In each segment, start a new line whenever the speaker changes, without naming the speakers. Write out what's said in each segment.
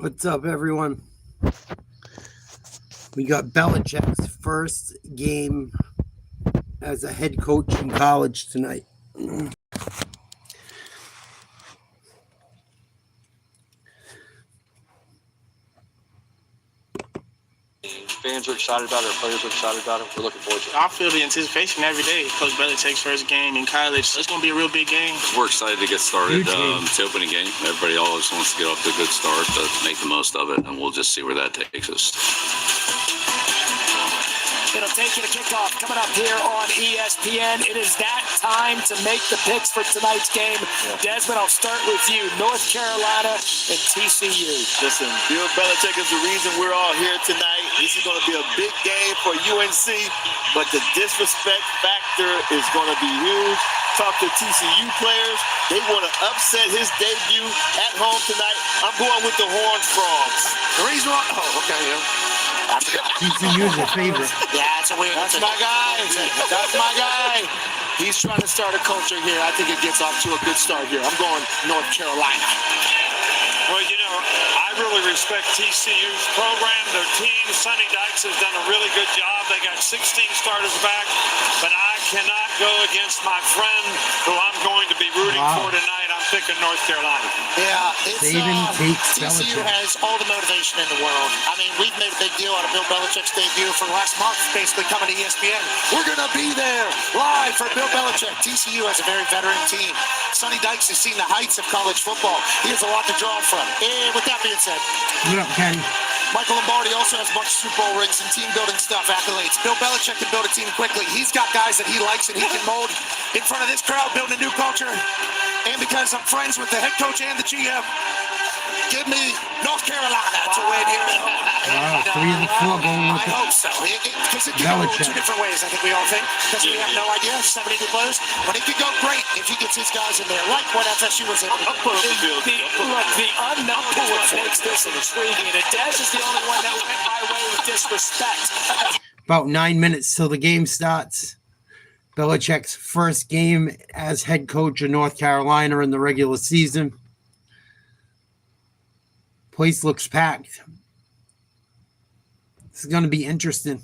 What's up, everyone? We got Bellichek's first game as a head coach in college tonight.
Fans are excited about it. Our players are excited about it. We're looking forward to it.
I feel the anticipation every day. Coach Bellichek's first game in college. It's going to be a real big game.
We're excited to get started. It's the opening game. Everybody always wants to get off to a good start, but make the most of it, and we'll just see where that takes us.
It'll take you to kickoff coming up here on ESPN. It is that time to make the picks for tonight's game. Desmond, I'll start with you. North Carolina and TCU.
Listen, Bill Bellichek is the reason we're all here tonight. This is going to be a big game for UNC, but the disrespect factor is going to be huge. Talk to TCU players. They want to upset his debut at home tonight. I'm going with the Horned Frogs.
The reason why, okay, I forgot.
TCU's a favorite.
Yeah, it's a weird.
That's my guy. That's my guy.
He's trying to start a culture here. I think it gets off to a good start here. I'm going North Carolina.
Well, I really respect TCU's program. Their team, Sonny Dykes, has done a really good job. They got 16 starters back, but I cannot go against my friend who I'm going to be rooting for tonight. I'm picking North Carolina.
Yeah, it's
TCU
has all the motivation in the world. I mean, we've made a big deal out of Bill Belichick's debut for the last month, basically coming to ESPN. We're going to be there live for Bill Belichick. TCU has a very veteran team. Sonny Dykes has seen the heights of college football. He has a lot to draw from. And with that being said,
What up, Ken?
Michael Lombardi also has a bunch of Super Bowl rings and team building stuff, accolades. Bill Belichick can build a team quickly. He's got guys that he likes and he can mold in front of this crowd, building a new culture. And because I'm friends with the head coach and the GM, give me North Carolina to win here.
Wow, 3 of the 4 going with
I hope so. Because it can go
Bellichek.
2 different ways, I think we all think. Because we have no idea, 70 new players. But it could go great if he gets his guys in there, like what FSU was able to do. The unknown is what makes this intriguing. And Dez is the only one that went my way with disrespect.
About 9 minutes till the game starts. Belichick's first game as head coach of North Carolina in the regular season. Place looks packed. This is going to be interesting.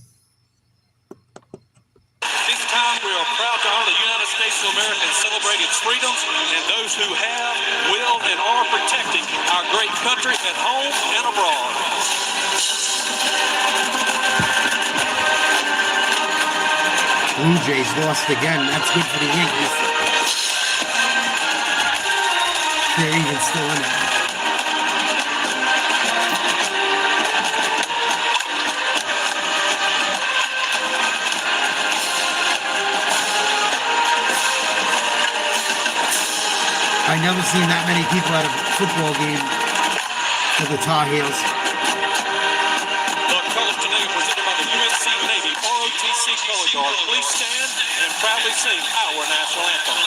This time we are proud to honor the United States of America and celebrate its freedoms and those who have, will, and are protecting our great country at home and abroad.
Blue Jays lost again. That's good for the Yankees. They're even still in it. I never seen that many people at a football game for the Tar Heels.
The colors today are presented by the UNC Navy ROTC Color Guard. Please stand and proudly sing our national anthem.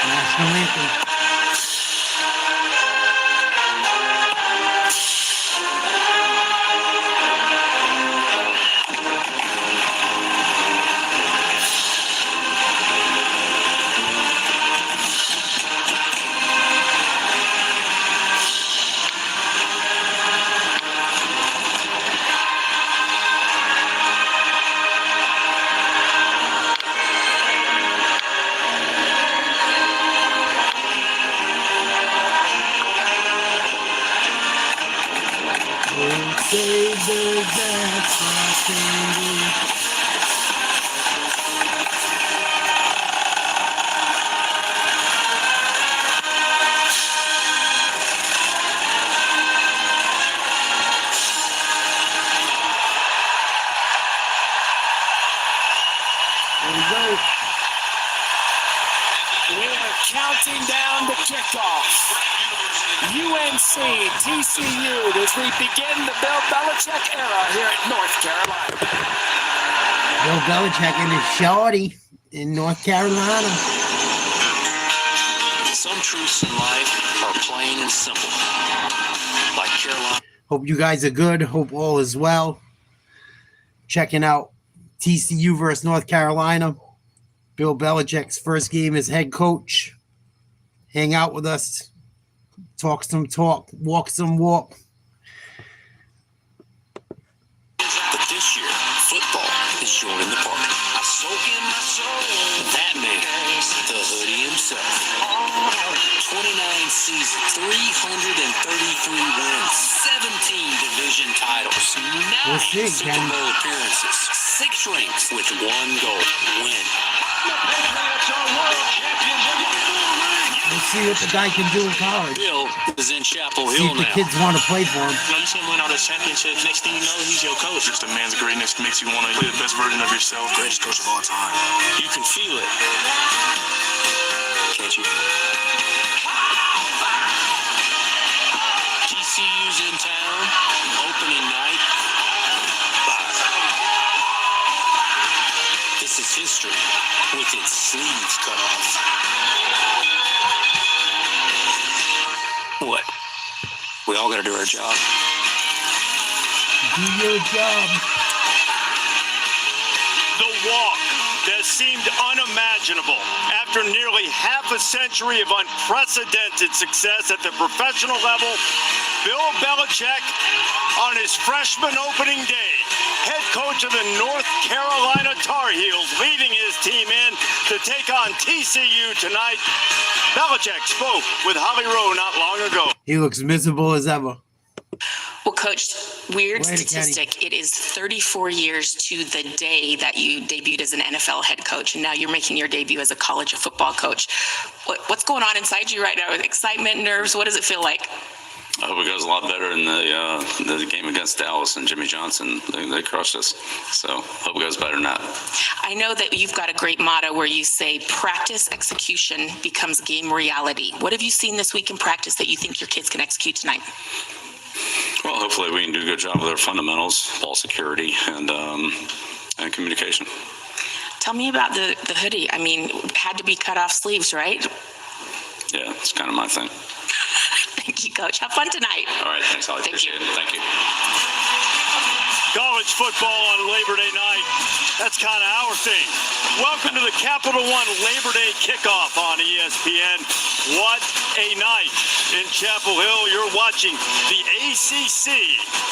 National anthem.
Counting down the kickoff. UNC, TCU, as we begin the Bill Belichick era here at North Carolina.
Bill Bellichek and his shorty in North Carolina.
Some truths in life are plain and simple. Like Carolina.
Hope you guys are good. Hope all is well. Checking out TCU versus North Carolina. Bill Belichick's first game as head coach. Hang out with us. Talk some talk. Walk some walk.
But this year, football is joining the party. I soak in my soul. That man, the hoodie himself. 29 seasons, 333 wins, 17 division titles, 9 Super Bowl appearances, 6 rings with 1 goal: win.
We'll see what the guy can do in college.
Bill is in Chapel
See
Hill
if the
now.
kids want to play for him.
You see him win all those championships. Next thing you know, he's your coach. Just a man's greatness makes you want to be the best version of yourself. Greatest coach of all time.
You can feel it, can't you? TCU's in town, opening night. This is history with its sleeves cut off. What? We all got to do our job.
Do your job.
The walk that seemed unimaginable after nearly half a century of unprecedented success at the professional level. Bill Bellichek on his freshman opening day, head coach of the North Carolina Tar Heels, leading his team in to take on TCU tonight. Bellichek spoke with Holly Rowe not long ago.
He looks miserable as ever.
Well, Coach, weird
Way to
statistic. It is 34 years to the day that you debuted as an NFL head coach, and now you're making your debut as a college football coach. What's going on inside you right now? Excitement, nerves? What does it feel like?
I hope it goes a lot better in the game against Dallas and Jimmy Johnson. They crushed us. So hope it goes better than that.
I know that you've got a great motto where you say practice execution becomes game reality. What have you seen this week in practice that you think your kids can execute tonight?
Well, hopefully we can do a good job with our fundamentals, ball security, and communication.
Tell me about the hoodie. I mean, had to be cut off sleeves, right?
Yeah, it's kind of my thing.
Thank you, Coach. Have fun tonight.
All right, thanks, Holly.
Thank
Appreciate
you.
it. Thank you.
College football on Labor Day night. That's kind of our thing. Welcome to the Capital One Labor Day kickoff on ESPN. What a night in Chapel Hill. You're watching the ACC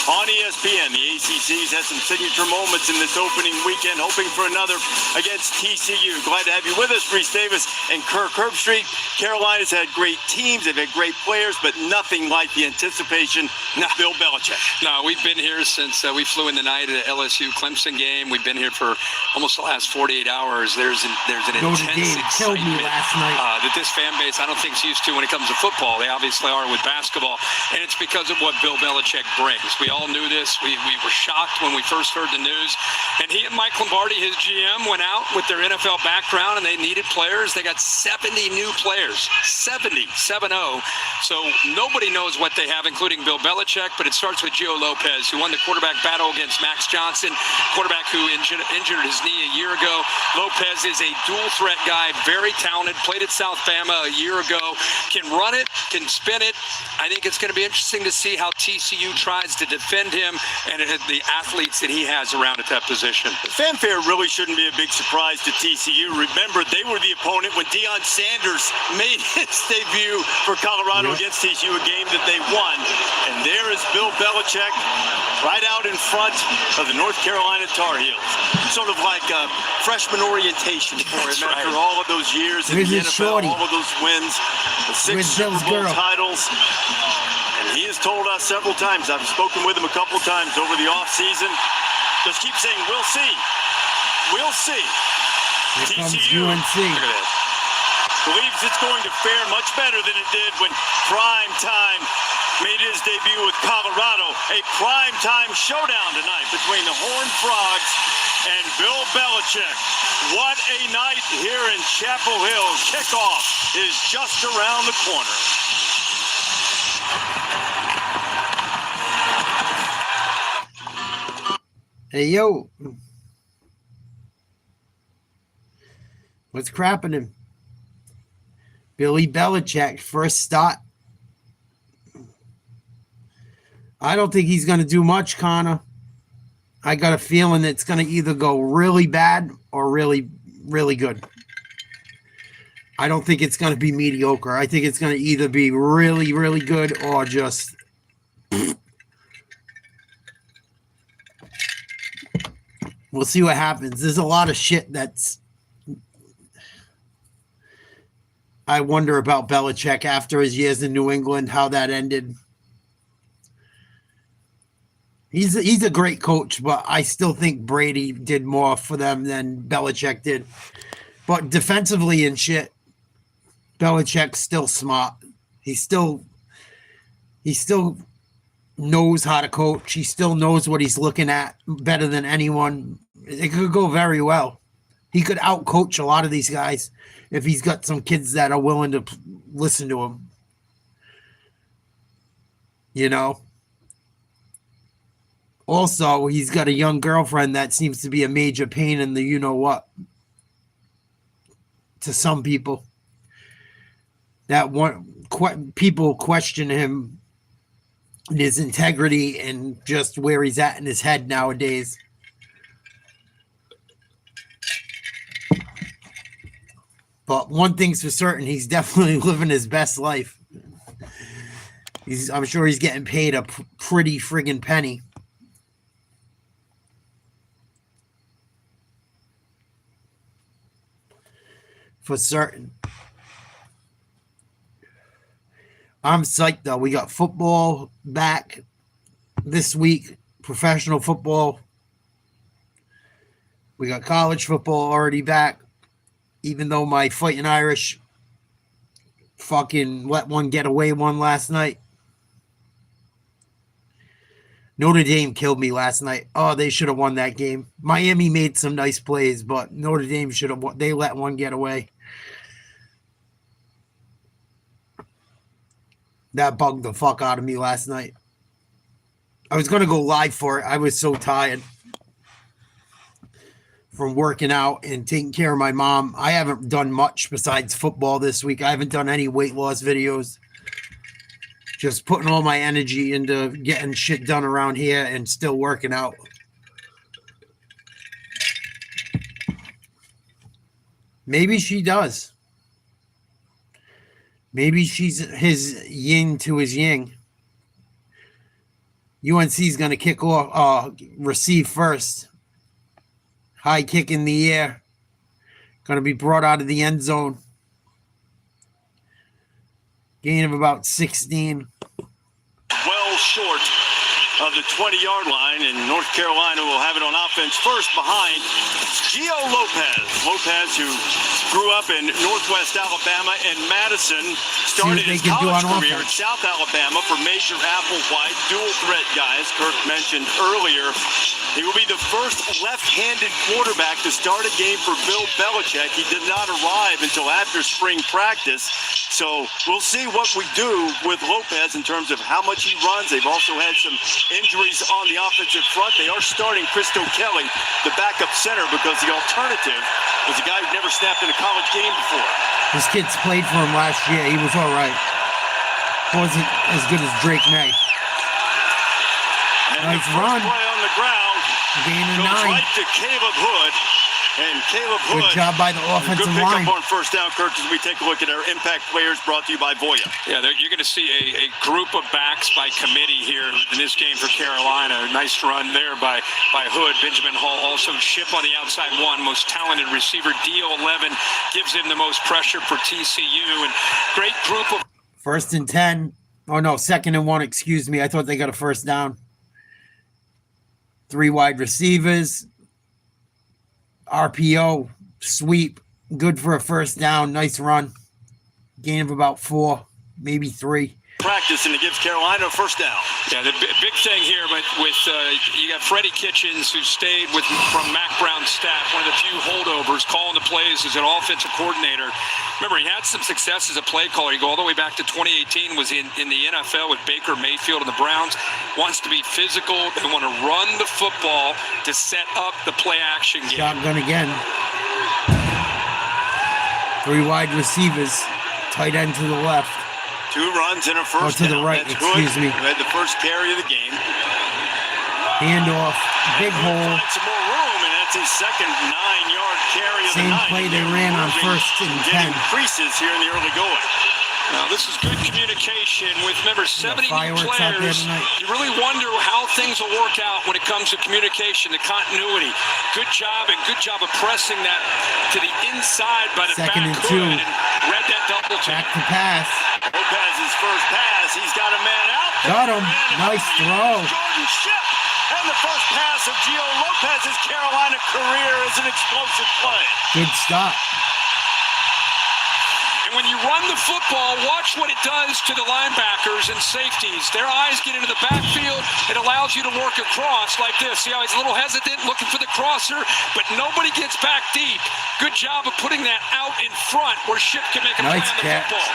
on ESPN. The ACC's had some signature moments in this opening weekend, hoping for another against TCU. Glad to have you with us, Reese Davis and Kirk Herbstreit. Carolina's had great teams. They've had great players, but nothing like the anticipation of Bill Bellichek.
No, we've been here since we flew in the night at the LSU-Clemson game. We've been here for almost the last 48 hours. There's an intense
Killed me
excitement
last night.
that this fan base, I don't think, is used to when it comes to football. They obviously are with basketball, and it's because of what Bill Belichick brings. We all knew this. We were shocked when we first heard the news. And he and Mike Lombardi, his GM, went out with their NFL background, and they needed players. They got 70 new players, 70, 7-0. So nobody knows what they have, including Bill Belichick, but it starts with Gio Lopez, who won the quarterback battle against Max Johnson, quarterback who injured his knee a year ago. Lopez is a dual threat guy, very talented, played at South Bama a year ago, can run it, can spin it. I think it's going to be interesting to see how TCU tries to defend him and the athletes that he has around at that position.
Fanfare really shouldn't be a big surprise to TCU. Remember, they were the opponent when Deion Sanders made his debut for Colorado against TCU, a game that they won. And there is Bill Belichick right out in front of the North Carolina Tar Heels. Sort of like a freshman orientation for him after all of those years in the NFL, all of those wins, the 6 Super Bowl titles. And he has told us several times, I've spoken with him a couple times over the offseason, just keep saying, we'll see. We'll see.
Here comes
TCU
UNC.
believes it's going to fare much better than it did when Prime Time made his debut with Colorado. A prime time showdown tonight between the Horned Frogs and Bill Belichick. What a night here in Chapel Hill. Kickoff is just around the corner.
Hey, yo. What's crapping him? Billy Belichick, first start. I don't think he's going to do much, Connor. I got a feeling it's going to either go really bad or really, really good. I don't think it's going to be mediocre. I think it's going to either be really, really good or just... We'll see what happens. There's a lot of shit that's... I wonder about Bellichek after his years in New England, how that ended. He's a great coach, but I still think Brady did more for them than Bellichek did. But defensively and shit, Belichick's still smart. He still knows how to coach. He still knows what he's looking at better than anyone. It could go very well. He could out-coach a lot of these guys if he's got some kids that are willing to listen to him. You know? Also, he's got a young girlfriend that seems to be a major pain in the you-know-what to some people. People question him and his integrity and just where he's at in his head nowadays. But one thing's for certain, he's definitely living his best life. I'm sure he's getting paid a pretty friggin' penny. For certain. I'm psyched, though. We got football back this week, professional football. We got college football already back, even though my Fighting Irish fucking let one get away one last night. Notre Dame killed me last night. Oh, they should have won that game. Miami made some nice plays, but Notre Dame should have won. They let one get away. That bugged the fuck out of me last night. I was going to go live for it. I was so tired from working out and taking care of my mom. I haven't done much besides football this week. I haven't done any weight loss videos. Just putting all my energy into getting shit done around here and still working out. Maybe she does. Maybe she's his yin to his yang. UNC's going to kick off, receive first. High kick in the air. Going to be brought out of the end zone. Gain of about 16.
Well short of the 20-yard line, and North Carolina will have it on offense first behind Gio Lopez. Lopez, who grew up in Northwest Alabama and Madison, started his college career at South Alabama for Major Applewhite, dual threat guys Kirk mentioned earlier. He will be the first left-handed quarterback to start a game for Bill Bellichek. He did not arrive until after spring practice. So we'll see what we do with Lopez in terms of how much he runs. They've also had some injuries on the offensive front. They are starting Christo Kelly, the backup center, because the alternative was a guy who never snapped in a college game before.
This kid's played for him last year. He was all right. Wasn't as good as Drake May.
And nice run. Play on the ground.
Gain of 9.
Right to Caleb Hood. And Caleb Hood.
Good job by the offensive line.
Good pickup on first down, Kurt, as we take a look at our impact players brought to you by Voya.
Yeah, you're going to see a group of backs by committee here in this game for Carolina. Nice run there by Hood. Benjamin Hall also chip on the outside one. Most talented receiver, DO11, gives him the most pressure for TCU. And great group of...
1st and 10. Oh, no, 2nd and 1, excuse me. I thought they got a first down. 3 wide receivers. RPO, sweep, good for a first down, nice run. Gain of about 4, maybe 3.
Practice, and it gives Carolina a first down.
Yeah, the big thing here, but with you got Freddie Kitchens, who stayed from Mac Brown's staff, one of the few holdovers, calling the plays as an offensive coordinator. Remember, he had some success as a play caller. You go all the way back to 2018, was in the NFL with Baker Mayfield and the Browns. Wants to be physical. They want to run the football to set up the play action game.
Shotgun again. 3 wide receivers. Tight end to the left.
2 runs and a first
down. To the right,
That's
excuse me.
Who had the first carry of the game.
Handoff, big hole.
Find some more room, and that's his second 9-yard carry of the
Same
night.
play they ran on 1st and 10.
Increases here in the early going.
Now, this is good communication with, remember, 70 new
fireworks out there
players.
tonight.
You really wonder how things will work out when it comes to communication, the continuity. Good job, and good job of pressing that to the inside by the
Second and
back
2.
hood and read that double team.
Back to pass.
Lopez's first pass. He's got a man out.
Got him. Nice throw.
Jordan Ship. And the first pass of Gio Lopez's Carolina career is an explosive play.
Good stop.
And when you run the football, watch what it does to the linebackers and safeties. Their eyes get into the backfield. It allows you to work across like this. See how he's a little hesitant, looking for the crosser, but nobody gets back deep. Good job of putting that out in front where Ship can make a play on the football.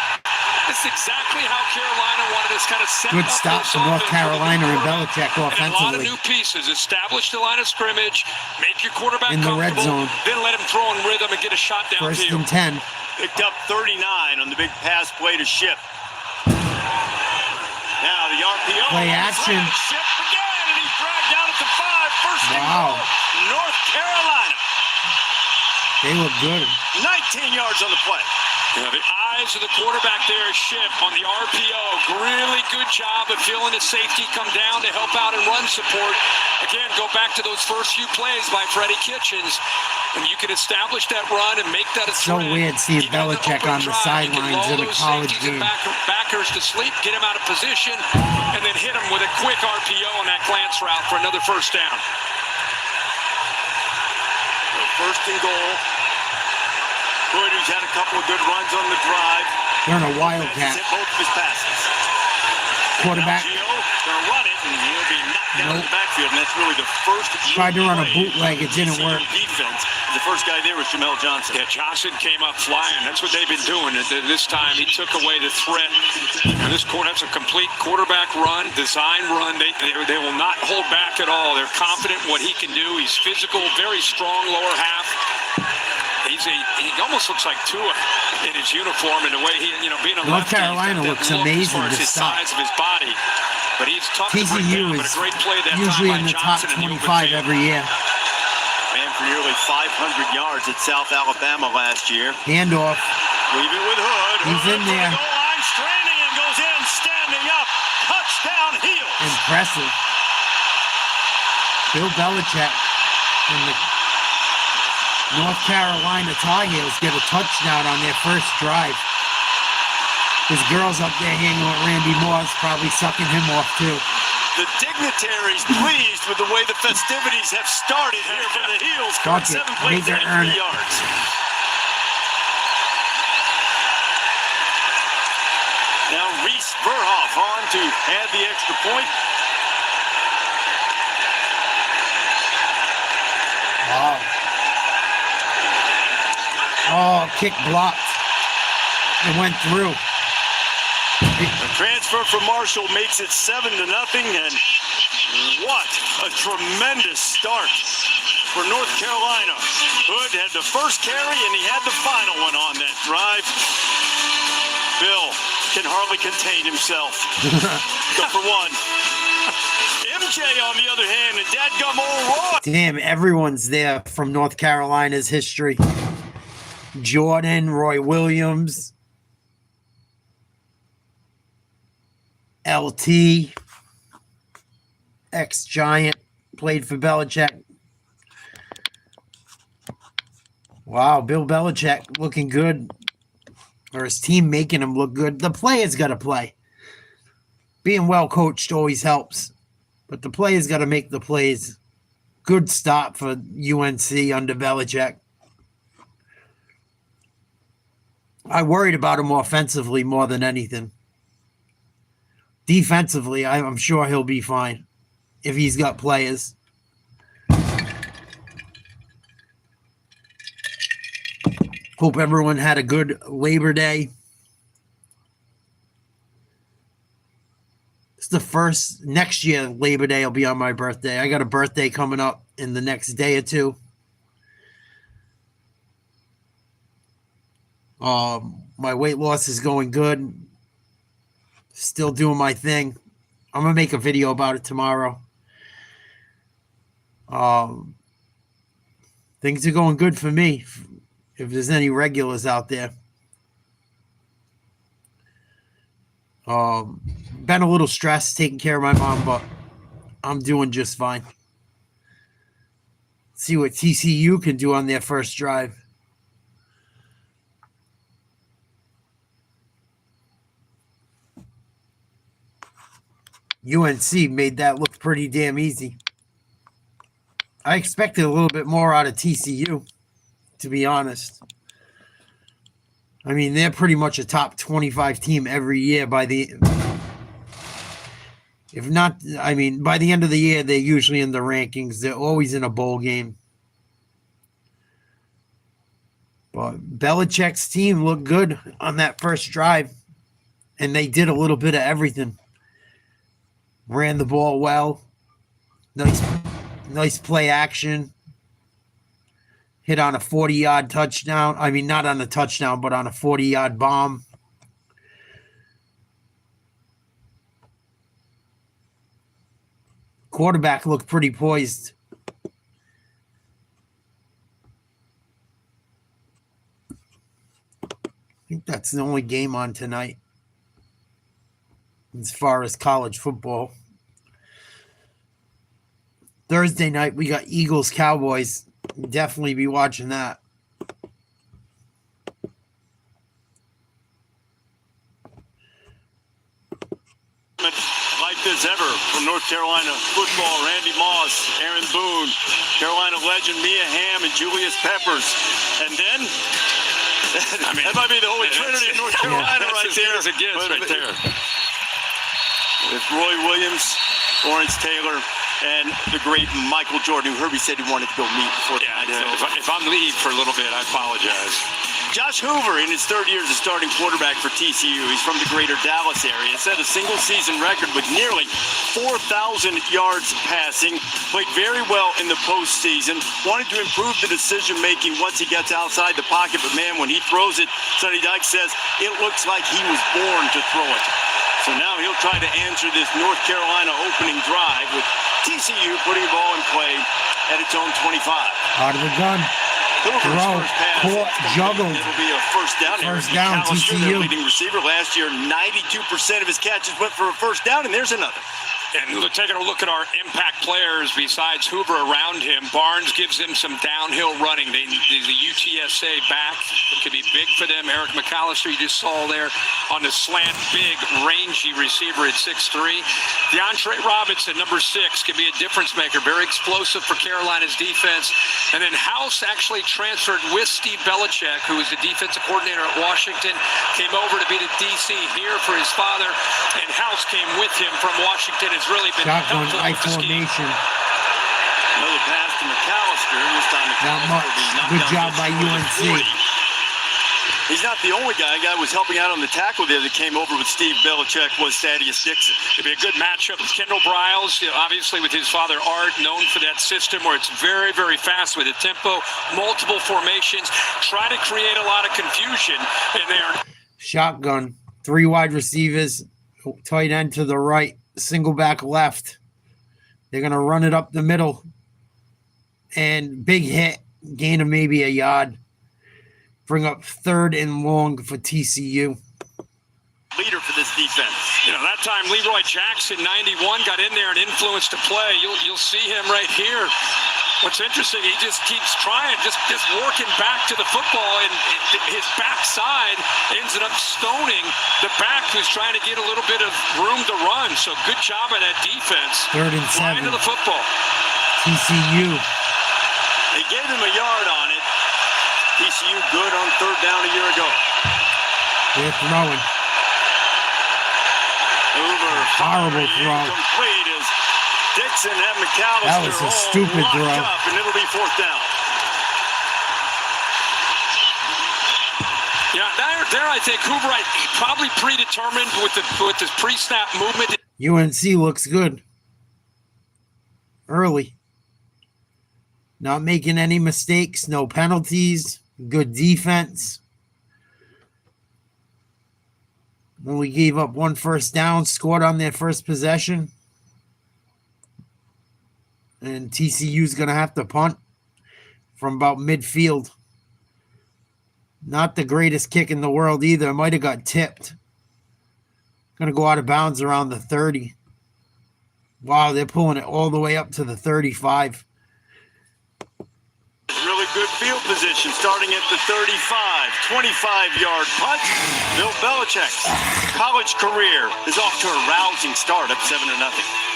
This is exactly how Carolina wanted us kind of set
Good
up
stop
this
from North
offense
Carolina and
with the
Bellichek
and a lot of
offensively.
new pieces. Establish the line of scrimmage, make your quarterback
In the red
comfortable,
zone.
then let him throw in rhythm and get a shot downfield.
1st and 10.
Picked up 39 on the big pass play to Ship. Now the RPO.
Play action.
Ship again, and he's dragged down at the 5. First and
Wow.
goal, North Carolina.
They look good.
19 yards on the play.
Yeah, the eyes of the quarterback there, Ship, on the RPO. Really good job of feeling the safety come down to help out and run support. Again, go back to those first few plays by Freddie Kitchens. And you can establish that run and make that a
So
threat.
weird seeing
You got the
Bellichek
open
on the
drive. You can
sidelines
lull
in a
those
college
safeties and
game.
backers to sleep, get them out of position, and then hit them with a quick RPO on that glance route for another first down.
First and goal. Hood, who's had a couple of good runs on the drive.
They're in a
Has
wildcat.
hit both of his passes.
Quarterback
Gio gonna run it, and he'll be knocked down in the backfield, and that's really the first.
tried to run a
play
bootleg. It didn't work.
Defense. The first guy there was Jamel Johnson.
Yeah, Johnson came up flying. That's what they've been doing. This time he took away the threat. And this quarter, that's a complete quarterback run, design run. They will not hold back at all. They're confident in what he can do. He's physical, very strong lower half. He almost looks like Tua in his uniform and the way he, being a
North
lefty,
Carolina
that
looks
look
amazing
as far as
to
his
stop.
size of his body. But he's tough to bring
TCU
down, but
is
a great play that
usually
time
in
by
the top
Johnson in the open
25
field.
every year.
Ran for nearly 500 yards at South Alabama last year.
Handoff.
Leave it with Hood.
He's
Hood
in
for the
there.
goal line, straining and goes in, standing up. Touchdown Heels.
Impressive. Bill Bellichek and the North Carolina Tar Heels get a touchdown on their first drive. His girls up there hanging with Randy Moss, probably sucking him off too.
The dignitaries pleased with the way the festivities have started here for the Heels.
Fuck it.
7 plays,
Make her earn
83
it.
yards. Now Reese Verhoff on to add the extra point.
Wow. Oh, kick blocked. It went through.
The transfer from Marshall makes it 7-0, and what a tremendous start for North Carolina. Hood had the first carry, and he had the final one on that drive. Bill can hardly contain himself. Go for one. MJ, on the other hand, and dadgum old Roy.
Damn, everyone's there from North Carolina's history. Jordan, Roy Williams, LT, ex-Giant, played for Bellichek. Wow, Bill Bellichek looking good. Or his team making him look good. The players got to play. Being well coached always helps. But the players got to make the plays. Good stop for UNC under Bellichek. I worried about him offensively more than anything. Defensively, I'm sure he'll be fine if he's got players. Hope everyone had a good Labor Day. It's the first, next year, Labor Day will be on my birthday. I got a birthday coming up in the next day or two. My weight loss is going good. Still doing my thing. I'm going to make a video about it tomorrow. Things are going good for me. If there's any regulars out there. Been a little stressed taking care of my mom, but I'm doing just fine. See what TCU can do on their first drive. UNC made that look pretty damn easy. I expected a little bit more out of TCU, to be honest. I mean, they're pretty much a top 25 team every year by the end of the year, they're usually in the rankings. They're always in a bowl game. But Bellichek's team looked good on that first drive, and they did a little bit of everything. Ran the ball well. Nice play action. Hit on a 40-yard touchdown. I mean, not on a touchdown, but on a 40-yard bomb. Quarterback looked pretty poised. I think that's the only game on tonight as far as college football. Thursday night, we got Eagles-Cowboys. Definitely be watching that.
Like this ever from North Carolina football, Randy Moss, Aaron Boone, Carolina legend Mia Hamm, and Julius Peppers. And then, that might be the Holy Trinity of North Carolina right there.
As it gets right there.
With Roy Williams, Lawrence Taylor, and the great Michael Jordan, who Herbie said he wanted to go meet before the night.
If I'm leave for a little bit, I apologize.
Josh Hoover, in his third year as a starting quarterback for TCU, he's from the greater Dallas area, set a single-season record with nearly 4,000 yards passing, played very well in the postseason, wanted to improve the decision-making once he gets outside the pocket, but man, when he throws it, Sonny Dykes says, it looks like he was born to throw it. So now he'll try to answer this North Carolina opening drive with TCU putting the ball in play at its own 25.
Out of the gun. Throw, caught, juggled.
It'll be a first down.
First down,
McAllister,
TCU.
their leading receiver last year, 92% of his catches went for a first down, and there's another.
And taking a look at our impact players besides Hoover around him, Barnes gives them some downhill running. He's a UTSA back. It could be big for them. Eric McAllister, you just saw there on the slant, big, rangy receiver at 6'3". DeAndre Robinson, number 6, could be a difference maker. Very explosive for Carolina's defense. And then House actually transferred with Steve Bellichek, who was the defensive coordinator at Washington, came over to be the DC here for his father, and House came with him from Washington. Has really been
shotgun
helpful
I
with the scheme.
formation.
Another pass to McAllister. This time
Not much. Good job by UNC.
He's not the only guy. A guy was helping out on the tackle there that came over with Steve Bellichek was Thaddeus Dixon.
It'd be a good matchup with Kendall Briles, obviously with his father Art, known for that system where it's very, very fast with a tempo, multiple formations, try to create a lot of confusion in there.
Shotgun, 3 wide receivers, tight end to the right, single back left. They're going to run it up the middle. And big hit, gain of maybe a yard. Bring up 3rd and long for TCU.
Leader for this defense.
That time Leroy Jackson, 91, got in there and influenced the play. You'll see him right here. What's interesting, he just keeps trying, just working back to the football, and his backside ends up stoning the back who's trying to get a little bit of room to run. So good job by that defense.
3rd and 7.
To the football.
TCU.
They gave him a yard on it. TCU good on 3rd down a year ago.
They're throwing.
Hoover.
Horrible throw.
Complete as Dixon and McAllister.
That was a stupid throw.
Up, and it'll be 4th down.
Yeah, there I think Hoover probably predetermined with the pre-snap movement.
UNC looks good. Early. Not making any mistakes, no penalties, good defense. Only gave up 1 first down, scored on their first possession. And TCU's going to have to punt from about midfield. Not the greatest kick in the world either. Might have got tipped. Going to go out of bounds around the 30. Wow, they're pulling it all the way up to the 35.
Really good field position starting at the 35. 25-yard punt. Bill Belichick's college career is off to a rousing start, up 7-0.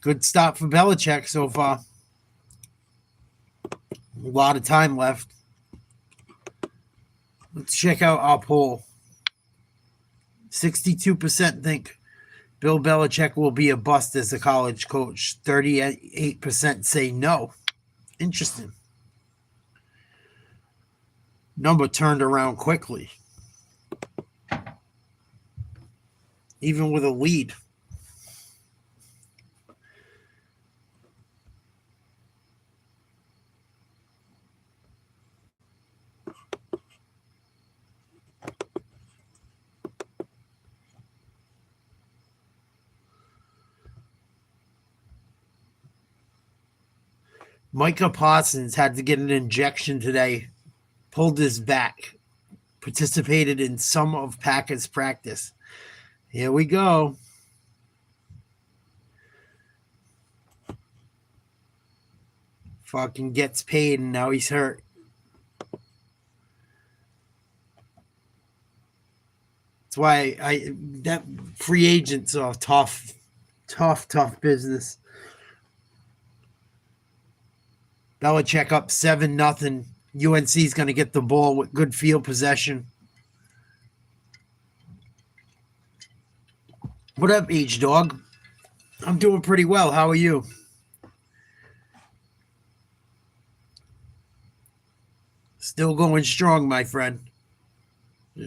Good stop for Bellichek so far. A lot of time left. Let's check out our poll. 62% think Bill Bellichek will be a bust as a college coach. 38% say no. Interesting. Number turned around quickly. Even with a lead. Micah Parsons had to get an injection today, pulled his back, participated in some of Packers practice. Here we go. Fucking gets paid and now he's hurt. That's why that free agents are tough business. Bellichek up 7-0. UNC is going to get the ball with good field possession. What up, H-Dog? I'm doing pretty well. How are you? Still going strong, my friend.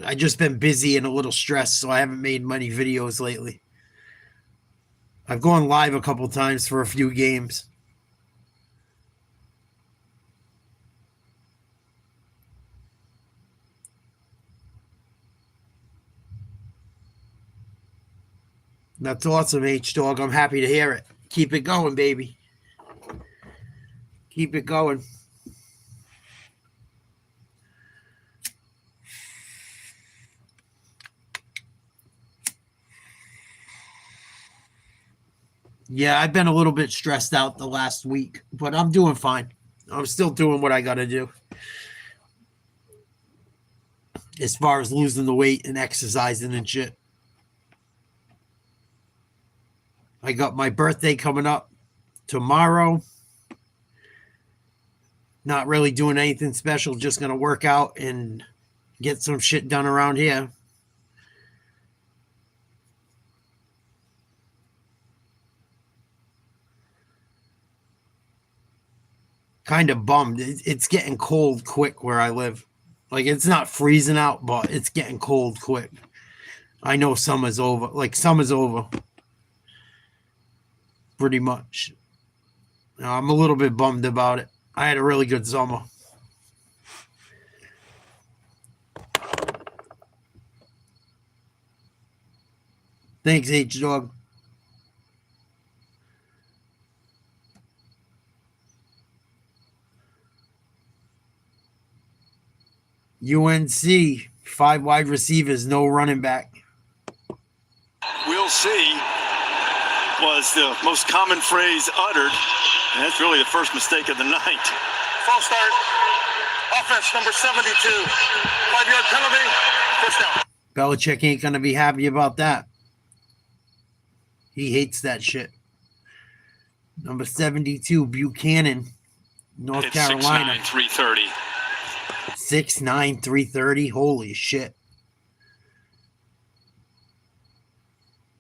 I just been busy and a little stressed, so I haven't made many videos lately. I've gone live a couple times for a few games. That's awesome, H-Dog. I'm happy to hear it. Keep it going, baby. Keep it going. Yeah, I've been a little bit stressed out the last week, but I'm doing fine. I'm still doing what I got to do. As far as losing the weight and exercising and shit. I got my birthday coming up tomorrow. Not really doing anything special. Just going to work out and get some shit done around here. Kind of bummed. It's getting cold quick where I live. Like, it's not freezing out, but it's getting cold quick. I know summer's over. Like, summer's over. Pretty much. I'm a little bit bummed about it. I had a really good summer. Thanks, H-Dog. UNC, 5 wide receivers, no running back.
We'll see was the most common phrase uttered, and that's really the first mistake of the night.
False start. Offense number 72. 5-yard penalty. First down.
Bellichek ain't going to be happy about that. He hates that shit. Number 72, Buchanan, North
It's
Carolina.
6'9", 330.
6'9", 330. Holy shit.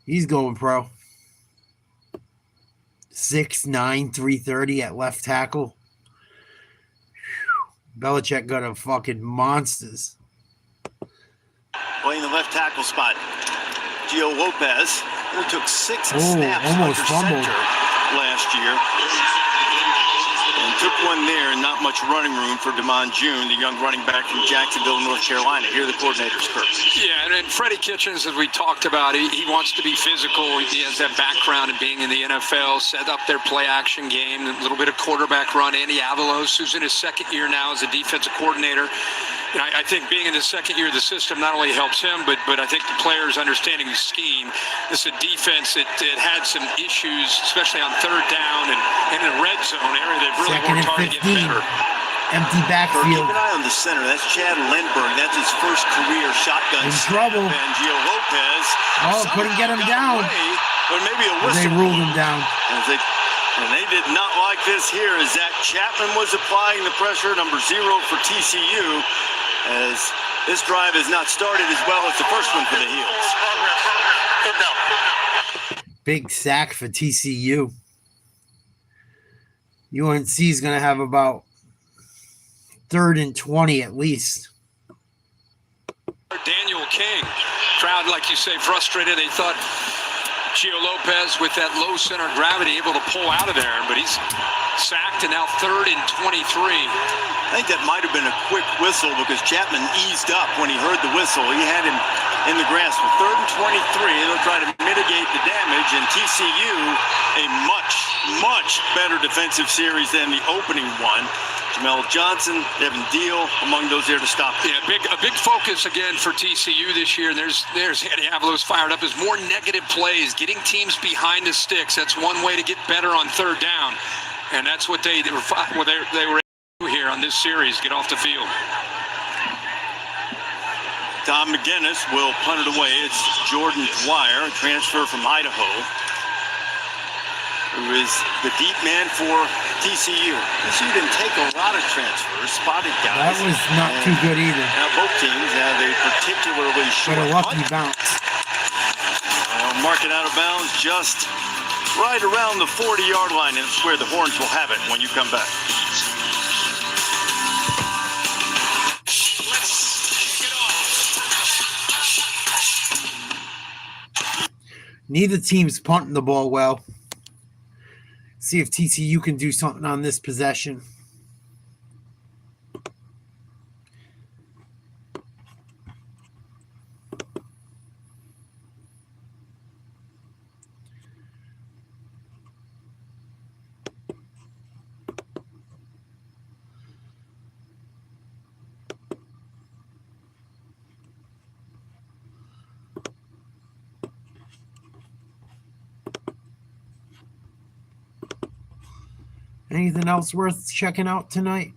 He's going pro. 6'9", 330 at left tackle. Bellichek got a fucking monsters.
Playing the left tackle spot, Gio Lopez, who took 6 snaps
almost
under
fumbled
center last year. And took one there and not much running room for Damon June, the young running back from Jacksonville, North Carolina. Here are the coordinators, Kurt.
Yeah, and Freddie Kitchens, as we talked about, he wants to be physical. He has that background of being in the NFL, set up their play-action game, a little bit of quarterback run. Andy Avalos, who's in his second year now as a defensive coordinator. You know, I think being in the second year of the system not only helps him, but I think the players understanding the scheme. This is a defense that had some issues, especially on third down and in the red zone area. They've really worked hard to get better.
Empty backfield.
Keep an eye on the center. That's Chad Lindbergh. That's his first career shotgun.
In trouble.
And Gio Lopez.
Oh, couldn't get him down.
But maybe a whistle.
They ruled him down.
And they did not like this here as Zach Chapman was applying the pressure, number 0 for TCU, as this drive has not started as well as the first one for the Heels.
Big sack for TCU. UNC is going to have about 3rd and 20 at least.
Daniel King, crowd, like you say, frustrated. They thought Gio Lopez with that low center of gravity able to pull out of there, but he's sacked and now 3rd and 23.
I think that might have been a quick whistle because Chapman eased up when he heard the whistle. He had him in the grass for 3rd and 23. They'll try to mitigate the damage, and TCU, a much better defensive series than the opening one. Jamel Johnson, Devin Deal, among those there to stop.
Yeah, a big focus again for TCU this year. There's Eddie Avalos fired up. Is more negative plays, getting teams behind the sticks. That's one way to get better on third down, and that's what they were able to do here on this series. Get off the field.
Tom McGinnis will punt it away. It's Jordan Dwyer, a transfer from Idaho, who is the deep man for TCU. TCU didn't take a lot of transfers, spotted guys.
That was not too good either.
Now both teams have a particularly short
But a lucky bounce.
Mark it out of bounds just right around the 40-yard line, and it's where the Horns will have it when you come back.
Neither team's punting the ball well. See if TCU can do something on this possession. Anything else worth checking out tonight?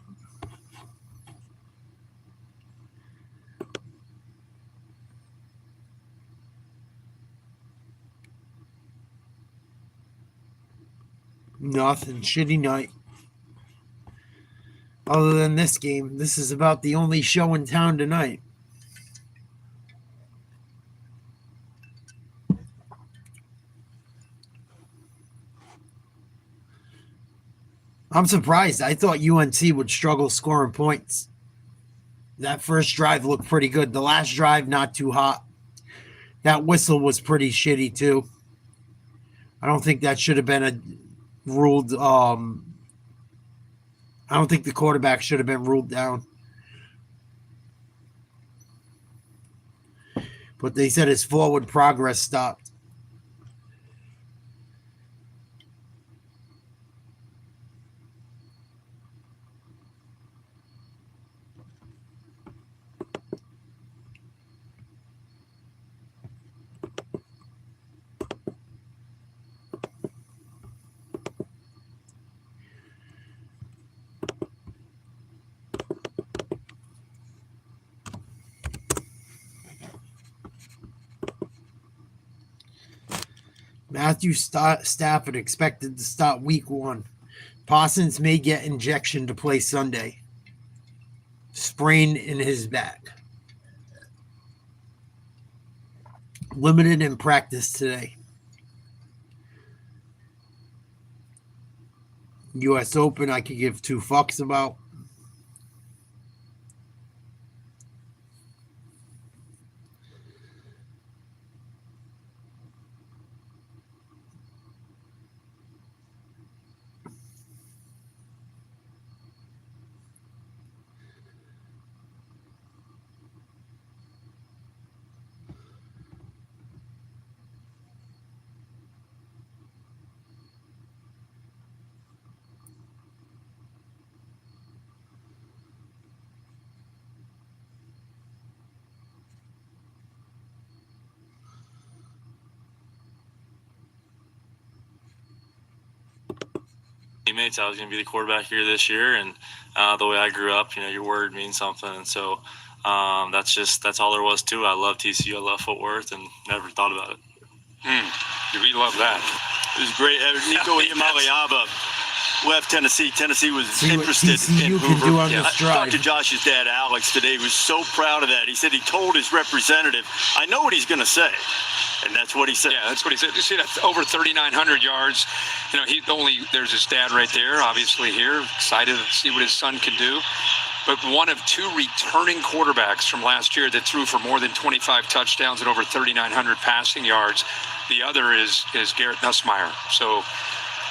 Nothing. Shitty night. Other than this game, this is about the only show in town tonight. I'm surprised. I thought UNC would struggle scoring points. That first drive looked pretty good. The last drive, not too hot. That whistle was pretty shitty, too. I don't think that should have been ruled. I don't think the quarterback should have been ruled down. But they said his forward progress stopped. Matthew Stafford expected to start week 1. Parsons may get injection to play Sunday. Sprain in his back. Limited in practice today. U.S. Open, I could give 2 fucks about.
teammates I was going to be the quarterback here this year, and the way I grew up, your word means something, and so that's all there was to it. I love TCU, I love Fort Worth, and never thought about it.
We love that.
It was great. Nico Imaliaba left Tennessee. Tennessee was
See what
interested
TCU
in
can
Hoover.
do on this
I
drive.
talked to Josh's dad, Alex, today. He was so proud of that. He said he told his representative, I know what he's going to say. And that's what he said.
Yeah, that's what he said. You see, that's over 3,900 yards. There's his dad right there, obviously here, excited to see what his son can do. But one of two returning quarterbacks from last year that threw for more than 25 touchdowns and over 3,900 passing yards. The other is Garrett Nussmeier. So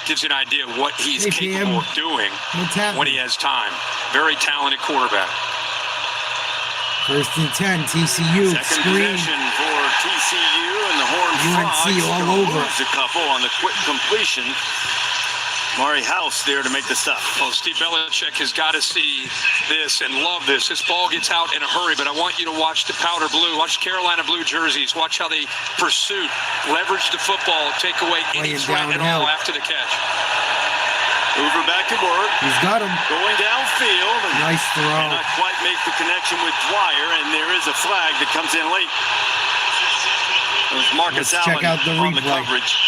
gives you an idea of what he's capable of doing when he has time. Very talented quarterback.
First and 10, TCU.
Second
Screen.
possession for TCU, and the Horned
UNC
Frogs
all
gonna
over.
lose a couple on the quick completion. Maury House there to make the stop.
Well, Steve Bellichek has got to see this and love this. This ball gets out in a hurry, but I want you to watch the powder blue, watch Carolina blue jerseys, watch how they pursue, leverage the football, take away any threat at all after the catch.
Hoover back to work.
He's got him.
Going downfield.
Nice throw.
Cannot quite make the connection with Dwyer, and there is a flag that comes in late. It was Marcus Allen
check out the
on the
replay.
coverage.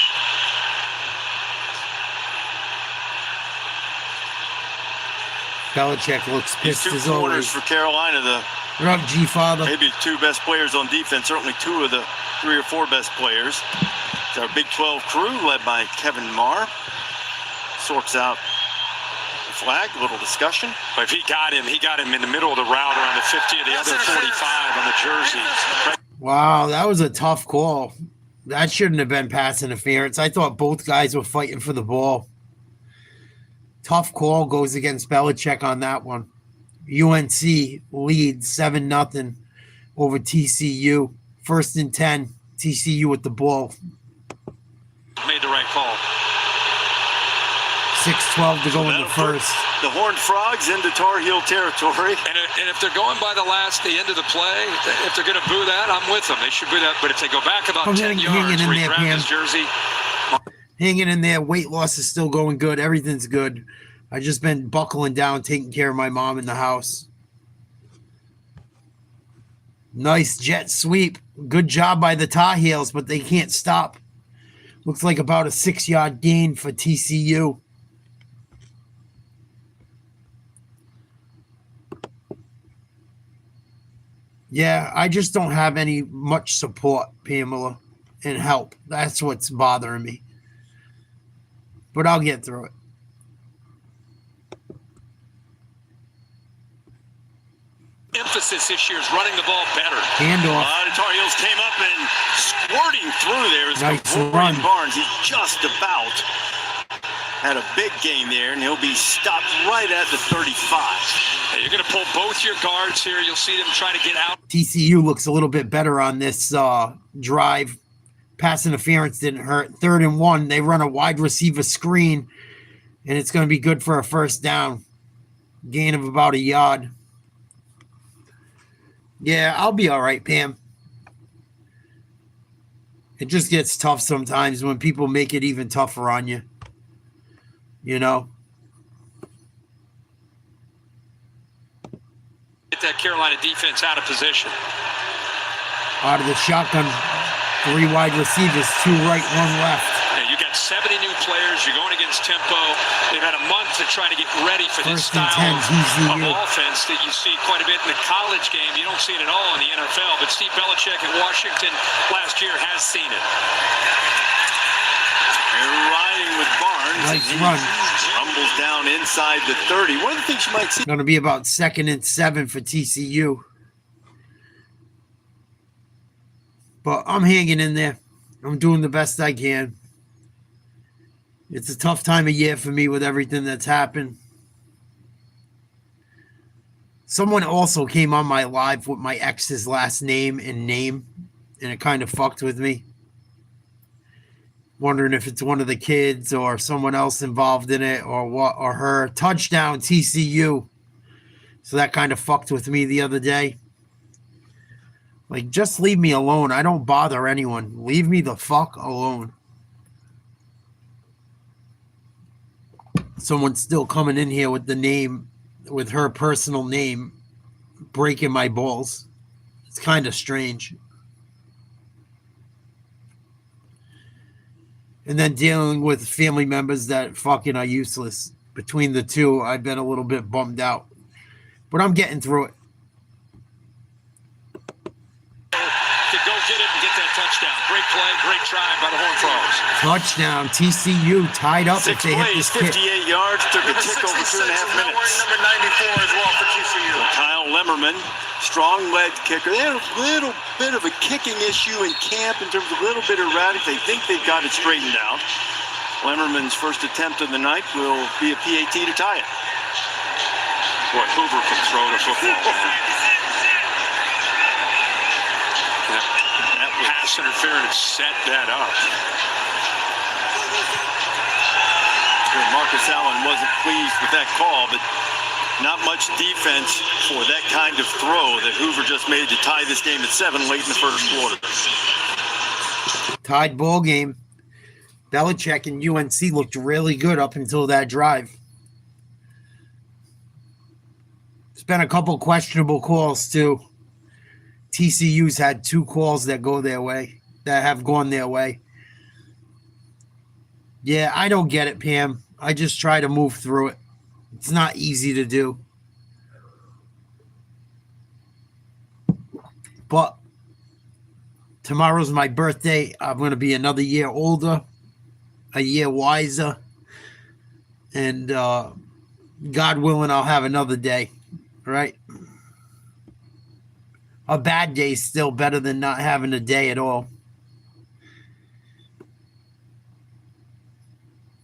Belichick looks
These
pissed
two
as
corners
always.
for Carolina,
What up, G-Father?
maybe two best players on defense, certainly two of the 3 or 4 best players. It's our Big 12 crew led by Kevin Marr. Sorts out the flag, a little discussion.
But if he got him in the middle of the route around the 50 or the other 45 on the jersey.
Wow, that was a tough call. That shouldn't have been pass interference. I thought both guys were fighting for the ball. Tough call goes against Bellichek on that one. UNC leads 7-0 over TCU. First and 10, TCU with the ball.
Made the right call.
6:12 to go in the first.
The Horned Frogs into Tar Heel territory.
And if they're going by the end of the play, if they're going to boo that, I'm with them. They should boo that. But if they go back about 10 yards where he grabbed his jersey.
Hanging in there. Weight loss is still going good. Everything's good. I just been buckling down, taking care of my mom in the house. Nice jet sweep. Good job by the Tar Heels, but they can't stop. Looks like about a 6-yard gain for TCU. Yeah, I just don't have much support, Pamela, and help. That's what's bothering me. But I'll get through it.
Emphasis this year is running the ball better.
Handoff.
The Tar Heels came up and squirting through there.
Nice
Brian
run.
Barnes, he just about had a big gain there, and he'll be stopped right at the 35.
Hey, you're going to pull both your guards here. You'll see them trying to get out.
TCU looks a little bit better on this drive. Pass interference didn't hurt. 3rd and 1, they run a wide receiver screen, and it's going to be good for a first down. Gain of about a yard. Yeah, I'll be all right, Pam. It just gets tough sometimes when people make it even tougher on you. You know?
Get that Carolina defense out of position.
Out of the shotgun, 3 wide receivers, 2 right, 1 left.
Yeah, you got 70 new players. You're going against tempo. They've had a month to try to get ready for this
First and
style
10,
of offense that you see quite a bit in the college game. You don't see it at all in the NFL, but Steve Bellichek in Washington last year has seen it.
They're riding with Barnes.
Nice run.
Rumbles down inside the 30. One of the things you might see.
Going to be about 2nd and 7 for TCU. But I'm hanging in there. I'm doing the best I can. It's a tough time of year for me with everything that's happened. Someone also came on my live with my ex's last name, and it kind of fucked with me. Wondering if it's one of the kids or someone else involved in it or what, or her. Touchdown TCU. So that kind of fucked with me the other day. Like, just leave me alone. I don't bother anyone. Leave me the fuck alone. Someone's still coming in here with the name, with her personal name, breaking my balls. It's kind of strange. And then dealing with family members that fucking are useless. Between the two, I've been a little bit bummed out. But I'm getting through it.
To go get it and get that touchdown. Great play, great try by the Horned Frogs.
Touchdown. TCU tied up if
Six
they hit
plays,
this kick.
58 yards, took a tick over 2.5 minutes.
Number 94 as well for TCU.
Kyle Lemmerman, strong leg kicker. They had a little bit of a kicking issue in camp in terms of a little bit of erratic. They think they've got it straightened out. Lemmerman's first attempt of the night will be a PAT to tie it.
Boy, Hoover can throw the football. That pass interference set that up.
Marcus Allen wasn't pleased with that call, but not much defense for that kind of throw that Hoover just made to tie this game at 7 late in the first quarter.
Tied ball game. Bellichek and UNC looked really good up until that drive. There's been a couple questionable calls too. TCU's had 2 calls that go their way, that have gone their way. Yeah, I don't get it, Pam. I just try to move through it. It's not easy to do. But tomorrow's my birthday. I'm going to be another year older, a year wiser. And God willing, I'll have another day, right? A bad day is still better than not having a day at all.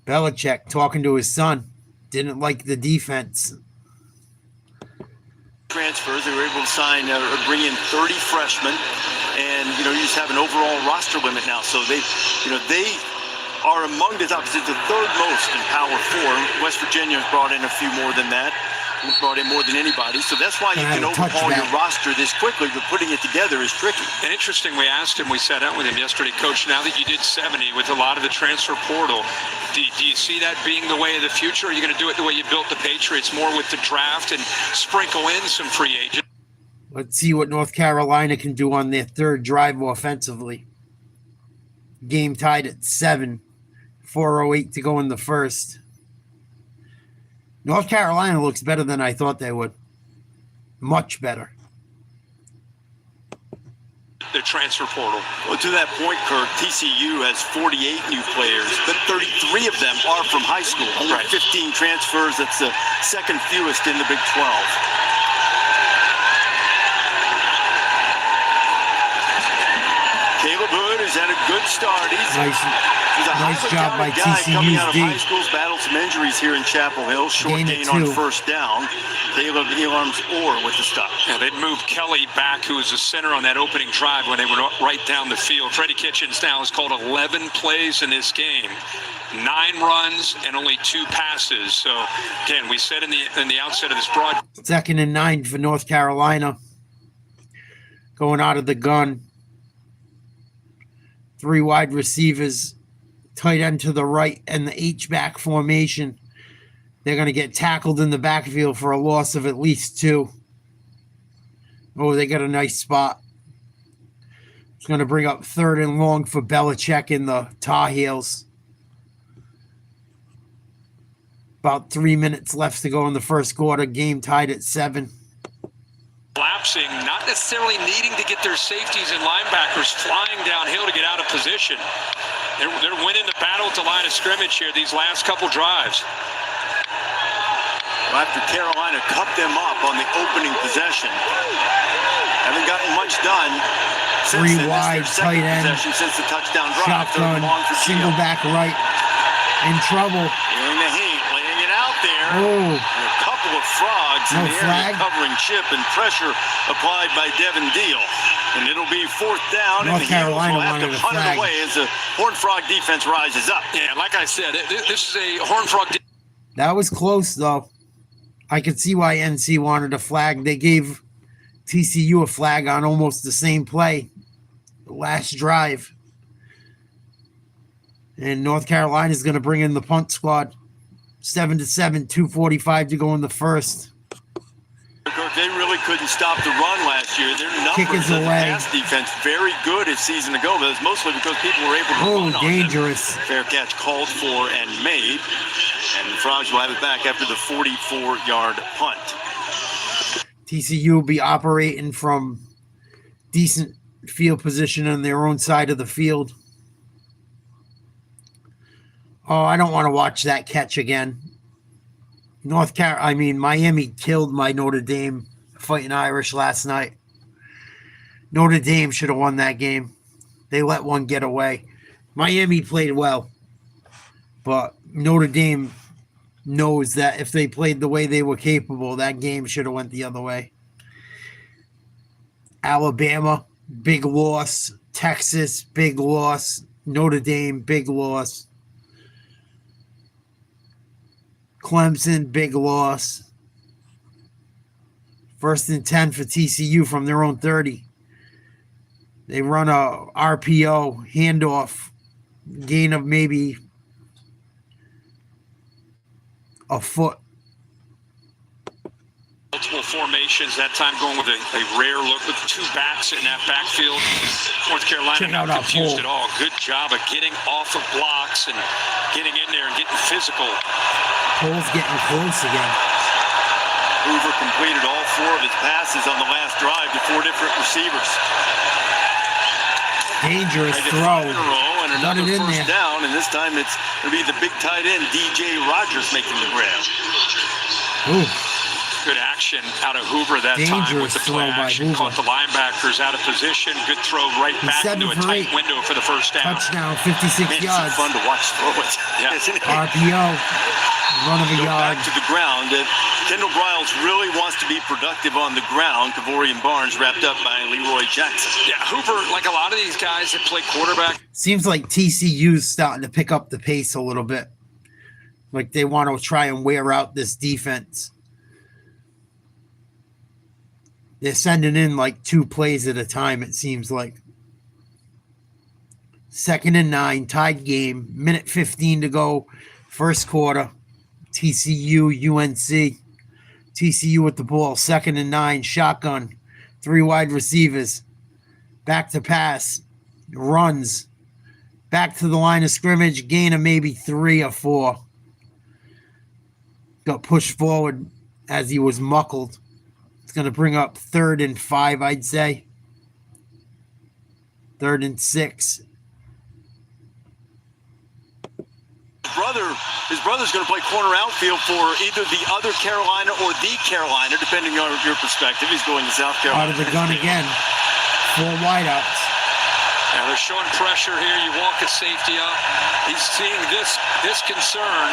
Bellichek talking to his son. Didn't like the defense.
Transfers, they were able to sign or bring in 30 freshmen, and you just have an overall roster limit now. So they are among the top. It's the 3rd most in Power 4. West Virginia has brought in a few more than that. Brought in more than anybody, so that's why you can overhaul your roster this quickly, but putting it together is tricky.
And interesting, we asked him, we sat down with him yesterday, Coach, now that you did 70 with a lot of the transfer portal, do you see that being the way of the future? Are you going to do it the way you built the Patriots, more with the draft and sprinkle in some free agents?
Let's see what North Carolina can do on their 3rd drive offensively. Game tied at 7, 4:08 to go in the first. North Carolina looks better than I thought they would. Much better.
The transfer portal.
Well, to that point, Kirk, TCU has 48 new players, but 33 of them are from high school. Only 15 transfers. That's the 2nd fewest in the Big 12. Caleb Hood has had a good start. He's a
nice job by
guy coming out of
TCU's
high school's battled some injuries here in Chapel Hill. Short gain on first down. Caleb Elam's Orr with the stop.
Yeah, they'd moved Kelly back, who was the center on that opening drive when they were right down the field. Freddie Kitchens now has called 11 plays in this game. 9 runs and only 2 passes. So, again, we said in the outset of this broad.
2nd and 9 for North Carolina. Going out of the gun. 3 wide receivers, tight end to the right, and the H-back formation. They're going to get tackled in the backfield for a loss of at least 2. Oh, they got a nice spot. It's going to bring up 3rd and long for Bellichek in the Tar Heels. About 3 minutes left to go in the first quarter. Game tied at 7.
Collapsing, not necessarily needing to get their safeties and linebackers flying downhill to get out of position. They're winning the battle at the line of scrimmage here these last couple drives.
Well, after Carolina cut them up on the opening possession, haven't gotten much done.
3 wide, tight end,
since the touchdown drive.
shotgun, single back right, in trouble.
Feeling the heat, laying it out there.
Oh.
A couple of frogs in the area covering Chip, and pressure applied by Devin Deal. And it'll be 4th down,
North
and the
Carolina
Eagles will have to punt it away as the Horned Frog defense rises up.
Yeah, like I said, this is a Horned Frog.
That was close, though. I could see why NC wanted a flag. They gave TCU a flag on almost the same play, the last drive. And North Carolina is going to bring in the punt squad. 7-7, 2:45 to go in the first.
They really couldn't stop the run last year. Their
Kick
numbers
is
as a
away.
pass defense very good a season ago, but it's mostly because people were able to run on
dangerous.
them. Fair catch called for and made, and the Frogs will have it back after the 44-yard punt.
TCU will be operating from decent field position on their own side of the field. Oh, I don't want to watch that catch again. Miami killed my Notre Dame Fighting Irish last night. Notre Dame should have won that game. They let one get away. Miami played well, but Notre Dame knows that if they played the way they were capable, that game should have went the other way. Alabama, big loss. Texas, big loss. Notre Dame, big loss. Clemson, big loss. 1st and 10 for TCU from their own 30. They run a RPO handoff, gain of maybe a foot.
Multiple formations, that time going with a rare look with 2 backs in that backfield. North Carolina not confused at all. Good job of getting off of blocks and getting in there and getting physical.
Pole's getting close again.
Hoover completed all 4 of his passes on the last drive to 4 different receivers.
Dangerous throw.
And another first down, and this time it's going to be the big tight end, DJ Rogers, making the grab.
Ooh.
Good action out of Hoover that time with the play action. Caught the linebackers out of position. Good throw right back into a tight window for the first down.
Touchdown, 56 yards.
It's fun to watch throw it.
Yeah.
RPO, run of a yard.
Back to the ground. Kendall Briles really wants to be productive on the ground. Kavorian Barnes wrapped up by Leroy Jackson.
Yeah, Hoover, like a lot of these guys that play quarterback.
Seems like TCU's starting to pick up the pace a little bit. Like they want to try and wear out this defense. They're sending in like 2 plays at a time, it seems like. 2nd and 9, tied game, minute 15 to go, first quarter. TCU, UNC. TCU with the ball, 2nd and 9, shotgun, 3 wide receivers. Back to pass, runs. Back to the line of scrimmage, gain of maybe 3 or 4. Got pushed forward as he was muckled. It's going to bring up 3rd and 5, I'd say. 3rd and 6.
His brother's going to play corner outfield for either the other Carolina or the Carolina, depending on your perspective. He's going to South Carolina.
Out of the gun again. 4 wideouts.
Yeah, they're showing pressure here. You walk a safety up. He's seeing this concern.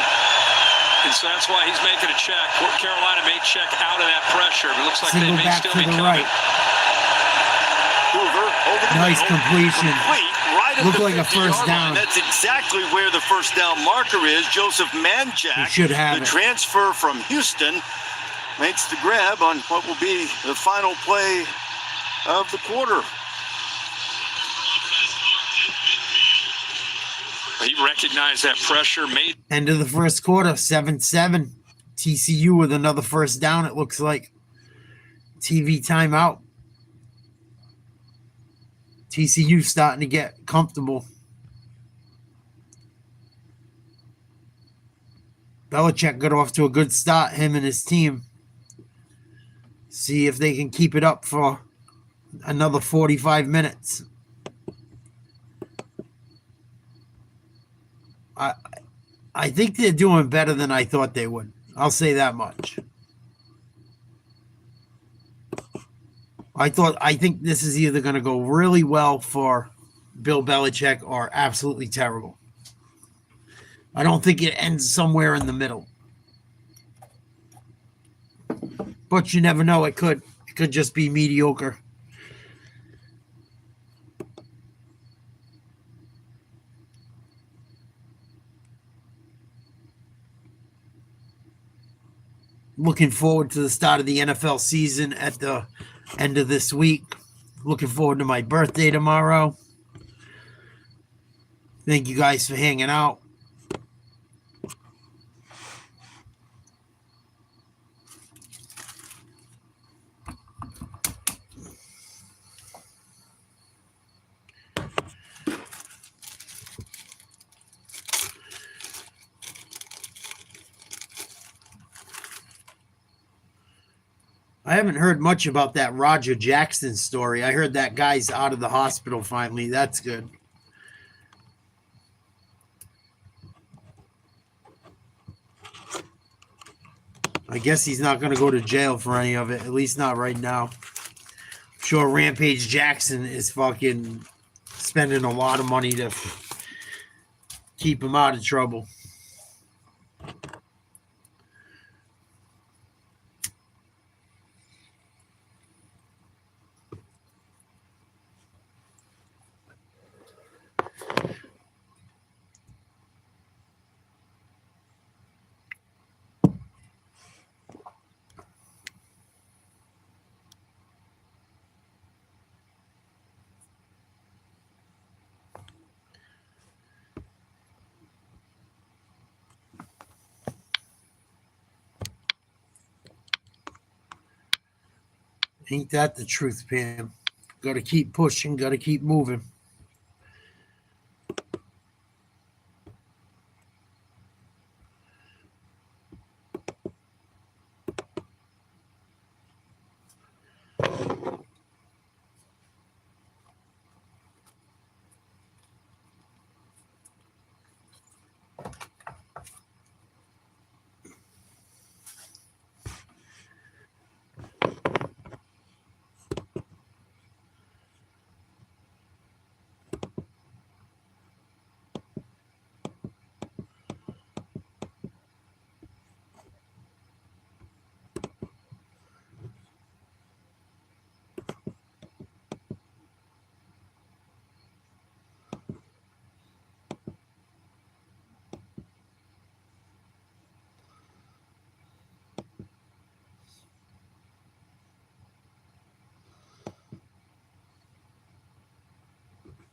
And so that's why he's making a check. Carolina may check out of that pressure. It looks like
Single
they may
back
still
to
be
the
coming.
right.
Hoover over the
Nice
middle,
completion.
Complete, right at
Looked
the
like a
50-yard
first down.
line. That's exactly where the first down marker is. Joseph Manjack,
He should have
the
it.
transfer from Houston, makes the grab on what will be the final play of the quarter.
He recognized that pressure.
End of the first quarter, 7-7. TCU with another first down, it looks like. TV timeout. TCU starting to get comfortable. Bellichek got off to a good start, him and his team. See if they can keep it up for another 45 minutes. I think they're doing better than I thought they would. I'll say that much. I think this is either going to go really well for Bill Bellichek or absolutely terrible. I don't think it ends somewhere in the middle. But you never know. It could just be mediocre. Looking forward to the start of the NFL season at the end of this week. Looking forward to my birthday tomorrow. Thank you guys for hanging out. I haven't heard much about that Roger Jackson story. I heard that guy's out of the hospital finally. That's good. I guess he's not going to go to jail for any of it, at least not right now. I'm sure Rampage Jackson is fucking spending a lot of money to keep him out of trouble. Ain't that the truth, Pam? Got to keep pushing, got to keep moving.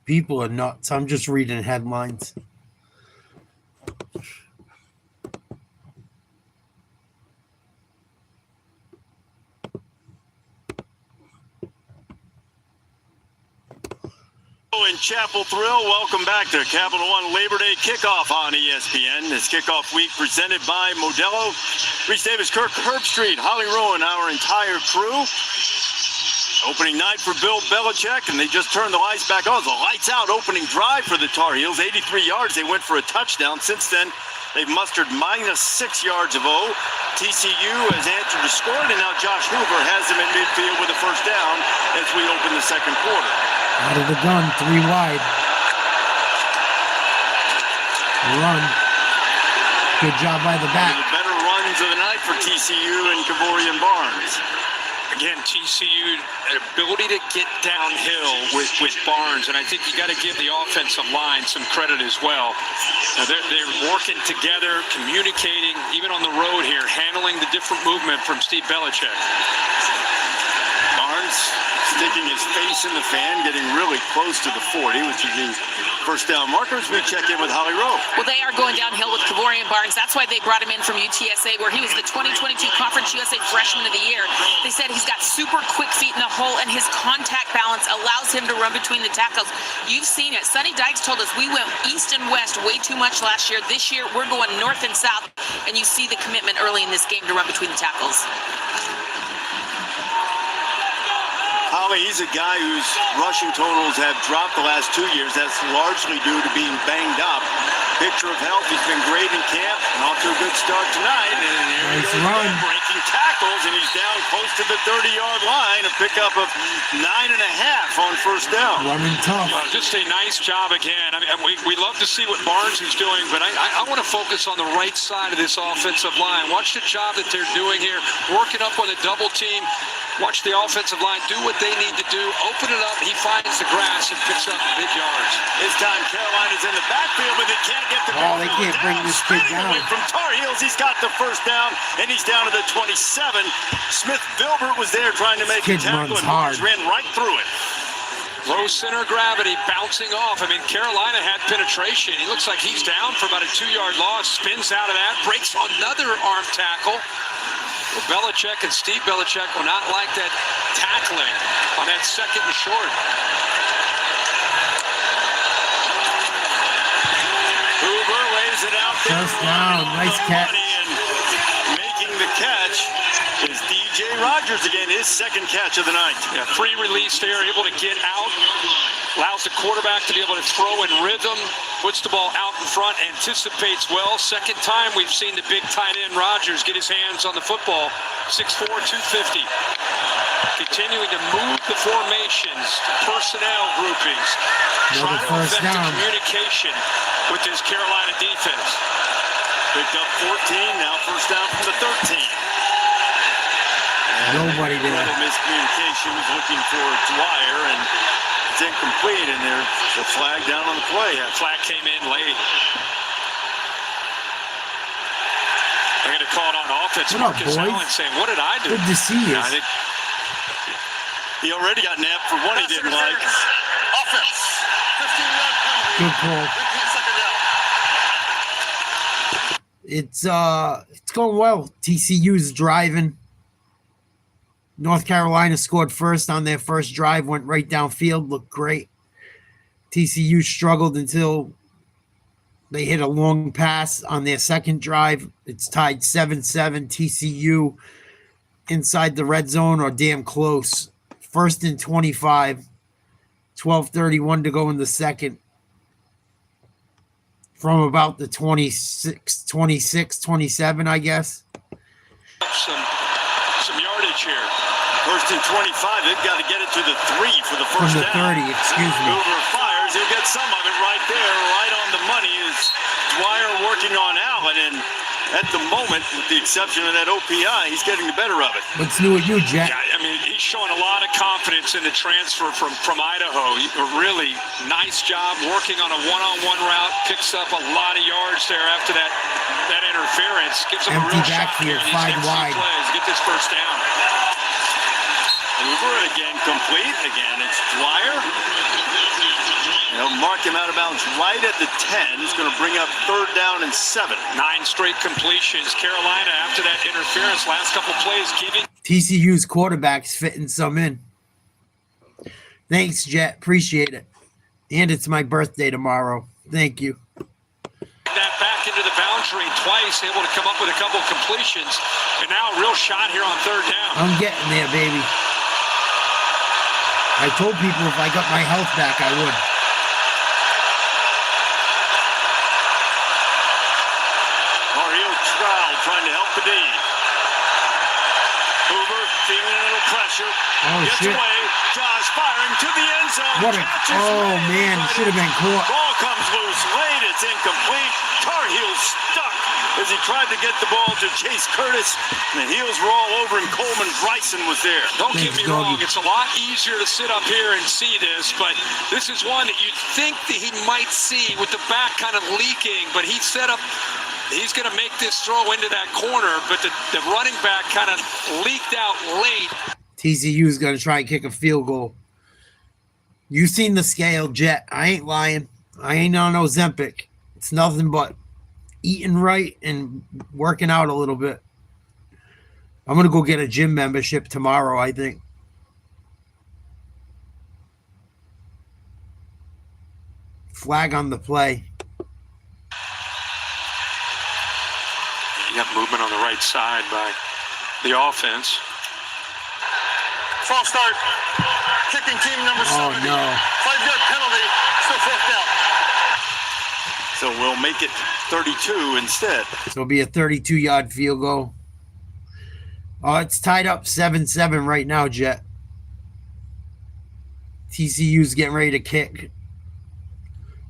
People are nuts. I'm just reading headlines.
In Chapel Thrill, welcome back to Capital One Labor Day kickoff on ESPN. This kickoff week presented by Modelo. Reese Davis, Kirk Herbstreit, Holly Rowan, our entire crew. Opening night for Bill Bellichek, and they just turned the lights back on. It was a lights-out opening drive for the Tar Heels. 83 yards. They went for a touchdown. Since then, they've mustered -6 yards of O. TCU has answered the score, and now Josh Hoover has them at midfield with a first down as we open the second quarter.
Out of the gun, 3 wide. Run. Good job by the back.
One of the better runs of the night for TCU and Kavorian Barnes.
Again, TCU, an ability to get downhill with Barnes, and I think you got to give the offensive line some credit as well. Now they're working together, communicating, even on the road here, handling the different movement from Steve Bellichek.
Barnes sticking his face in the fan, getting really close to the 40, which is the first down markers. We check in with Holly Rowe.
Well, they are going downhill with Kavorian Barnes. That's why they brought him in from UTSA, where he was the 2022 Conference USA Freshman of the Year. They said he's got super quick feet in the hole, and his contact balance allows him to run between the tackles. You've seen it. Sonny Dykes told us we went east and west way too much last year. This year, we're going north and south, and you see the commitment early in this game to run between the tackles.
Holly, he's a guy whose rushing totals have dropped the last 2 years. That's largely due to being banged up. Picture of health. He's been great in camp and off to a good start tonight. And
nice run.
Breaking tackles, and he's down close to the 30-yard line. A pickup of 9.5 on first down.
Running tough.
Just a nice job again. I mean, we love to see what Barnes is doing, but I want to focus on the right side of this offensive line. Watch the job that they're doing here, working up on the double team. Watch the offensive line do what they need to do. Open it up. He finds the grass and picks up big yards.
This time Carolina's in the backfield, but they can't get the ball.
Oh, they can't bring this kid down.
From Tar Heels, he's got the first down, and he's down to the 27. Smith Vilbert was there trying to make a tackle, and Barnes ran right through it.
Low center of gravity, bouncing off. I mean, Carolina had penetration. He looks like he's down for about a 2-yard loss. Spins out of that, breaks another arm tackle. Well, Bellichek and Steve Bellichek will not like that tackling on that second and short.
Hoover lays it out there.
First down, nice catch.
And making the catch is DJ Rogers. Rogers again, his second catch of the night.
Yeah, free release there, able to get out. Allows the quarterback to be able to throw in rhythm. Puts the ball out in front, anticipates well. Second time we've seen the big tight end Rogers get his hands on the football. 6'4", 250. Continuing to move the formations, personnel groupings. Trying to affect the communication with this Carolina defense.
Picked up 14, now first down from the 13. And
nobody there.
A little miscommunication, was looking for Dwyer, and it's incomplete, and there's a flag down on the play.
Yeah, flag came in late. They're going to call it on offense.
What up,
Marcus
boys?
Allen saying, what did I do?
Good to see you.
I think
he already got napped for one he didn't like.
Offense. 15-yard penalty.
Good call.
15 second down.
It's going well. TCU's driving. North Carolina scored first on their first drive, went right downfield, looked great. TCU struggled until they hit a long pass on their second drive. It's tied 7-7. TCU inside the red zone or damn close. First and 25. 12:31 to go in the second. From about the 26, 27, I guess.
some yardage here.
First and 25, they've got to get it to the 3 for the first
From the
down.
30, excuse me.
Hoover fires, he'll get some of it right there, right on the money. Is Dwyer working on Allen, and at the moment, with the exception of that OPI, he's getting the better of it.
What's new with you, Jack?
Yeah, I mean, he's showing a lot of confidence in the transfer from Idaho. A really nice job working on a one-on-one route. Picks up a lot of yards there after that interference. Gives him
Empty
a real shot
backfield,
here in these
5
next few
wide.
plays. Get this first down.
Hoover again complete. Again, it's Dwyer. They'll mark him out of bounds right at the 10. It's going to bring up 3rd down and 7.
9 straight completions. Carolina, after that interference, last couple plays, giving
TCU's quarterback's fitting some in. Thanks, Jet. Appreciate it. And it's my birthday tomorrow. Thank you.
that back into the boundary twice, able to come up with a couple of completions, and now a real shot here on 3rd down.
I'm getting there, baby. I told people if I got my health back, I would.
Mario Trout trying to help the D. Hoover feeling a little pressure.
Oh,
Gets
shit.
away. Josh firing to the end zone.
What a, oh, man, it should have been caught.
Ball comes loose late. It's incomplete. Tar Heels stuck as he tried to get the ball to Chase Curtis. And the Heels were all over him. Coleman Bryson was there.
Don't get
Thanks,
me wrong,
doggy.
it's a lot easier to sit up here and see this, but this is one that you'd think that he might see with the back kind of leaking, but he set up, he's going to make this throw into that corner, but the running back kind of leaked out late.
TCU's going to try and kick a field goal. You seen the scale, Jet. I ain't lying. I ain't on no Ozempic. It's nothing but eating right and working out a little bit. I'm going to go get a gym membership tomorrow, I think. Flag on the play.
You got movement on the right side by the offense.
False start. Kicking team number 7.
Oh, no.
5-yard penalty. Still 4th down.
So we'll make it 32 instead.
So it'll be a 32-yard field goal. Oh, it's tied up 7-7 right now, Jet. TCU's getting ready to kick.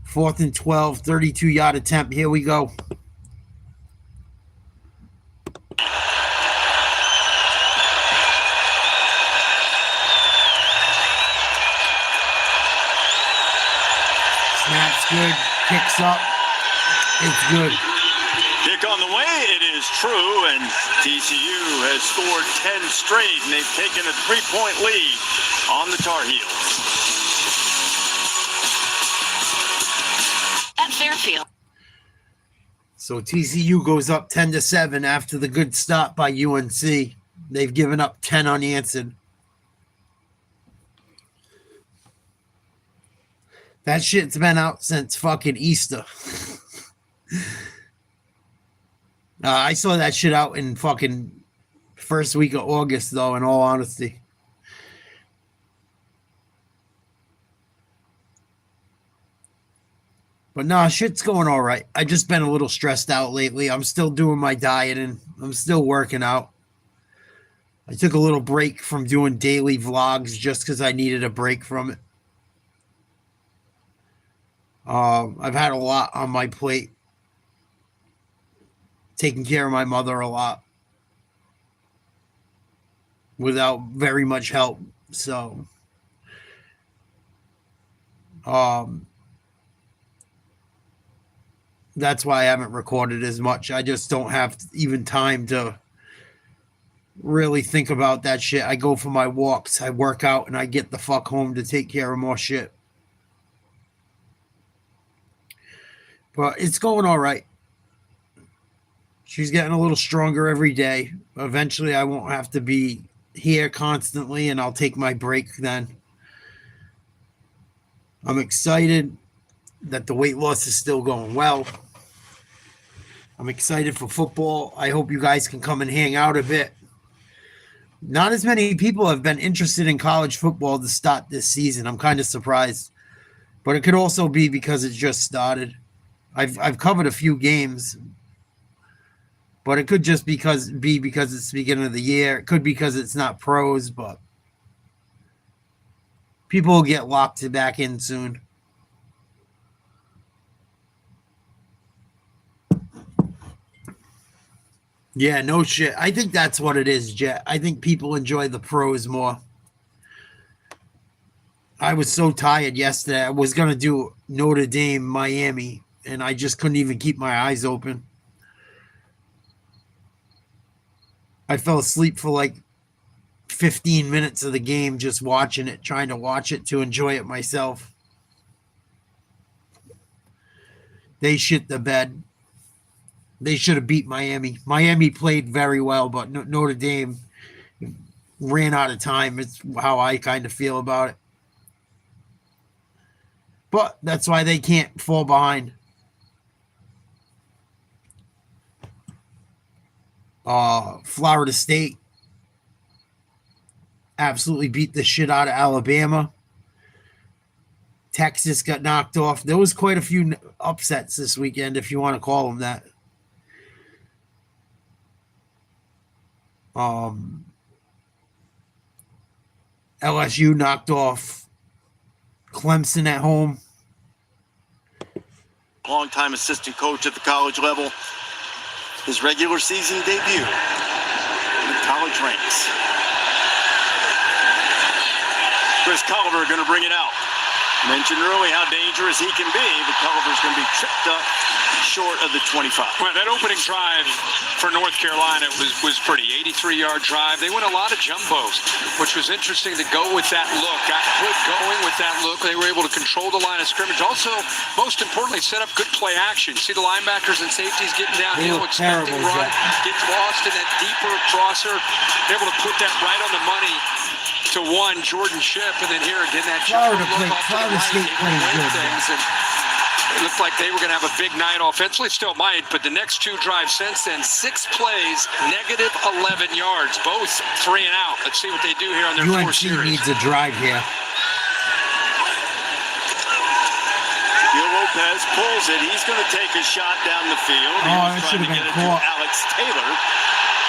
4th and 12, 32-yard attempt. Here we go. Snap's good. Kicks up. It's good.
Kick on the way, it is true, and TCU has scored 10 straight, and they've taken a 3-point lead on the Tar Heels.
At Fairfield.
So TCU goes up 10-7 after the good stop by UNC. They've given up 10 unanswered. That shit's been out since fucking Easter. I saw that shit out in fucking First week of August, though, in all honesty. But nah, shit's going all right. I just been a little stressed out lately. I'm still doing my dieting. I'm still working out. I took a little break from doing daily vlogs just because I needed a break from it. I've had a lot on my plate. Taking care of my mother a lot. Without very much help. So, that's why I haven't recorded as much. I just don't have even time to really think about that shit. I go for my walks, I work out, and I get the fuck home to take care of more shit. But it's going all right. She's getting a little stronger every day. Eventually, I won't have to be here constantly, and I'll take my break then. I'm excited that the weight loss is still going well. I'm excited for football. I hope you guys can come and hang out a bit. Not as many people have been interested in college football to start this season. I'm kind of surprised. But it could also be because it just started. I've covered a few games. But it could just be because it's the beginning of the year. It could be because it's not pros, but people will get locked back in soon. Yeah, no shit. I think that's what it is, Jet. I think people enjoy the pros more. I was so tired yesterday. I was going to do Notre Dame, Miami, and I just couldn't even keep my eyes open. I fell asleep for like 15 minutes of the game just watching it, trying to watch it to enjoy it myself. They shit the bed. They should have beat Miami. Miami played very well, but Notre Dame ran out of time. It's how I kind of feel about it. But that's why they can't fall behind. Florida State absolutely beat the shit out of Alabama. Texas got knocked off. There was quite a few upsets this weekend, if you want to call them that. LSU knocked off Clemson at home.
Longtime assistant coach at the college level. His regular season debut in the college ranks. Chris Culliver going to bring it out. Mentioned early how dangerous he can be, but Culliver's going to be tripped up short of the 25.
Well, that opening drive for North Carolina was pretty. 83-yard drive. They went a lot of jumbos, which was interesting to go with that look. Got Hood going with that look. They were able to control the line of scrimmage. Also, most importantly, set up good play action. See the linebackers and safeties getting downhill, expecting run, gets lost in that deeper crosser. They're able to put that right on the money to one, Jordan Shipp, and then here again that
Florida State played good.
It looked like they were going to have a big night offensively, still might, but the next two drives since then, 6 plays, negative 11 yards, both 3 and out. Let's see what they do here on their
UNC
4 series.
Needs a drive here.
Gil Lopez pulls it. He's going to take a shot down the field. He was
that should
trying
have
to
been
get it
caught.
to Alex Taylor.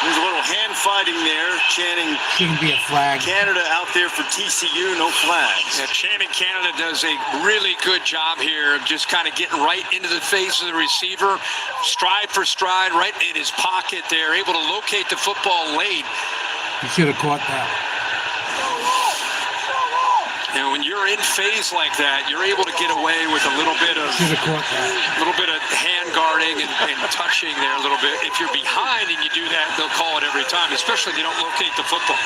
There's a little hand fighting there, chanting
Shouldn't be a flag.
Canada out there for TCU, no flags.
Yeah, Channing Canada does a really good job here of just kind of getting right into the face of the receiver, stride for stride, right in his pocket there, able to locate the football late.
He should have caught that.
And when you're in phase like that, you're able to get away with a little bit of hand guarding and touching there a little bit. If you're behind and you do that, they'll call it every time, especially if you don't locate the football.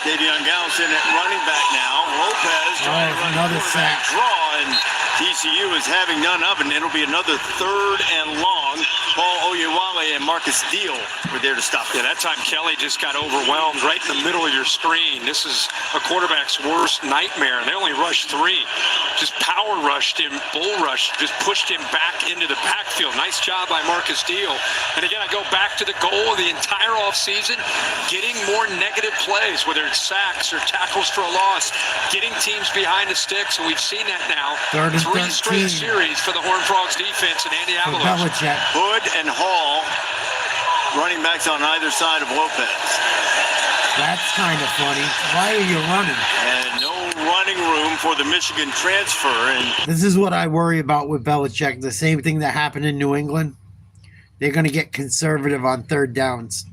Davion Gallus in at running back now. Lopez trying to run
another sack.
Draw, and TCU is having none of it, and it'll be another 3rd and long. Paul Oyewale and Marcus Deal were there to stop it.
Yeah, that time Kelly just got overwhelmed right in the middle of your screen. This is a quarterback's worst nightmare, and they only rushed 3. Just power rushed him, bull rushed, just pushed him back into the backfield. Nice job by Marcus Deal. And again, I go back to the goal of the entire offseason, getting more negative plays, whether it's sacks or tackles for a loss, getting teams behind the sticks, and we've seen that now. 3 straight series for the Horned Frogs defense and Andy Avalos.
Hood and Hall, running backs on either side of Lopez.
That's kind of funny. Why are you running?
And no running room for the Michigan transfer. And
this is what I worry about with Bellichek. The same thing that happened in New England. They're going to get conservative on 3rd downs.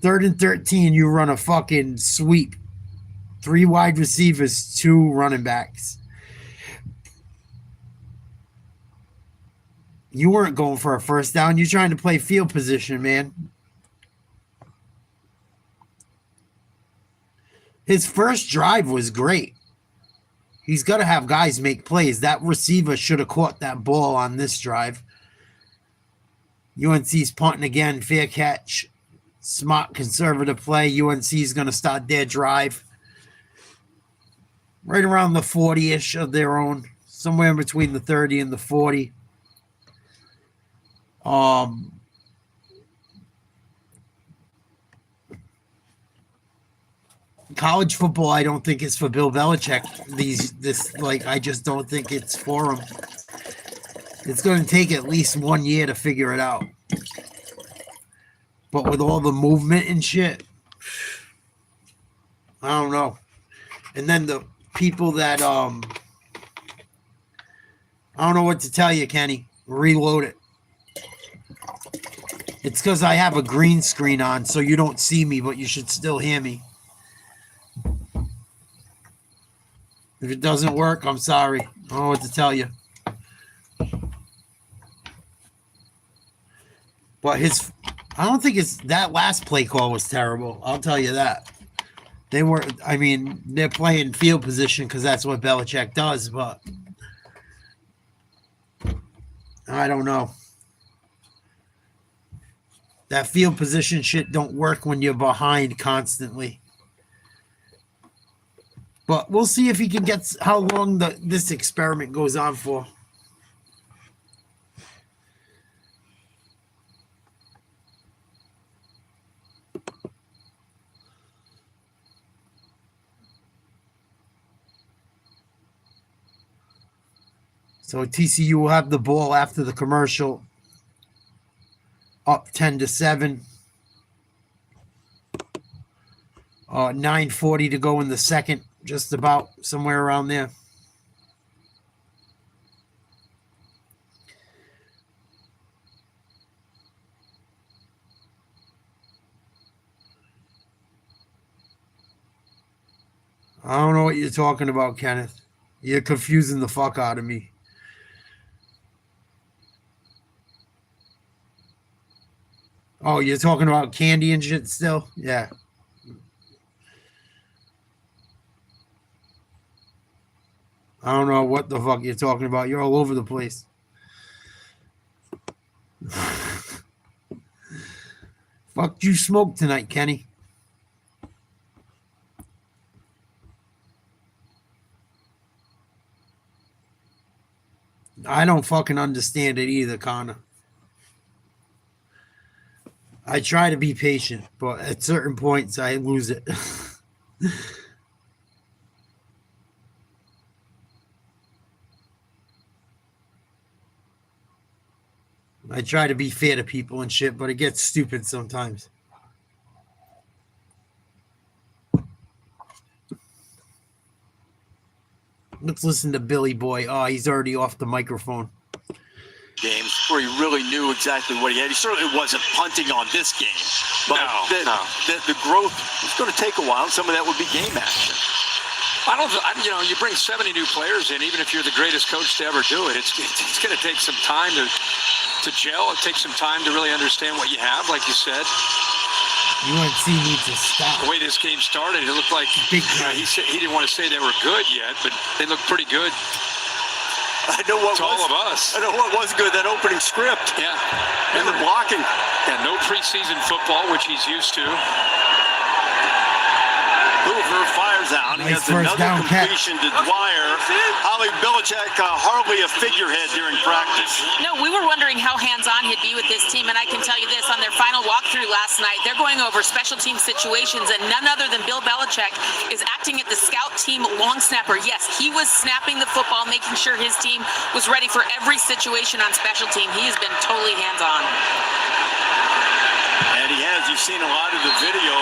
3rd and 13, you run a fucking sweep. 3 wide receivers, 2 running backs. You weren't going for a 1st down. You're trying to play field position, man. His first drive was great. He's got to have guys make plays. That receiver should have caught that ball on this drive. UNC's punting again. Fair catch. Smart conservative play. UNC's going to start their drive right around the 40-ish of their own. Somewhere in between the 30 and the 40. College football, I don't think is for Bill Bellichek. I just don't think it's for him. It's going to take at least 1 year to figure it out. But with all the movement and shit, I don't know. And then the people that I don't know what to tell you, Kenny. Reload it. It's because I have a green screen on, so you don't see me, but you should still hear me. If it doesn't work, I'm sorry. I don't know what to tell you. But I don't think that last play call was terrible. I'll tell you that. They're playing field position because that's what Bellichek does, but I don't know. That field position shit don't work when you're behind constantly. But we'll see if he can get how long this experiment goes on for. So TCU will have the ball after the commercial. Up 10-7. 9:40 to go in the second. Just about somewhere around there. I don't know what you're talking about, Kenneth. You're confusing the fuck out of me. Oh, you're talking about candy and shit still? Yeah. I don't know what the fuck you're talking about. You're all over the place. Fuck you smoke tonight, Kenny. I don't fucking understand it either, Connor. I try to be patient, but at certain points I lose it. I try to be fair to people and shit, but it gets stupid sometimes. Let's listen to Billy Boy. Oh, he's already off the microphone.
Games where he really knew exactly what he had. He certainly wasn't punting on this game, but the growth is going to take a while. Some of that would be game action.
You bring 70 new players in, even if you're the greatest coach to ever do it, it's going to take some time to gel. It takes some time to really understand what you have, like you said.
UNC needs to stop.
The way this game started, it looked like he didn't want to say they were good yet, but they looked pretty good.
I know what
to all of us.
I know what was good, that opening script.
Yeah.
And the blocking.
Yeah, no preseason football, which he's used to.
Hoover fires out. He
Nice
has
first
another
down catch.
completion to Dwyer. Holly Bellichek, hardly a figurehead during practice.
No, we were wondering how hands-on he'd be with this team, and I can tell you this, on their final walkthrough last night, they're going over special team situations, and none other than Bill Bellichek is acting at the scout team long snapper. Yes, he was snapping the football, making sure his team was ready for every situation on special team. He has been totally hands-on.
And he has. You've seen a lot of the video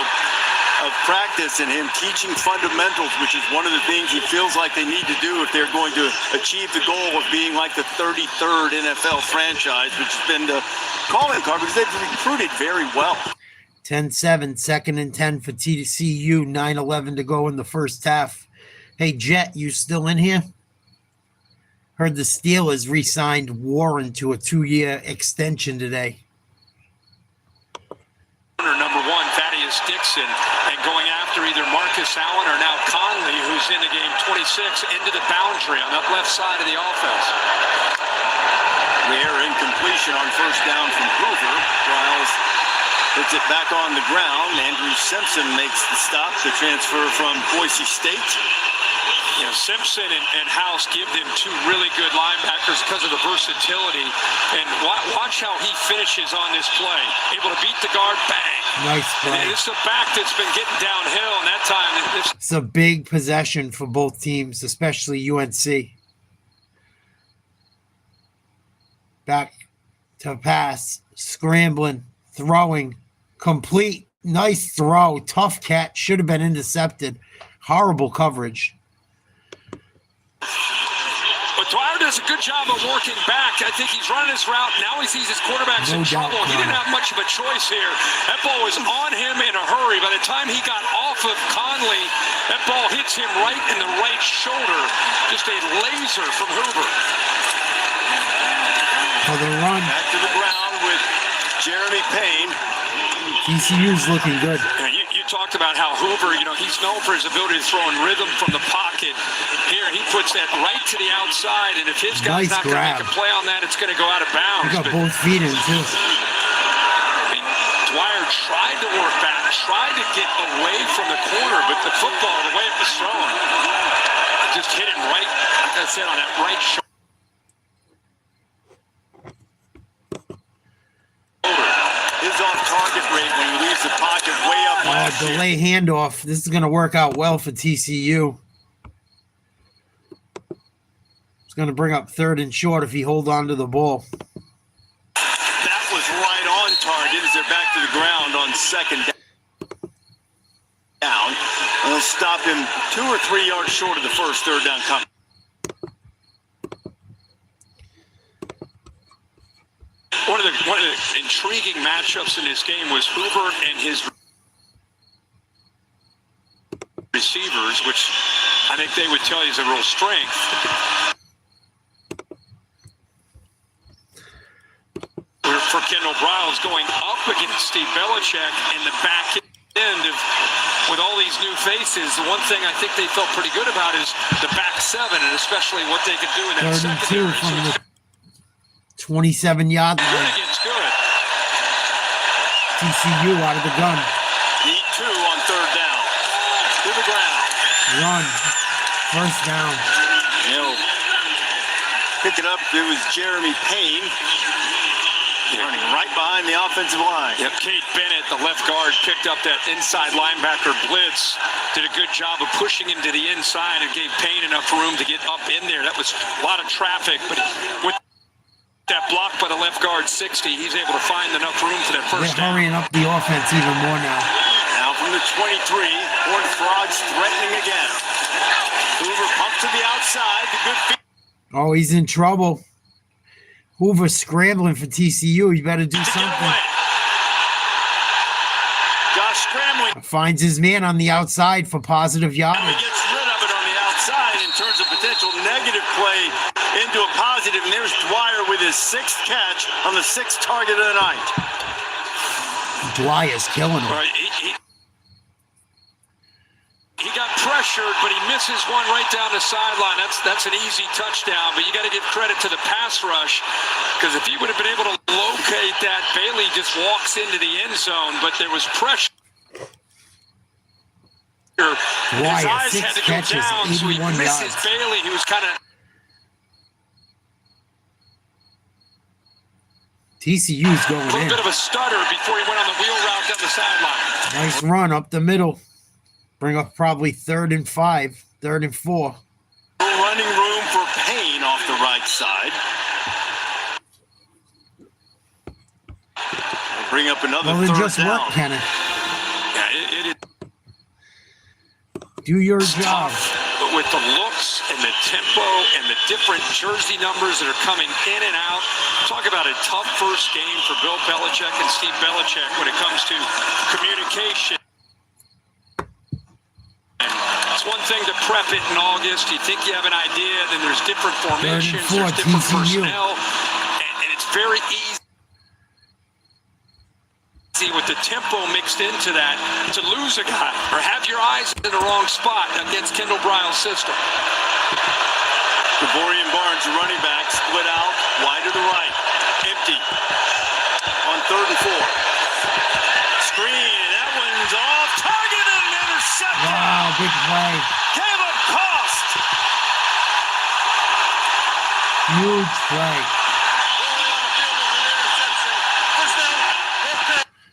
of practice and him teaching fundamentals, which is one of the things he feels like they need to do if they're going to achieve the goal of being like the 33rd NFL franchise, which has been the calling card because they've recruited very well.
10-7, 2nd and 10 for TCU, 9:11 to go in the first half. Hey, Jet, you still in here? Heard the Steelers re-signed Warren to a 2-year extension today.
Number one, Thaddeus Dixon, and going after either Marcus Allen or now Conley, who's in the game 26, into the boundary on that left side of the offense.
Rare incompletion on first down from Hoover. Riles puts it back on the ground. Andrew Simpson makes the stop, the transfer from Boise State.
You know, Simpson and House give them two really good linebackers because of the versatility. And watch how he finishes on this play. Able to beat the guard, bang.
Nice play.
And it's a back that's been getting downhill, and that time
it's a big possession for both teams, especially UNC. Back to pass, scrambling, throwing, complete, nice throw, tough catch, should have been intercepted. Horrible coverage.
But Dwyer does a good job of working back. I think he's running his route. Now he sees his quarterback's in trouble. He didn't have much of a choice here. That ball was on him in a hurry. By the time he got off of Conley, that ball hits him right in the right shoulder. Just a laser from Hoover.
For the run.
Back to the ground with Jeremy Payne.
TCU's looking good.
Yeah, you talked about how Hoover, you know, he's known for his ability to throw in rhythm from the pocket. Here, he puts that right to the outside, and if his guy's not going to make a play on that, it's going to go out of bounds.
He got both feet in, too.
Dwyer tried to work back, tried to get away from the corner, but the football, the way it was thrown, just hit him right, like I said, on that right shoulder.
His off-target rate when he leaves the pocket way up last year.
Delay handoff. This is going to work out well for TCU. It's going to bring up 3rd and short if he holds on to the ball.
That was right on target as they're back to the ground on 2nd down. And they'll stop him 2 or 3 yards short of the first 3rd down coming.
One of the intriguing matchups in this game was Hoover and his receivers, which I think they would tell you is a real strength. For Kendall Briles going up against Steve Bellichek in the back end of, with all these new faces, the one thing I think they felt pretty good about is the back 7, and especially what they could do in that
3rd and 2
secondary.
from the 27-yard line.
Good against good.
TCU out of the gun.
Need 2 on 3rd down. To the ground.
Run. First down.
He'll pick it up. It was Jeremy Payne. Running right behind the offensive line.
Yep, Kate Bennett, the left guard, picked up that inside linebacker blitz. Did a good job of pushing him to the inside and gave Payne enough room to get up in there. That was a lot of traffic, but with that block by the left guard 60, he's able to find enough room for that first
They're
down.
hurrying up the offense even more now.
Now from the 23, Horned Frogs threatening again. Hoover pumped to the outside. The good feet.
Oh, he's in trouble. Hoover scrambling for TCU. He better do something.
Josh scrambling.
Finds his man on the outside for positive
Now he
yardage.
gets rid of it on the outside and turns a potential negative play into a positive. And there's Dwyer with his 6th catch on the 6th target of the night.
Dwyer's killing him.
Right, he got pressured, but he misses one right down the sideline. That's an easy touchdown, but you got to give credit to the pass rush, because if he would have been able to locate that, Bailey just walks into the end zone, but there was pressure. His eyes had to go down, so he misses Bailey, who was kind of...
TCU's going in.
A little bit of a stutter before he went on the wheel route down the sideline.
Nice run up the middle. Bring up probably 3rd and 5, 3rd and 4.
Running room for Payne off the right side. They'll bring up another
well,
third
just
down.
Work, Kenneth.
Yeah, it is.
Do your job.
But with the looks and the tempo and the different jersey numbers that are coming in and out, talk about a tough first game for Bill Bellichek and Steve Bellichek when it comes to communication. It's one thing to prep it in August. You think you have an idea, then there's different formations, there's different personnel, and it's very easy with the tempo mixed into that to lose a guy or have your eyes in the wrong spot against Kendall Bryle's system.
Gregorian Barnes, running back, split out, wide to the right, empty on 3rd and 4. Screen, and that one's off target and an interception.
Wow, big play.
Caleb Cost.
Huge play.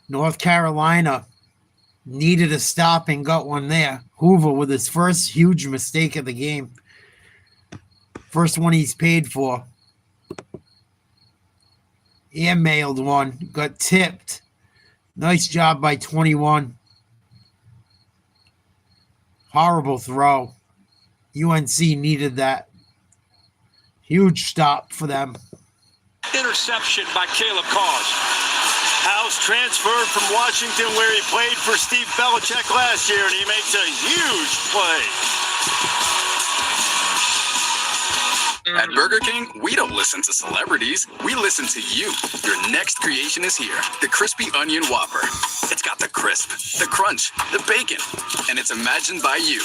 North Carolina needed a stop and got one there. Hoover with his first huge mistake of the game. First one he's paid for. Airmailed one. Got tipped. Nice job by 21. Horrible throw. UNC needed that. Huge stop for them.
Interception by Caleb Cost.
House transferred from Washington, where he played for Steve Bellichek last year, and he makes a huge play.
At Burger King, we don't listen to celebrities. We listen to you. Your next creation is here. The Crispy Onion Whopper. It's got the crisp, the crunch, the bacon, and it's imagined by you.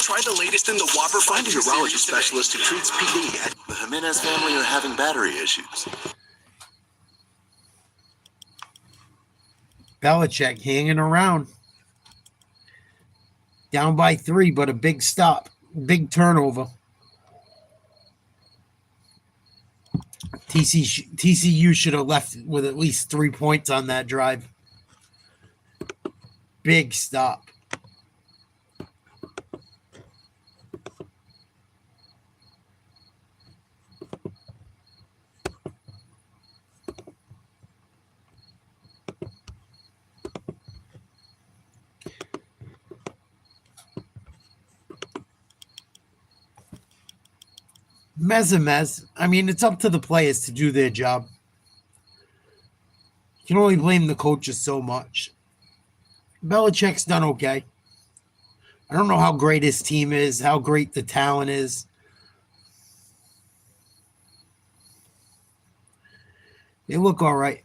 Try the latest in the Whopper.
Find a urology specialist who treats PD. The Jimenez family are having battery issues.
Bellichek hanging around. Down by 3, but a big stop. Big turnover. TCU should have left with at least 3 points on that drive. Big stop. Mez. I mean, it's up to the players to do their job. You can only blame the coaches so much. Belichick's done okay. I don't know how great his team is, how great the talent is. They look all right.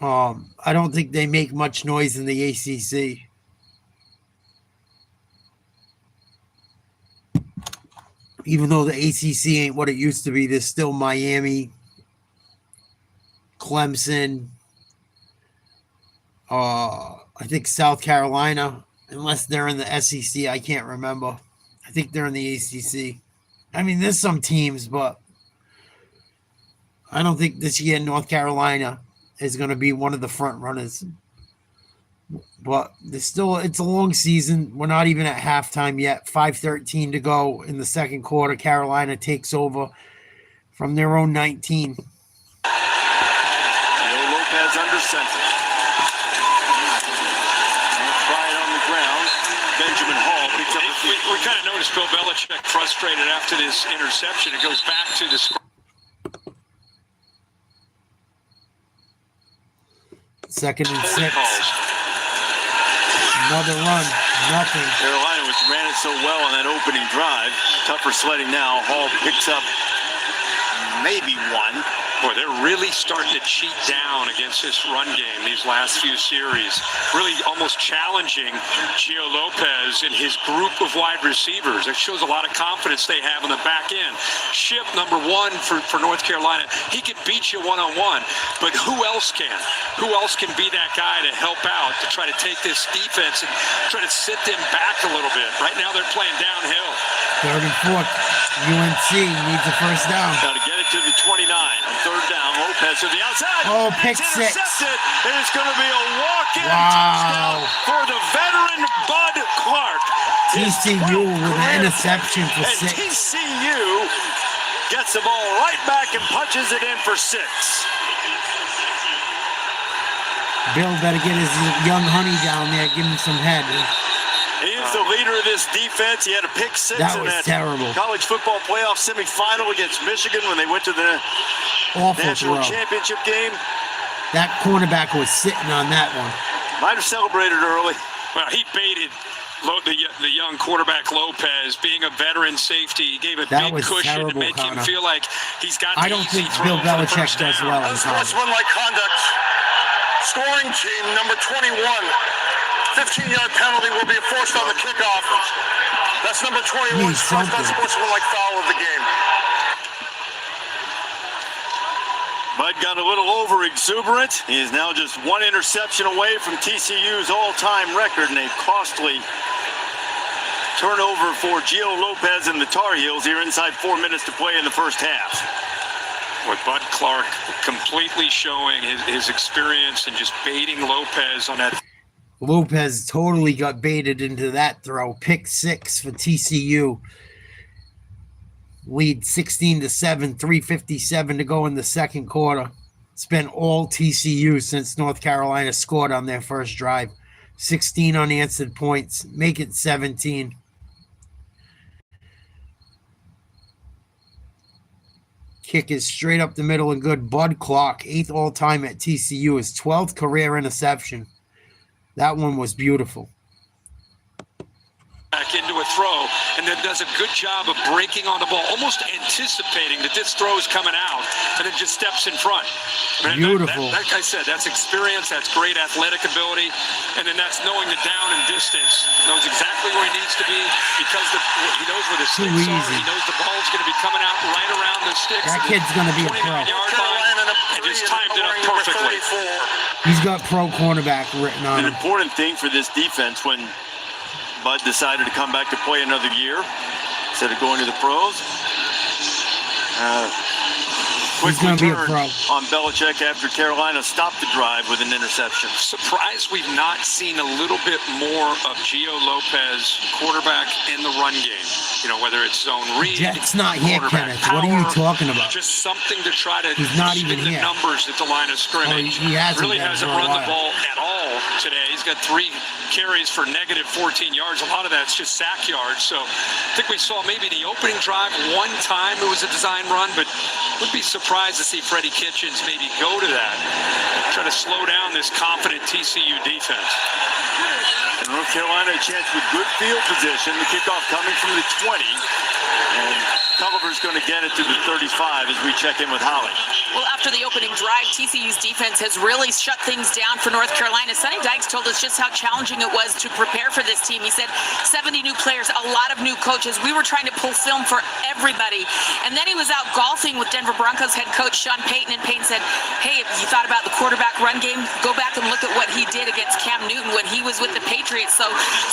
I don't think they make much noise in the ACC. Even though the ACC ain't what it used to be, there's still Miami, Clemson, I think South Carolina, unless they're in the SEC, I can't remember. I think they're in the ACC. I mean, there's some teams, but I don't think this year North Carolina is going to be one of the front runners. But it's a long season. We're not even at halftime yet. 5:13 to go in the second quarter. Carolina takes over from their own 19.
Lopez under center. Try it on the ground. Benjamin Hall picks up the field.
We kind of noticed Bill Bellichek frustrated after this interception. It goes back to the score.
Second and 6. Another run, nothing.
Carolina, which ran it so well on that opening drive. Tougher sledding now. Hall picks up maybe one.
Boy, they're really starting to cheat down against this run game these last few series. Really almost challenging Gio Lopez and his group of wide receivers. That shows a lot of confidence they have on the back end. Ship, number one for North Carolina, he can beat you one-on-one, but who else can? Who else can be that guy to help out, to try to take this defense and try to sit them back a little bit? Right now they're playing downhill.
3rd and 4th. UNC needs a first down.
Got to get it to the 29. On 3rd down, Lopez to the outside.
Oh, pick six.
And it's going to be a walk-in
Wow.
touchdown for the veteran Bud Clark.
TCU with an interception for
And
6.
TCU gets the ball right back and punches it in for 6.
Bill better get his young honey down there, give him some head.
He is the leader of this defense. He had a pick 6
That
in
was
that
terrible.
college football playoff semifinal against Michigan when they went to the
Awful
national
throw.
championship game.
That cornerback was sitting on that one.
Might have celebrated early.
Well, he baited the young quarterback Lopez, being a veteran safety. He gave a
That
big
was
cushion to
terrible,
make him
Connor.
feel like he's got
I
the
don't
easy
think
throw
Bill
for the
Bellichek
first
does
down.
well in college.
Unsportsmanlike conduct. Scoring team number 21. 15-yard penalty will be forced on the kickoff. That's number 21's first unsportsmanlike foul of the game.
Bud got a little over exuberant. He is now just one interception away from TCU's all-time record and a costly turnover for Gio Lopez and the Tar Heels here inside 4 minutes to play in the first half.
With Bud Clark completely showing his experience and just baiting Lopez on that.
Lopez totally got baited into that throw. Pick 6 for TCU. Lead 16-7, 3:57 to go in the second quarter. It's been all TCU since North Carolina scored on their first drive. 16 unanswered points. Make it 17. Kick is straight up the middle and good. Bud Clark, 8th all-time at TCU, his 12th career interception. That one was beautiful.
Back into a throw, and then does a good job of breaking on the ball, almost anticipating that this throw is coming out, and then just steps in front. I mean,
Beautiful.
Like I said, that's experience, that's great athletic ability, and then that's knowing the down and distance. Knows exactly where he needs to be because he knows where the sticks are. He knows the ball's going to be coming out right around the sticks.
That kid's going to be a pro.
29-yard line, and just timed it up perfectly.
He's got pro cornerback written on
An
him.
important thing for this defense when Bud decided to come back to play another year instead of going to the pros. Quick return on Bellichek after Carolina stopped the drive with an interception.
Surprised we've not seen a little bit more of Gio Lopez, quarterback in the run game. You know, whether it's zone read,
Jet's not here, Kenneth. What are you talking about?
Just something to try to
He's not even
the
here.
numbers at the line of scrimmage.
He hasn't
really
been
hasn't
for a
run the
while.
ball at all today. He's got 3 carries for negative 14 yards. A lot of that's just sack yards. So I think we saw maybe the opening drive one time it was a design run, but would be surprised to see Freddie Kitchens maybe go to that. Try to slow down this confident TCU defense.
And North Carolina a chance with good field position. The kickoff coming from the 20. And Culliver's going to get it to the 35 as we check in with Holly.
Well, after the opening drive, TCU's defense has really shut things down for North Carolina. Sonny Dykes told us just how challenging it was to prepare for this team. He said 70 new players, a lot of new coaches. We were trying to pull film for everybody. And then he was out golfing with Denver Broncos head coach Sean Payton, and Payton said, hey, if you thought about the quarterback run game, go back and look at what he did against Cam Newton when he was with the Patriots. So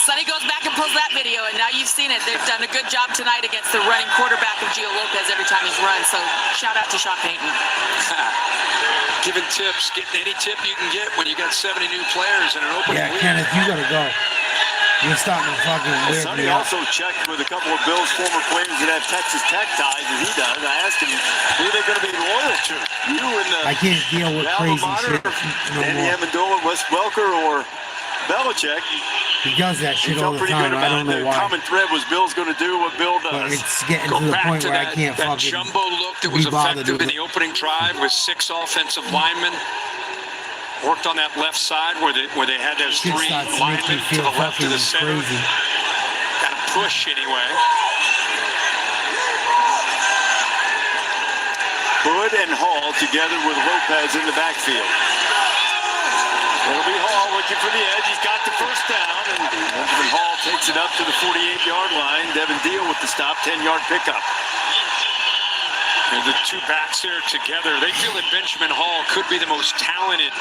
Sonny goes back and pulls that video, and now you've seen it. They've done a good job tonight against the running quarterback of Gio Lopez every time he's run. So shout out to Sean Payton.
Giving tips, getting any tip you can get when you got 70 new players in an opening
Yeah,
week.
Kenneth, you got to go. You're starting to fucking weird
Sonny
me out.
also checked with a couple of Bills' former players that have Texas Tech ties, as he does. I asked him who they're going to be loyal to. You and the
I can't deal with crazy shit no
Andy
more.
Amendola, Wes Welker, or Bellichek.
He does that shit
He
all
felt
the
pretty
time.
good
I
about
don't
it.
know
The
why.
common thread was Bill's going to do what Bill
But
does.
it's getting
Go
to the
back
point
to
where I
that,
can't
that
fucking
jumbo look that
be
was
bothered
effective in
with
the
it.
opening drive with 6 offensive linemen. Worked on that left side where they had those
Shit
3
starts to make
linemen
me
to
feel
the left of
fucking
the center.
crazy.
Got to push anyway.
Hood and Hall together with Lopez in the backfield. It'll be Hall looking for the edge. He's got the first down, and Benjamin Hall takes it up to the 48-yard line. Devin Deal with the stop, 10-yard pickup.
And the two backs there together, they feel that Benjamin Hall could be the most talented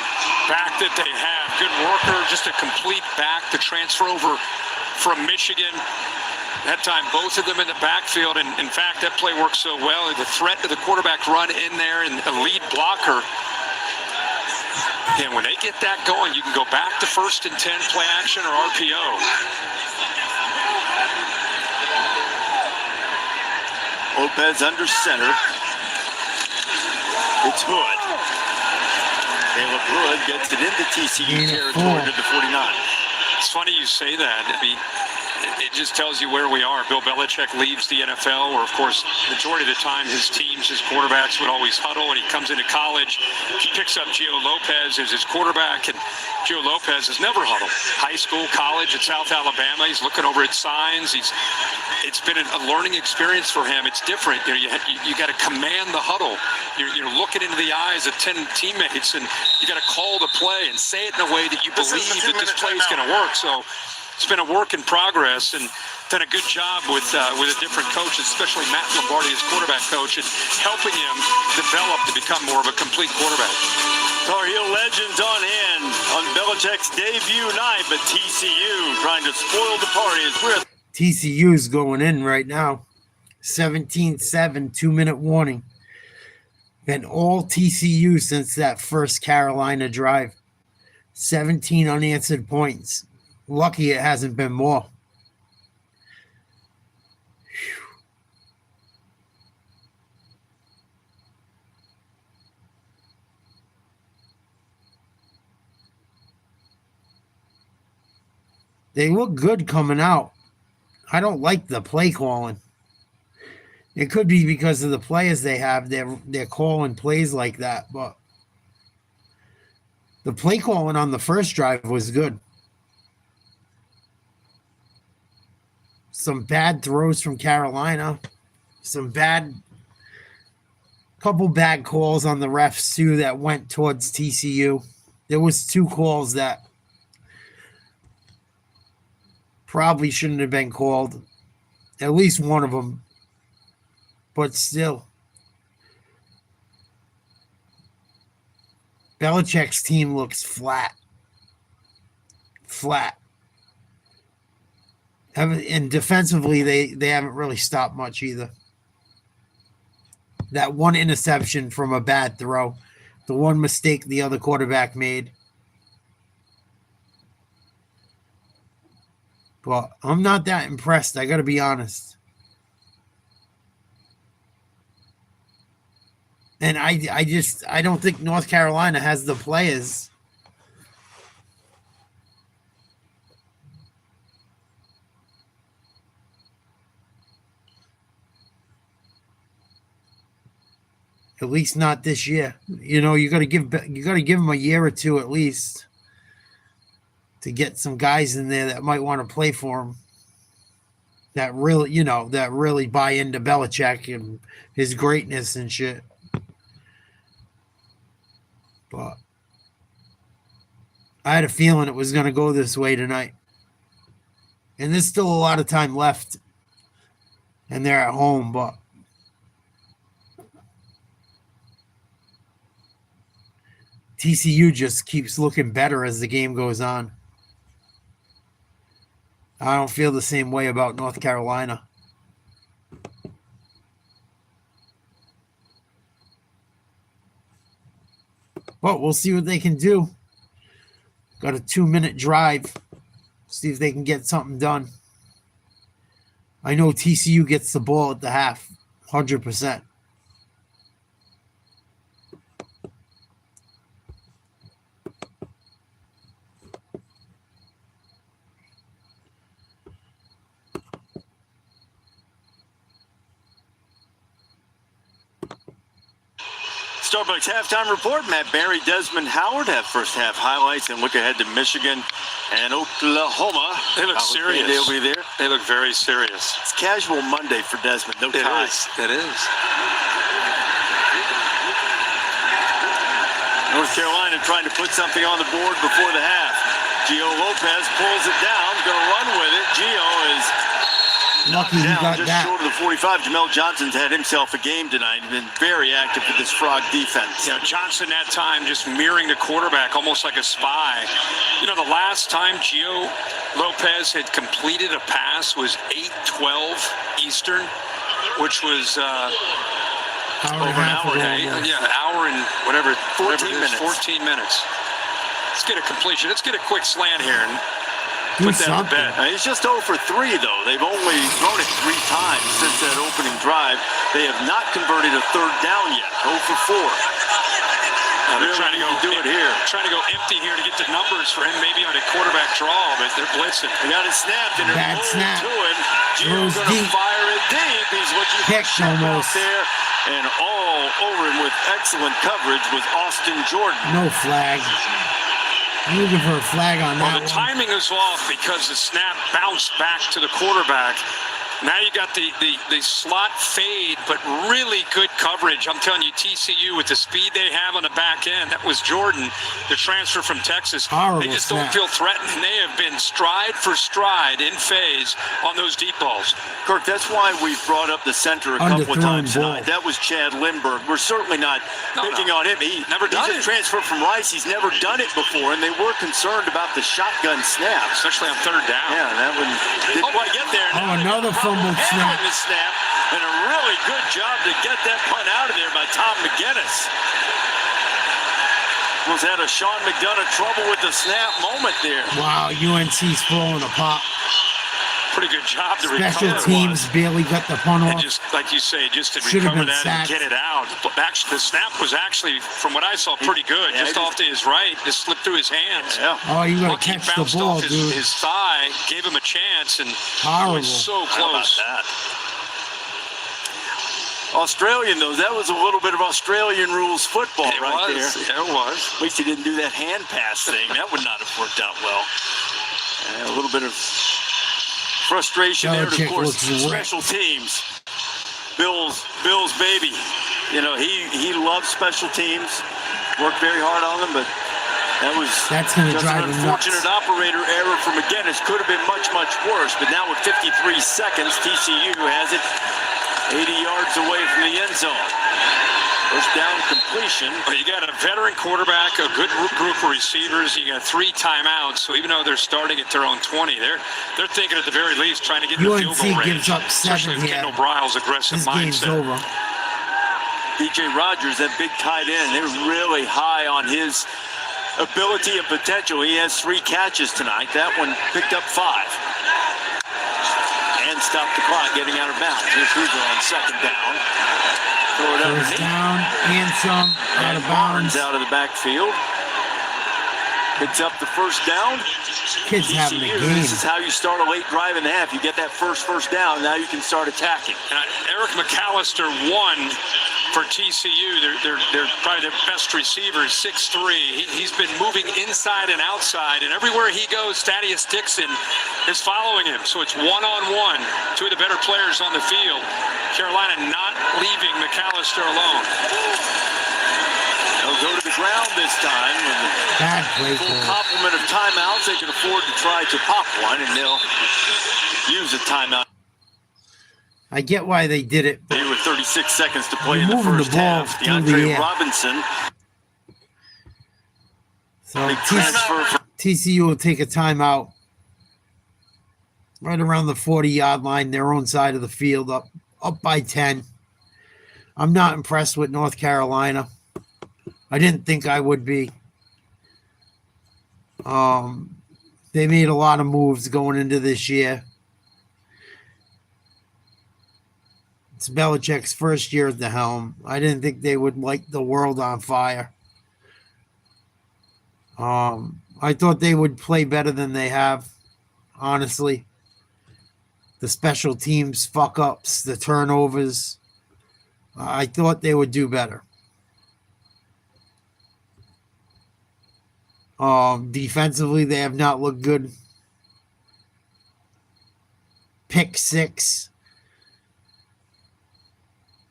back that they have. Good worker, just a complete back to transfer over from Michigan. That time, both of them in the backfield, and in fact, that play worked so well. The threat to the quarterback run in there and a lead blocker. And when they get that going, you can go back to 1st and 10, play action or RPO.
Lopez under center. It's Hood. Caleb Hood gets it into TCU territory to the 49.
It's funny you say that. I mean, it just tells you where we are. Bill Belichick leaves the NFL, where, of course, majority of the time his teams, his quarterbacks would always huddle. When he comes into college, he picks up Gio Lopez as his quarterback, and Gio Lopez has never huddled. High school, college at South Alabama, he's looking over at signs. It's been a learning experience for him. It's different. You got to command the huddle. You're looking into the eyes of 10 teammates, and you got to call the play and say it in a way that you believe that this play is going to work. So it's been a work in progress, and done a good job with a different coach, especially Matt Lombardi, his quarterback coach, and helping him develop to become more of a complete quarterback.
Tar Heel legends on hand on Belichick's debut night, but TCU trying to spoil the party as we're
TCU's going in right now. 17-7, 2-minute warning. Been all TCU since that first Carolina drive. 17 unanswered points. Lucky it hasn't been more. They look good coming out. I don't like the play calling. It could be because of the players they have. They're calling plays like that, but the play calling on the first drive was good. Some bad throws from Carolina. Couple bad calls on the refs too that went towards TCU. There was 2 calls that probably shouldn't have been called. At least one of them. But still. Belichick's team looks flat. And defensively, they haven't really stopped much either. That one interception from a bad throw. The one mistake the other quarterback made. But I'm not that impressed. I got to be honest. And I don't think North Carolina has the players. At least not this year. You know, you got to give them a year or two at least to get some guys in there that might want to play for him. That really buy into Bellichek and his greatness and shit. But I had a feeling it was going to go this way tonight. And there's still a lot of time left. And they're at home, but TCU just keeps looking better as the game goes on. I don't feel the same way about North Carolina. But we'll see what they can do. Got a 2-minute drive. See if they can get something done. I know TCU gets the ball at the half, 100%.
Starbucks halftime report. Matt Barry, Desmond Howard have first half highlights and look ahead to Michigan and Oklahoma.
They look serious.
They'll be there.
They look very serious.
It's casual Monday for Desmond. No ties.
It is.
North Carolina trying to put something on the board before the half. Gio Lopez pulls it down, going to run with it. Gio is
Lucky he
down
got
just
that.
short of the 45. Jamel Johnson's had himself a game tonight. He's been very active with this Frog defense.
You know, Johnson that time just mirroring the quarterback, almost like a spy. You know, the last time Gio Lopez had completed a pass was 8:12 Eastern, which was
Hour and a
over an
half
hour.
ago,
Yeah, an hour and whatever
14
it is,
minutes.
14 minutes. Let's get a completion. Let's get a quick slant here and
Do
put that to
something.
bed.
He's just 0 for 3, though. They've only thrown it 3 times since that opening drive. They have not converted a third down yet. 0 for 4.
They're trying to go
do it here.
Trying to go empty here to get the numbers for him, maybe on a quarterback draw, but they're blitzing.
They got it snapped and
Bad
they're
snap.
to him. Gio's
Throws
going to
deep.
fire it deep. He's what you
Picked almost.
out there. And all over him with excellent coverage was Austin Jordan.
No flag. I'm looking for a flag on
Well,
that
the
one.
timing is off because the snap bounced back to the quarterback. Now you got the slot fade, but really good coverage. I'm telling you, TCU, with the speed they have on the back end, that was Jordan, the transfer from Texas.
Horrible
They just
snap.
don't feel threatened, and they have been stride for stride in phase on those deep balls.
Kirk, that's why we've brought up the center a couple of
Underthrown
times
ball.
tonight. That was Chad Lindbergh. We're certainly not picking on him. He
Never done
he's a
it.
transfer from Rice. He's never done it before, and they were concerned about the shotgun snaps.
Especially on third down.
Yeah, that one didn't quite get there.
Oh, another fumbled snap.
The snap, and a really good job to get that punt out of there by Tom McGinnis. Almost had a Sean McDonough trouble with the snap moment there.
Wow, UNC's falling apart.
Pretty good job to
Special
recover.
teams barely got the punt
And
off.
just like you say, just to
Should've
recover
been
that
sacked.
and get it out. But actually, the snap was actually, from what I saw, pretty good.
Yeah,
just off to his right, just slipped through his hands.
Yeah.
Oh, you gotta
Lucky
catch the
bounced
ball,
off
dude.
his thigh, gave him a chance, and
Horrible.
was so
How about
close.
that? Australian, though, that was a little bit of Australian rules football
It
right
was.
there.
Yeah, it was.
At least he didn't do that hand pass thing. That would not have worked out well. And a little bit of frustration there, and of
Bellichek
course,
looks
special teams. Bill's baby. You know, he loves special teams. Worked very hard on them, but that's
gonna
just
drive
an
him nuts.
unfortunate operator error for McGinnis. Could have been much, much worse. But now with 53 seconds, TCU has it 80 yards away from the end zone. First down completion.
Well, you got a veteran quarterback, a good group of receivers. You got 3 timeouts. So even though they're starting at their own 20, they're thinking at the very least trying to get in the field goal
UNC
range.
gives up
Especially
7
with
here.
Kendall Briles' aggressive
This game's
mindset.
over.
DJ Rogers, that big tight end, they're really high on his ability and potential. He has 3 catches tonight. That one picked up 5. And stopped the clock, getting out of bounds. Here's Hoover on second down. Throw it
First
underneath.
down and some out of
Barnes
bounds.
out of the backfield. Picks up the first down.
Kid's having a
TCU,
game.
this is how you start a late drive in the half. You get that first down, now you can start attacking.
And Eric McAllister won for TCU. They're probably their best receiver, 6'3". He's been moving inside and outside, and everywhere he goes, Thaddeus Dixon is following him. So it's one-on-one, 2 of the better players on the field. Carolina not leaving McAllister alone.
They'll go to the ground this time. With
Bad play
a full
call.
complement of timeouts, they can afford to try to pop one, and they'll use a timeout.
I get why they did it.
They were 36 seconds to play
You're
in the
moving the
first
ball
half.
through the
DeAndre
air.
Robinson,
So
big transfer from
TCU will take a timeout right around the 40-yard line, their own side of the field, up by 10. I'm not impressed with North Carolina. I didn't think I would be. They made a lot of moves going into this year. It's Belichick's first year at the helm. I didn't think they would light the world on fire. I thought they would play better than they have, honestly. The special teams fuck-ups, the turnovers. I thought they would do better. Defensively, they have not looked good. Pick 6.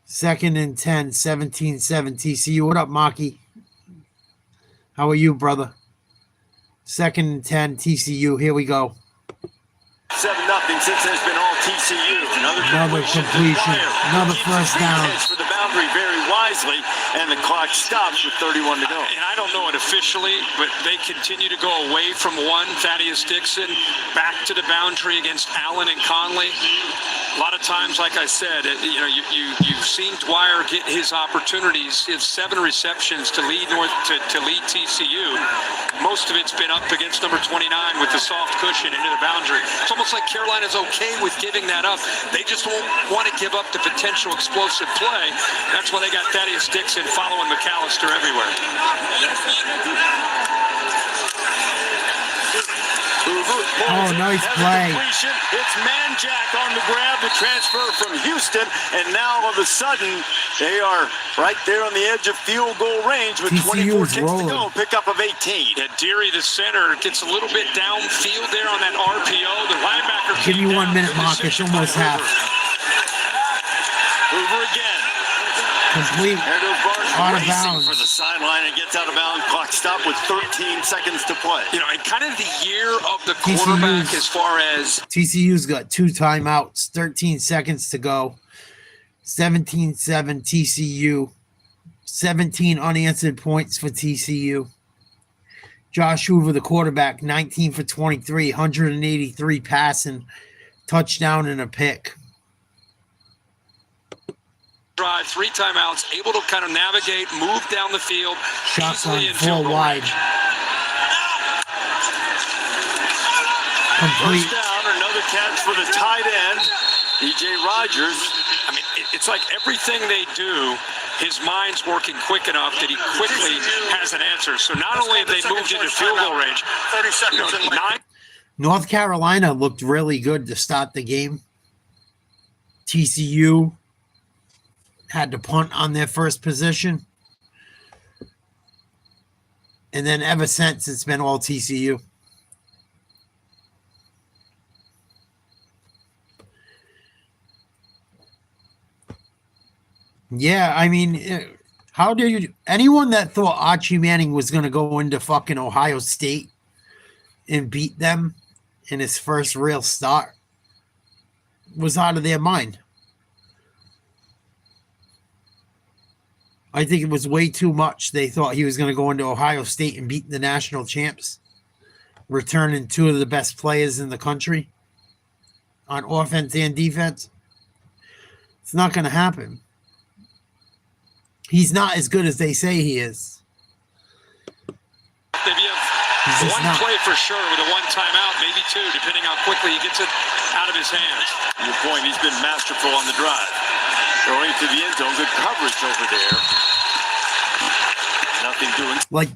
2nd and 10, 17-7 TCU. What up, Maki? How are you, brother? 2nd and 10, TCU. Here we go.
7-0 since there's been all TCU.
Another completion. Another first down.
For the boundary very wisely, and the clock stops with 31 to go.
And I don't know it officially, but they continue to go away from one, Thaddeus Dixon, back to the boundary against Allen and Conley. A lot of times, like I said, you've seen Dwyer get his opportunities. He has 7 receptions to lead to lead TCU. Most of it's been up against number 29 with the soft cushion into the boundary. It's almost like Carolina's okay with giving that up. They just won't want to give up the potential explosive play. That's why they got Thaddeus Dixon following McAllister everywhere.
Oh, nice play.
It's Manjack on the grab, the transfer from Houston, and now all of a sudden they are right there on the edge of field goal range with 24 kicks to go. Pickup of 18.
Yeah, Deary, the center, gets a little bit downfield there on that RPO. The linebacker.
Give me 1 minute, Mark. It's almost half.
Hoover again.
Complete. Out of bounds.
For the sideline and gets out of bounds. Clock stopped with 13 seconds to play.
And kind of the year of the quarterback as far as
TCU's got 2 timeouts, 13 seconds to go. 17-7 TCU. 17 unanswered points for TCU. Josh Hoover, the quarterback, 19 for 23, 183 passing, touchdown and a pick.
Drive, 3 timeouts, able to kind of navigate, move down the field.
Shots on 4 wide. Complete.
First down, another catch for the tight end, E.J. Rogers.
I mean, it's like everything they do, his mind's working quick enough that he quickly has an answer. So not only have they moved into field goal range,
30 seconds.
North Carolina looked really good to start the game. TCU had to punt on their first position. And then ever since, it's been all TCU. Yeah, I mean, how do you... Anyone that thought Archie Manning was going to go into fucking Ohio State and beat them in his first real start was out of their mind. I think it was way too much. They thought he was going to go into Ohio State and beat the national champs, returning 2 of the best players in the country on offense and defense. It's not going to happen. He's not as good as they say he is.
Maybe one play for sure with a 1 timeout, maybe 2, depending how quickly he gets it out of his hands.
Your point, he's been masterful on the drive. Going to the end zone, good coverage over there. Nothing doing.
Like,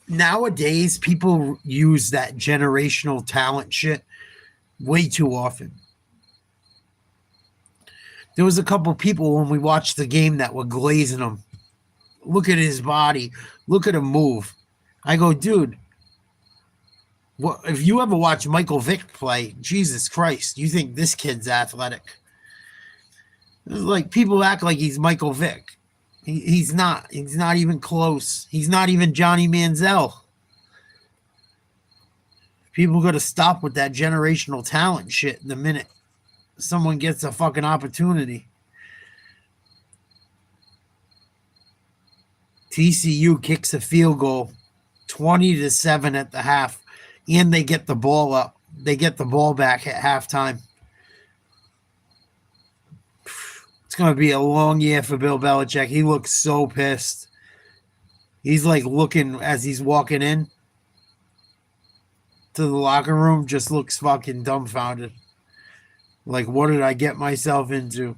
nowadays, people use that generational talent shit way too often. There was a couple people when we watched the game that were glazing him. Look at his body. Look at him move. I go, dude, what, if you ever watch Michael Vick play, Jesus Christ, you think this kid's athletic. It's like people act like he's Michael Vick. He's not. He's not even close. He's not even Johnny Manziel. People got to stop with that generational talent shit the minute someone gets a fucking opportunity. TCU kicks a field goal, 20-7 at the half, and they get the ball up. They get the ball back at halftime. It's going to be a long year for Bill Belichick. He looks so pissed. He's like looking as he's walking in to the locker room, just looks fucking dumbfounded. Like, what did I get myself into?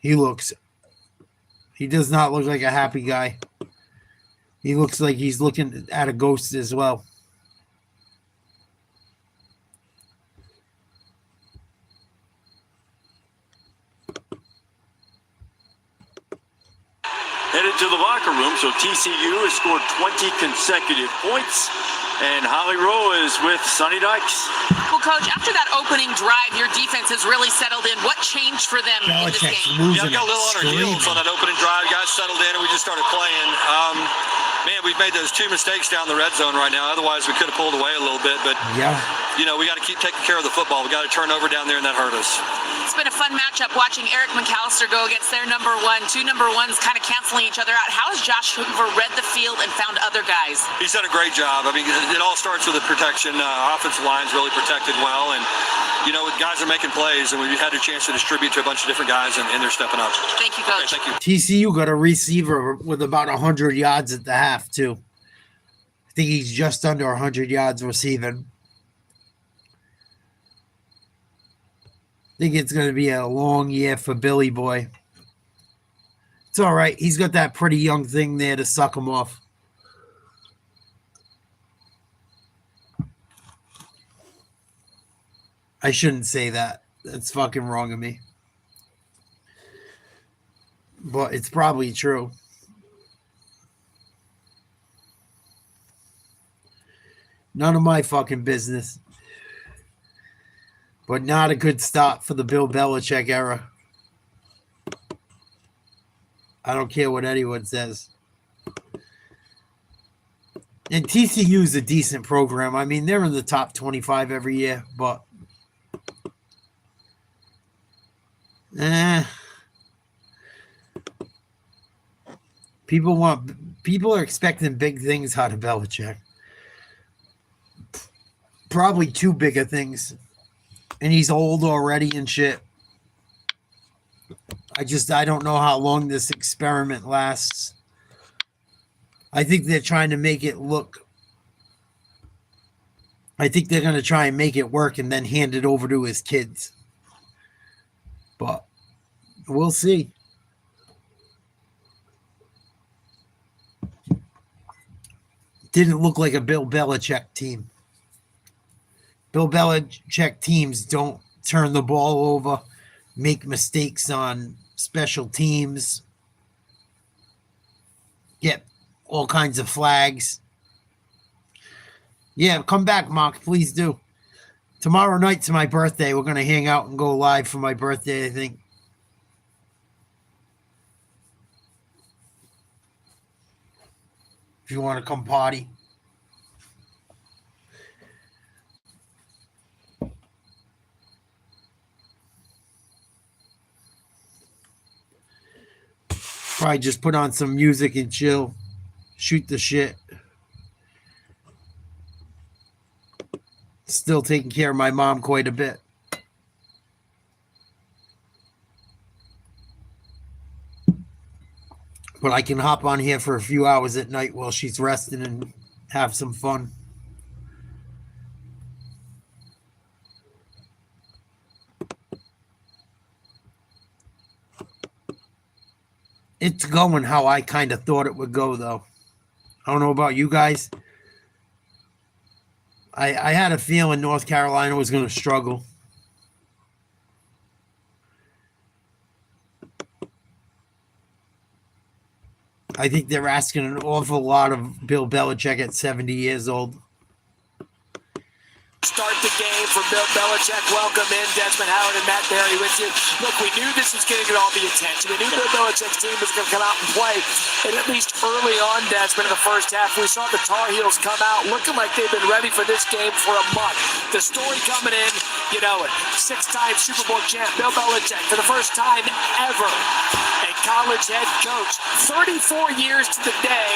He does not look like a happy guy. He looks like he's looking at a ghost as well.
Headed to the locker room, so TCU has scored 20 consecutive points. And Holly Rowe is with Sonny Dykes.
Well, Coach, after that opening drive, your defense has really settled in. What changed for them in this game?
Yeah, I got a little on our heels on that opening drive. Guys settled in, and we just started playing. Man, we've made those 2 mistakes down the red zone right now. Otherwise, we could have pulled away a little bit. But, you know, we got to keep taking care of the football. We got to turn over down there, and that hurt us.
It's been a fun matchup watching Eric McAllister go against their number one. 2 number ones kind of canceling each other out. How has Josh Hoover read the field and found other guys?
He's done a great job. I mean, it all starts with the protection. Offensive line's really protected well. And, you know, guys are making plays, and we've had a chance to distribute to a bunch of different guys, and they're stepping up.
Thank you, Coach.
Okay, thank you.
TCU got a receiver with about 100 yards at the half, too. I think he's just under 100 yards receiving. I think it's going to be a long year for Billy Boy. It's all right. He's got that pretty young thing there to suck him off. I shouldn't say that. That's fucking wrong of me. But it's probably true. None of my fucking business. But not a good stop for the Bill Bellichek era. I don't care what anyone says. And TCU is a decent program. I mean, they're in the top 25 every year, but people are expecting big things out of Bellichek. Probably too big of things. And he's old already and shit. I don't know how long this experiment lasts. I think they're trying to make it look. I think they're going to try and make it work and then hand it over to his kids. But we'll see. Didn't look like a Bill Bellichek team. Bill Belichick teams don't turn the ball over, make mistakes on special teams, get all kinds of flags. Yeah, come back, Mark. Please do. Tomorrow night's my birthday. We're going to hang out and go live for my birthday, I think. If you want to come party. Probably just put on some music and chill. Shoot the shit. Still taking care of my mom quite a bit. But I can hop on here for a few hours at night while she's resting and have some fun. It's going how I kind of thought it would go, though. I don't know about you guys. I had a feeling North Carolina was going to struggle. I think they're asking an awful lot of Bill Bellichek at 70 years old.
Start the game for Bill Bellichek. Welcome in Desmond Howard and Matt Berry with you. Look, we knew this was going to get all the attention. We knew Bill Belichick's team was going to come out and play. And at least early on, Desmond, in the first half, we saw the Tar Heels come out looking like they've been ready for this game for a month. The story coming in, you know it. 6-time Super Bowl champ Bill Belichick for the first time ever. A college head coach. 34 years to the day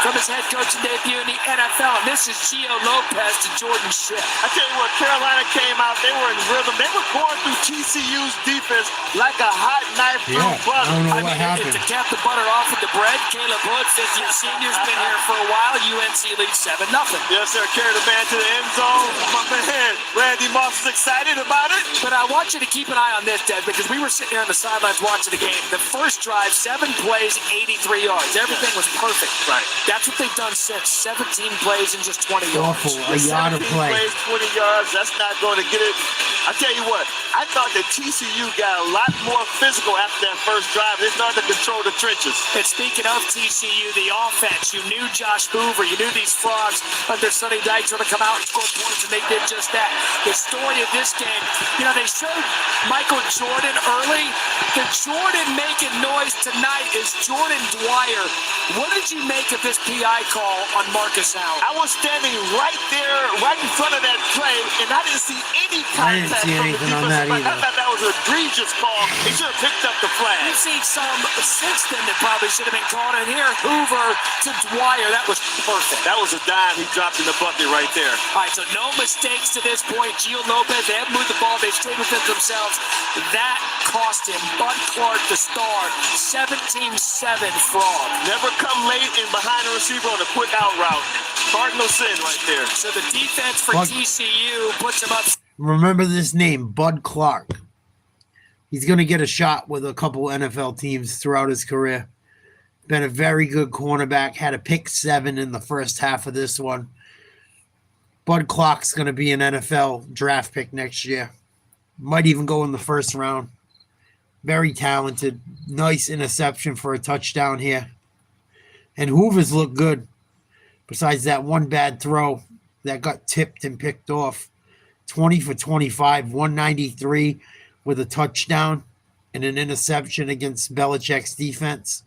from his head coaching debut in the NFL. And this is Gio Lopez to Jordan Shipp.
I tell you what, Carolina came out, they were in rhythm. They were going through TCU's defense like a hot knife through butter.
I don't know what happened.
To cap the butter off with the bread, Caleb Hood, 50th senior's been here for a while. UNC leads 7-0.
Yes, sir. Carried the man to the end zone. My man, Randy Moss is excited about it.
But I want you to keep an eye on this, Dad, because we were sitting here on the sidelines watching the game. The first drive, 7 plays, 83 yards. Everything was perfect.
Right.
That's what they've done since. 17 plays in just 20 yards.
Awful. A yard of play.
20 yards, that's not going to get it. I tell you what, I thought that TCU got a lot more physical after that first drive. They started to control the trenches.
And speaking of TCU, the offense, you knew Josh Hoover, you knew these frogs under Sonny Dykes were going to come out and score points, and they did just that. The story of this game, they showed Michael Jordan early. The Jordan making noise tonight is Jordan Dwyer. What did you make of this PI call on Marcus Allen?
I was standing right there, right in front of that play, and I didn't see any contact from the defensive line. I thought that was an egregious call. He should have picked up the flag.
You've seen some since then that probably should have been called in here. Hoover to Dwyer. That was perfect.
That was a dime he dropped in the bucket right there.
All right, so no mistakes to this point. Gio Lopez, they haven't moved the ball. They've stayed within themselves. That cost him. Bud Clark, the star, 17-7 Frog.
Never come late and behind the receiver on a quick out route. Cardinal sin right there.
So the defense for TCU puts him up.
Remember this name, Bud Clark. He's going to get a shot with a couple NFL teams throughout his career. Been a very good cornerback. Had a pick 7 in the first half of this one. Bud Clark's going to be an NFL draft pick next year. Might even go in the first round. Very talented. Nice interception for a touchdown here. And Hoover's looked good. Besides that one bad throw that got tipped and picked off. 20 for 25, 193 with a touchdown and an interception against Bellichek's defense.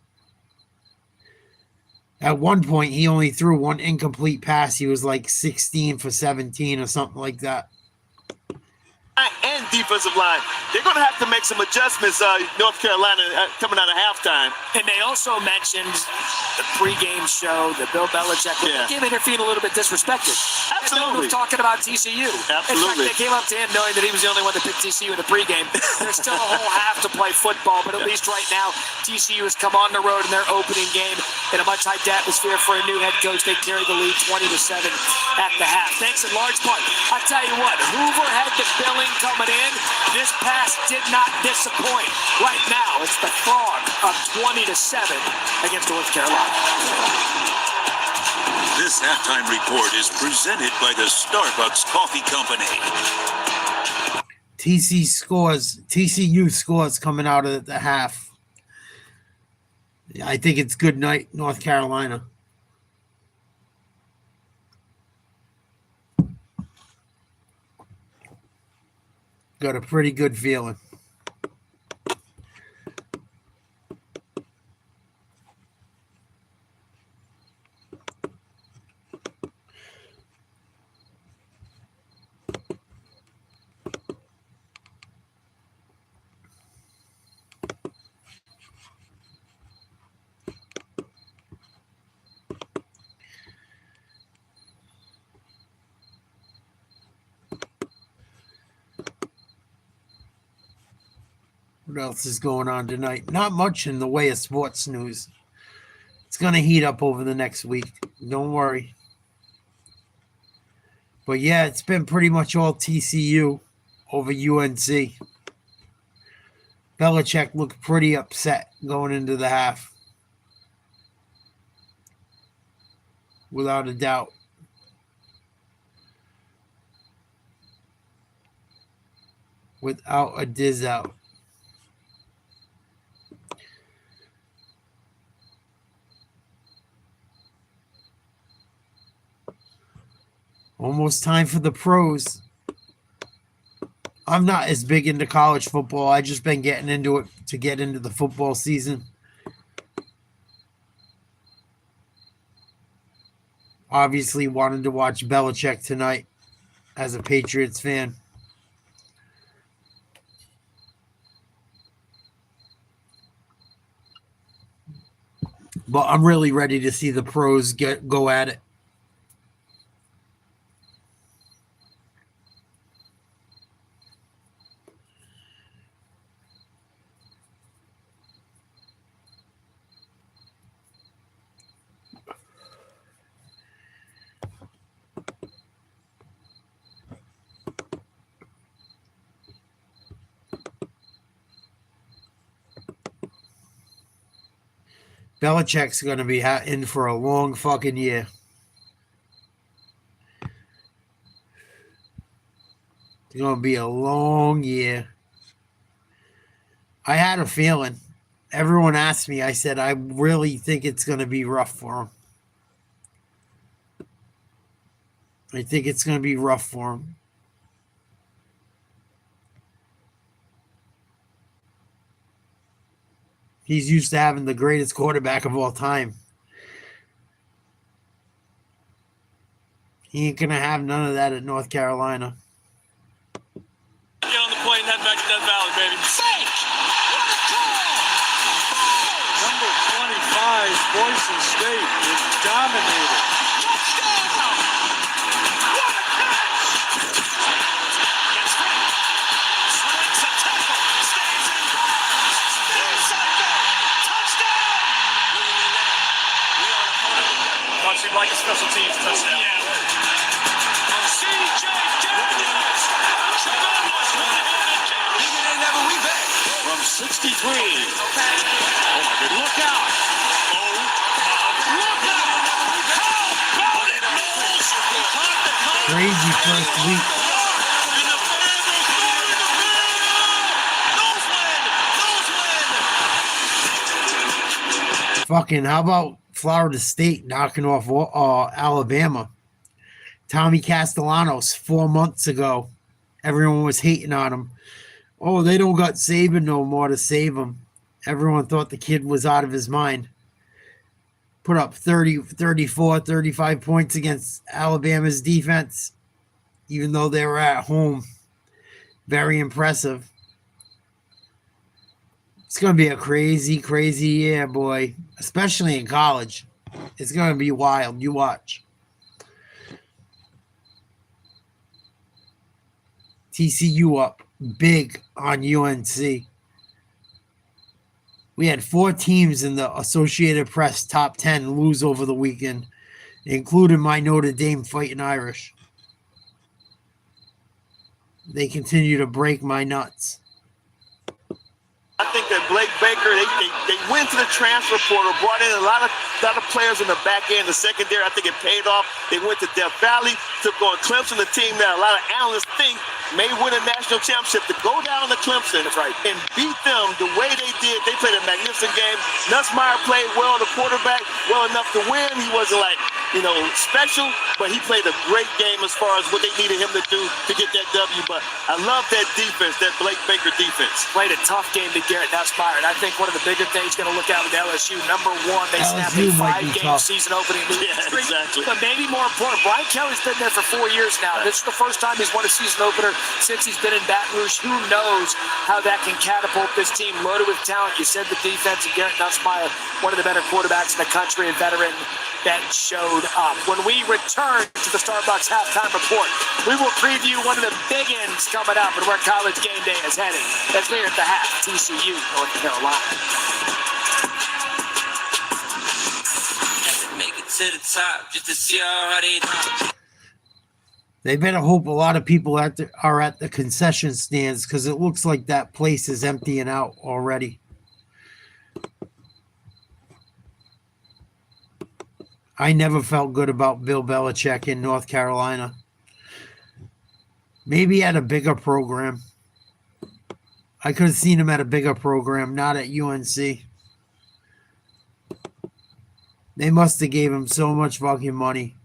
At one point, he only threw one incomplete pass. He was like 16 for 17 or something like that.
And defensive line. They're going to have to make some adjustments, North Carolina, coming out of halftime.
And they also mentioned the pregame show, the Bill Bellichek. The game interfered a little bit disrespected.
Absolutely.
And was talking about TCU.
Absolutely.
In fact, they came up to him knowing that he was the only one that picked TCU in the pregame. There's still a whole half to play football, but at least right now, TCU has come on the road in their opening game in a much hyped atmosphere for a new head coach. They carry the lead 20-7 at the half. Thanks in large part. I tell you what, Hoover had the billing coming in. This pass did not disappoint. Right now, it's the Frog up 20-7 against North Carolina.
This halftime report is presented by the Starbucks Coffee Company.
TCU scores coming out of the half. I think it's good night, North Carolina. Got a pretty good feeling. What else is going on tonight? Not much in the way of sports news. It's going to heat up over the next week. Don't worry. But yeah, it's been pretty much all TCU over UNC. Bellichek looked pretty upset going into the half. Without a doubt. Without a diz out. Almost time for the pros. I'm not as big into college football. I just been getting into it to get into the football season. Obviously wanted to watch Bellichek tonight as a Patriots fan. But I'm really ready to see the pros go at it. Belichick's going to be in for a long fucking year. It's going to be a long year. I had a feeling. Everyone asked me. I said, I really think it's going to be rough for him. I think it's going to be rough for him. He's used to having the greatest quarterback of all time. He ain't going to have none of that at North Carolina.
Get on the plane, head back to Death Valley, baby. Fake! What a call! Number 25, Boise State is dominated. Touchdown! What a catch! Gets hit. Swings a tackle. Stays in bounds. Inside back. Touchdown! Thought you'd like a special teams touchdown. Yeah. C.J. Daniels! From 63. Oh my good. Look out. Oh my. Look out. How about it, Knowles?
Crazy first week. Fucking, how about Florida State knocking off Alabama? Tommy Castellanos 4 months ago. Everyone was hating on him. Oh, they don't got Saban no more to save him. Everyone thought the kid was out of his mind. Put up 30, 34, 35 points against Alabama's defense, even though they were at home. Very impressive. It's going to be a crazy, crazy year, boy, especially in college. It's going to be wild. You watch. TCU up big on UNC. We had 4 teams in the Associated Press top 10 lose over the weekend, including my Notre Dame Fighting Irish. They continue to break my nuts.
I think that Blake Baker, they went to the transfer portal, brought in a lot of players in the back end, the secondary. I think it paid off. They went to Death Valley, took on Clemson, the team that a lot of analysts think may win a national championship, to go down to Clemson and beat them the way they did. They played a magnificent game. Nussmeier played well, the quarterback, well enough to win. He wasn't like, special, but he played a great game as far as what they needed him to do to get that W. But I love that defense, that Blake Baker defense.
Played a tough game to Garrett Nussmeier, and I think one of the bigger things going to look out with LSU, number one, they snapped a 5-game season opening losing streak.
Exactly.
But maybe more important, Brian Kelly's been there for 4 years now. This is the first time he's won a season opener since he's been in Baton Rouge. Who knows how that can catapult this team loaded with talent. You said the defense, and Garrett Nussmeier, one of the better quarterbacks in the country, a veteran that showed up. When we return to the Starbucks halftime report, we will preview one of the big ends coming up and where College Game Day is heading. That's here at the half, TCU, North Carolina.
Make it to the top just to see how they do.
They better hope a lot of people are at the concession stands, because it looks like that place is emptying out already. I never felt good about Bill Bellichek in North Carolina. Maybe at a bigger program. I could have seen him at a bigger program, not at UNC. They must have gave him so much fucking money.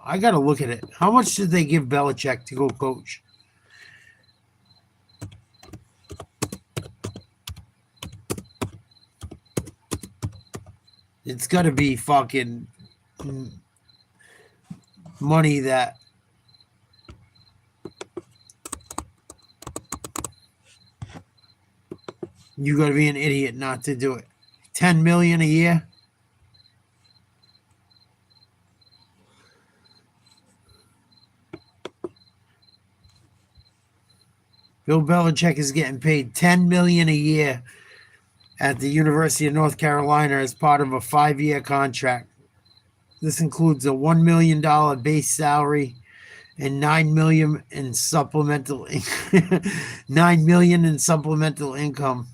I got to look at it. How much did they give Bellichek to go coach? It's got to be fucking money that you got to be an idiot not to do it. $10 million a year. Bill Belichick is getting paid $10 million a year at the University of North Carolina as part of a 5-year contract. This includes a $1 million base salary and $9 million in supplemental $9 million in supplemental income.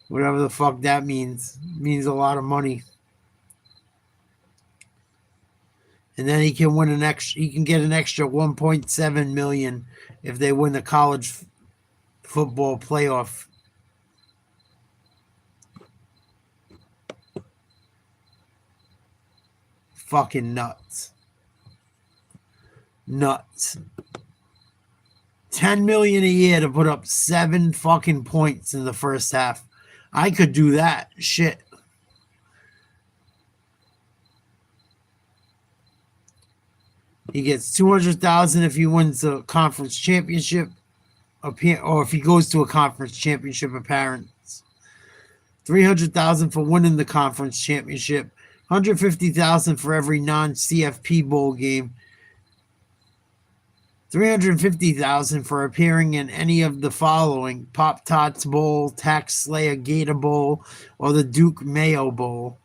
Whatever the fuck that means. It means a lot of money. And then he can win he can get an extra 1.7 million if they win the college football playoff. Fucking nuts. Nuts. 10 million a year to put up 7 fucking points in the first half. I could do that. Shit. He gets 200,000 if he wins the conference championship, or if he goes to a conference championship appearance. 300,000 for winning the conference championship. 150,000 for every non-CFP bowl game. 350,000 for appearing in any of the following: Pop Tarts Bowl, Tax Slayer Gator Bowl, or the Duke Mayo Bowl.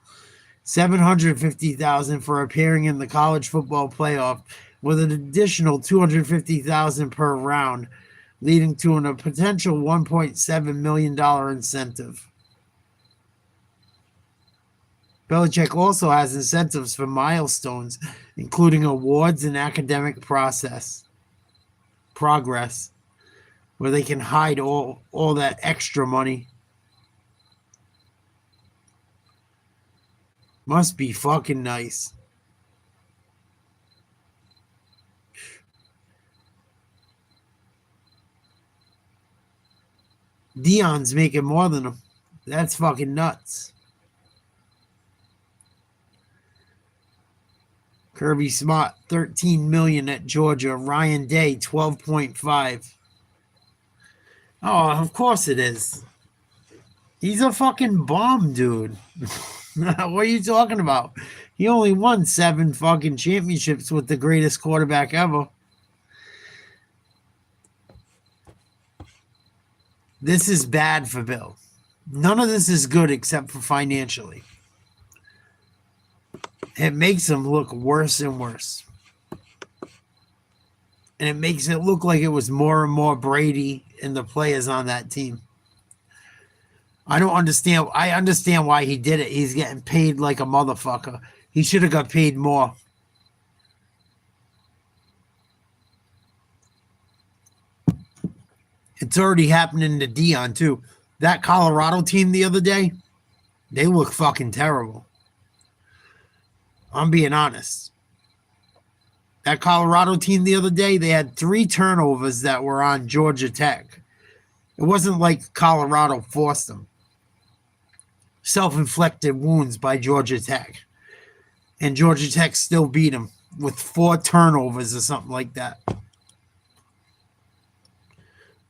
750,000 for appearing in the college football playoff, with an additional 250,000 per round, leading to a potential $1.7 million incentive. Bellichek also has incentives for milestones, including awards and academic progress, where they can hide all that extra money. Must be fucking nice. Dion's making more than him. That's fucking nuts. Kirby Smart, 13 million at Georgia. Ryan Day, 12.5. Oh, of course it is. He's a fucking bomb, dude. What are you talking about? He only won 7 fucking championships with the greatest quarterback ever. This is bad for Bill. None of this is good except for financially. It makes him look worse and worse. And it makes it look like it was more and more Brady and the players on that team. I don't understand. I understand why he did it. He's getting paid like a motherfucker. He should have got paid more. It's already happening to Dion, too. That Colorado team the other day, they look fucking terrible. I'm being honest. That Colorado team the other day, they had 3 turnovers that were on Georgia Tech. It wasn't like Colorado forced them. Self-inflicted wounds by Georgia Tech. And Georgia Tech still beat them with 4 turnovers or something like that.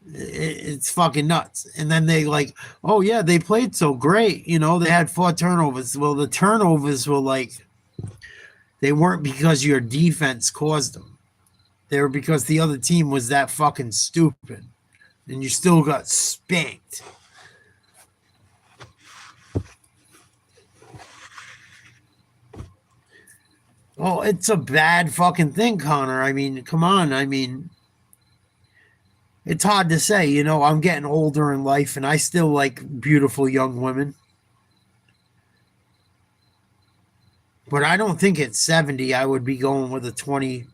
It's fucking nuts. And then they like, oh yeah, they played so great. You know, they had 4 turnovers. Well, the turnovers were like, they weren't because your defense caused them. They were because the other team was that fucking stupid. And you still got spanked. Oh, it's a bad fucking thing, Connor. I mean, come on. I mean, it's hard to say. You know, I'm getting older in life, and I still like beautiful young women. But I don't think at 70 I would be going with a 20,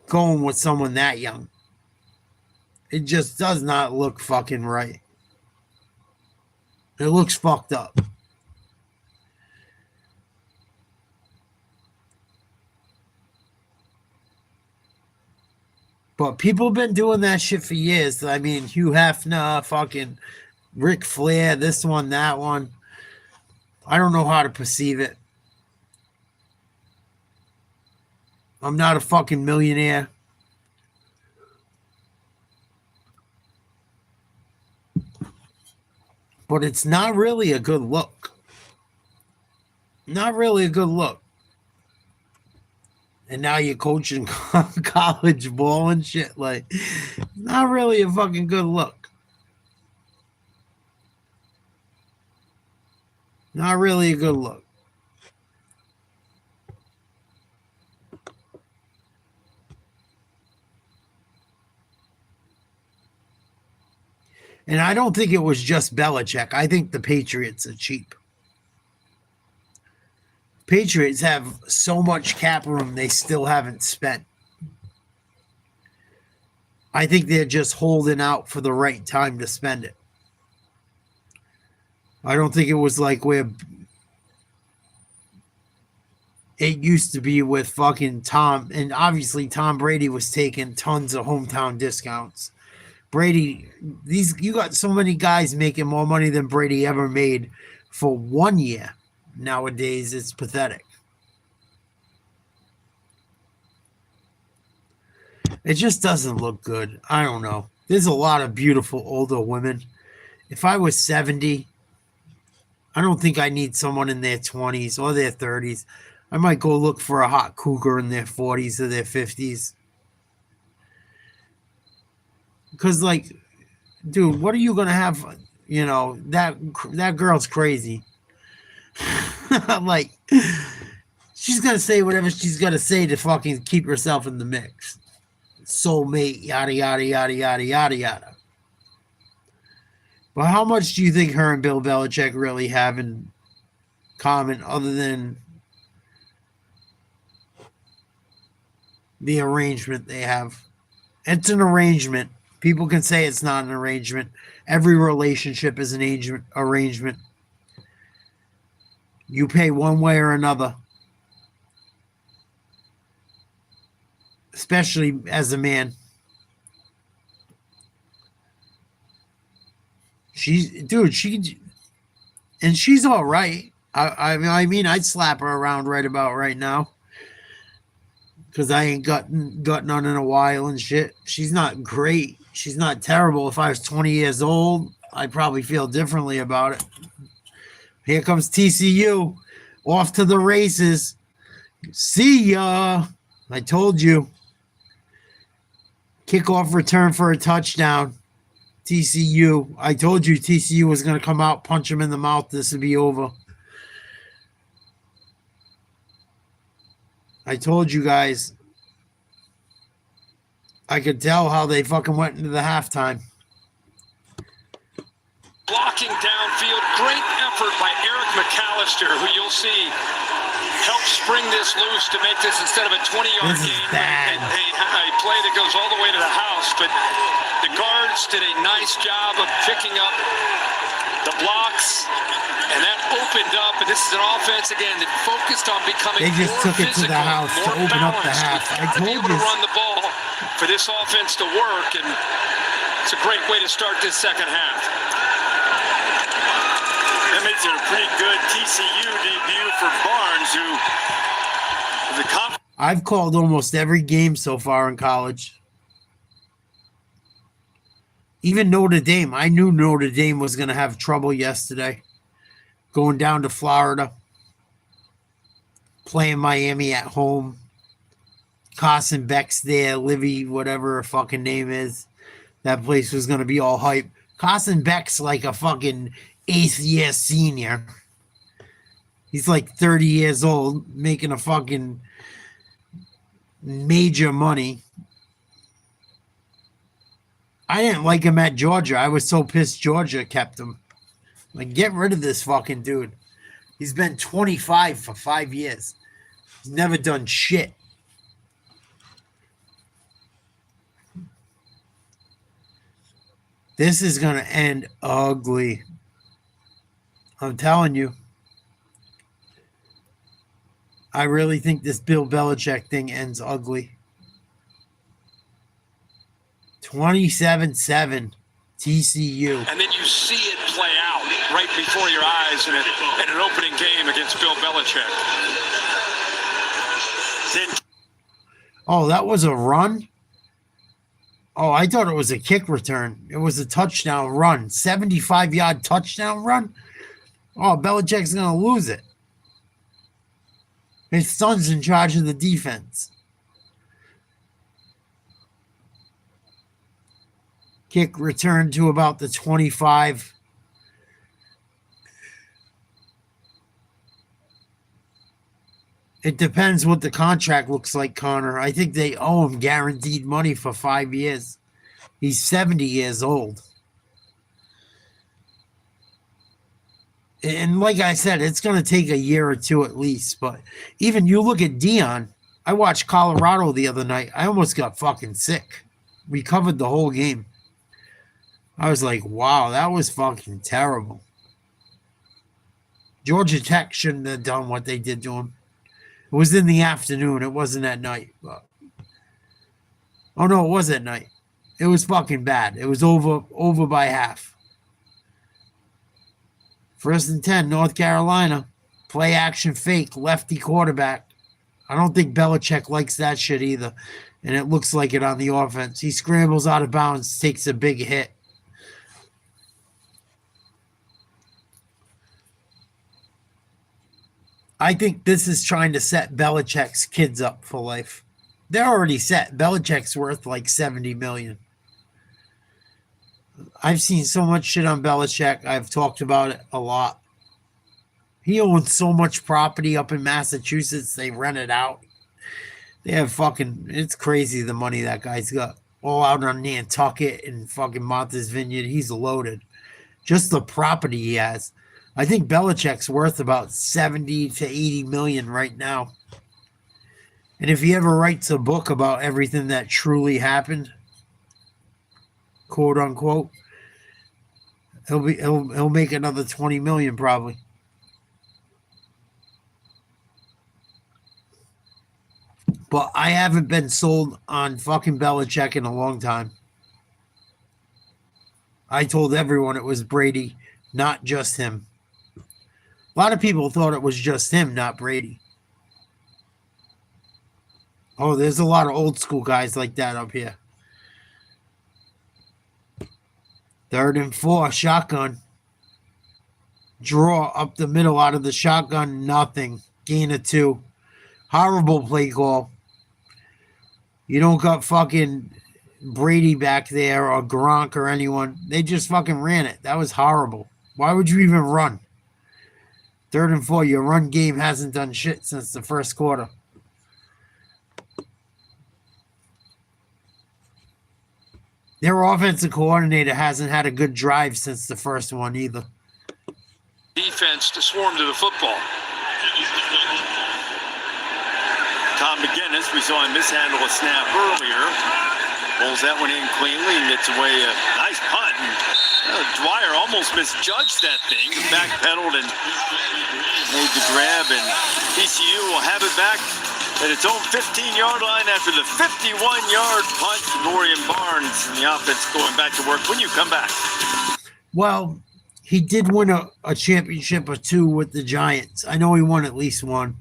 going with someone that young. It just does not look fucking right. It looks fucked up. But people have been doing that shit for years. I mean, Hugh Hefner, fucking Ric Flair, this one, that one. I don't know how to perceive it. I'm not a fucking millionaire. But it's not really a good look. Not really a good look. And now you're coaching college ball and shit. Like, not really a fucking good look. Not really a good look. And I don't think it was just Bellichek. I think the Patriots are cheap. Patriots have so much cap room they still haven't spent. I think they're just holding out for the right time to spend it. I don't think it was like where it used to be with fucking Tom. And obviously Tom Brady was taking tons of hometown discounts. Brady, you got so many guys making more money than Brady ever made for 1 year. Nowadays, it's pathetic. It just doesn't look good. I don't know. There's a lot of beautiful older women. If I was 70, I don't think I need someone in their 20s or their 30s. I might go look for a hot cougar in their 40s or their 50s. Because, like, dude, what are you going to have? You know, that girl's crazy. Like, she's going to say whatever she's going to say to fucking keep herself in the mix. Soulmate, yada, yada, yada, yada, yada, yada. But how much do you think her and Bill Belichick really have in common other than the arrangement they have? It's an arrangement. People can say it's not an arrangement. Every relationship is an arrangement. You pay one way or another. Especially as a man. She's all right. I mean, I'd slap her around right about right now. Because I ain't got none in a while and shit. She's not great. She's not terrible. If I was 20 years old, I'd probably feel differently about it. Here comes TCU. Off to the races. See ya. I told you. Kickoff return for a touchdown. TCU. I told you TCU was going to come out, punch him in the mouth. This would be over. I told you guys. I could tell how they fucking went into the halftime.
Blocking downfield. Great effort by Eric McAllister, who you'll see helped spring this loose to make this instead of a 20-yard game. A play that goes all the way to the house, but the guards did a nice job of picking up the blocks, and that opened up. And this is an offense again that focused on becoming
they just
more
took it
physical,
to the house to open up the half. I told you
to run the ball for this offense to work, and it's a great way to start this second half.
That makes it a pretty good TCU debut for Barnes, who is a
I've called almost every game so far in college. Even Notre Dame. I knew Notre Dame was going to have trouble yesterday. Going down to Florida. Playing Miami at home. Carson Beck's there. Livy, whatever her fucking name is. That place was going to be all hype. Carson Beck's like a fucking 8th year senior. He's like 30 years old. Making a fucking major money. I didn't like him at Georgia. I was so pissed Georgia kept him. Like, get rid of this fucking dude. He's been 25 for 5 years. He's never done shit. This is going to end ugly. I'm telling you. I really think this Bill Belichick thing ends ugly. 27-7 TCU.
And then you see it play out right before your eyes in an opening game against Bill Belichick.
Oh, that was a run? Oh, I thought it was a kick return. It was a touchdown run. 75-yard touchdown run? Oh, Belichick's going to lose it. His son's in charge of the defense. Kick returned to about the 25. It depends what the contract looks like, Connor. I think they owe him guaranteed money for 5 years. He's 70 years old. And like I said, it's going to take a year or two at least. But even you look at Dion. I watched Colorado the other night. I almost got fucking sick. We covered the whole game. I was like, wow, that was fucking terrible. Georgia Tech shouldn't have done what they did to him. It was in the afternoon. It wasn't at night. But... Oh, no, it was at night. It was fucking bad. It was over by half. 1st and 10, North Carolina. Play action fake, lefty quarterback. I don't think Bellichek likes that shit either. And it looks like it on the offense. He scrambles out of bounds, takes a big hit. I think this is trying to set Belichick's kids up for life. They're already set. Belichick's worth like $70 million. I've seen so much shit on Bellichek. I've talked about it a lot. He owns so much property up in Massachusetts. They rent it out. They have fucking... It's crazy the money that guy's got. All out on Nantucket and fucking Martha's Vineyard. He's loaded. Just the property he has. I think Belichick's worth about 70 to 80 million right now. And if he ever writes a book about everything that truly happened, quote unquote, he'll make another 20 million probably. But I haven't been sold on fucking Bellichek in a long time. I told everyone it was Brady, not just him. A lot of people thought it was just him, not Brady. Oh, there's a lot of old school guys like that up here. 3rd and 4, shotgun. Draw up the middle out of the shotgun, nothing. Gain of 2. Horrible play call. You don't got fucking Brady back there or Gronk or anyone. They just fucking ran it. That was horrible. Why would you even run? 3rd and 4, your run game hasn't done shit since the first quarter. Their offensive coordinator hasn't had a good drive since the first one either.
Defense to swarm to the football.
Tom McGinnis, we saw him mishandle a snap earlier. Pulls that one in cleanly and gets away a nice punt. And, Dwyer almost misjudged that thing. Backpedaled and made the grab, and TCU will have it back at its own 15-yard line after the 51-yard punt to Dorian Barnes. And the offense going back to work when you come back.
Well, he did win a championship or two with the Giants. I know he won at least one.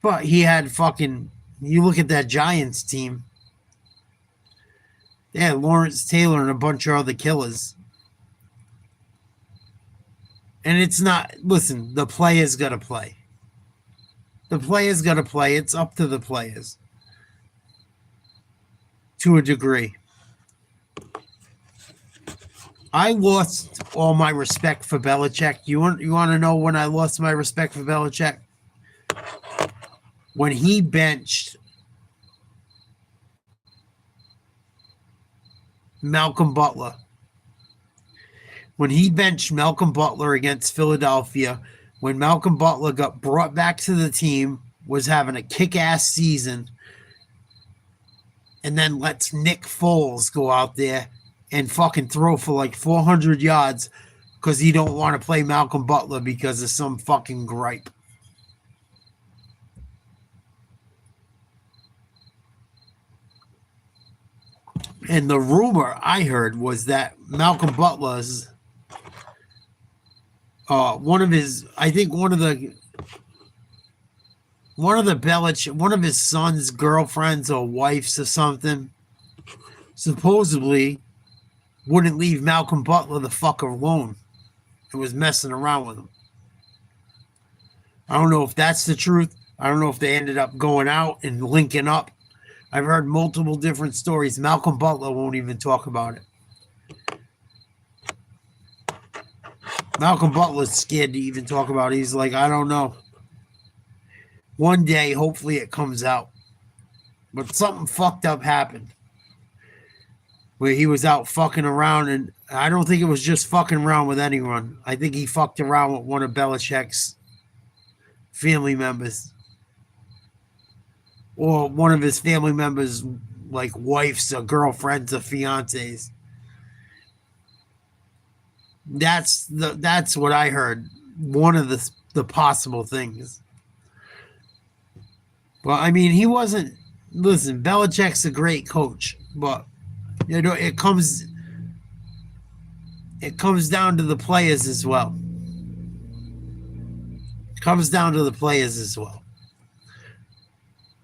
But he had fucking... You look at that Giants team. They had Lawrence Taylor and a bunch of other killers. And it's not... Listen, the players got to play. The players got to play. It's up to the players. To a degree. I lost all my respect for Bellichek. You want to know when I lost my respect for Bellichek? When he benched Malcolm Butler. When he benched Malcolm Butler against Philadelphia, when Malcolm Butler got brought back to the team, was having a kick-ass season, and then lets Nick Foles go out there and fucking throw for like 400 yards because he don't want to play Malcolm Butler because of some fucking gripe. And the rumor I heard was that Malcolm Butler's one of his son's girlfriends or wives or something supposedly wouldn't leave Malcolm Butler the fuck alone. It was messing around with him. I don't know if that's the truth. I don't know if they ended up going out and linking up. I've heard multiple different stories. Malcolm Butler won't even talk about it. Malcolm Butler's scared to even talk about it. He's like, I don't know. One day, hopefully it comes out. But something fucked up happened. Where he was out fucking around and I don't think it was just fucking around with anyone. I think he fucked around with one of Belichick's family members. Or one of his family members, like wives or girlfriends or fiancés. That's what I heard. One of the possible things. But I mean, he wasn't. Listen, Belichick's a great coach, but you know it comes down to the players as well. It comes down to the players as well.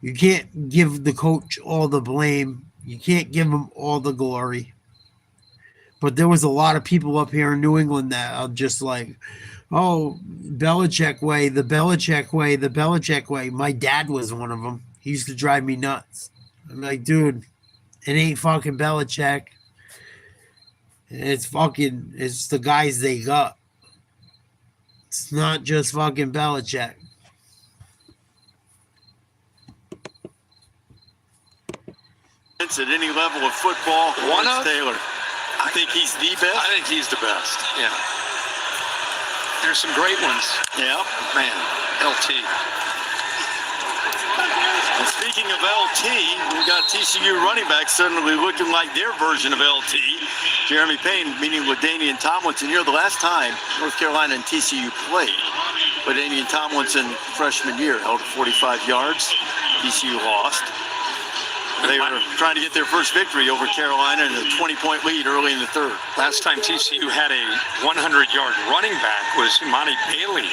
You can't give the coach all the blame. You can't give him all the glory. But there was a lot of people up here in New England that are just like, oh, Bellichek way, the Bellichek way, the Belichick way. My dad was one of them. He used to drive me nuts. I'm like, dude, it ain't fucking Bellichek. It's the guys they got. It's not just fucking Bellichek.
At any level of football, Taylor. I think he's the best.
I think he's the best. Yeah. There's some great ones.
Yeah.
Man, LT.
And speaking of LT, we've got TCU running back suddenly looking like their version of LT. Jeremy Payne meeting with Damian Tomlinson. You know, the last time North Carolina and TCU played, but Damian Tomlinson, freshman year, held 45 yards. TCU lost. They were trying to get their first victory over Carolina in a 20-point lead early in the third.
Last time TCU had a 100-yard running back was Monty Bailey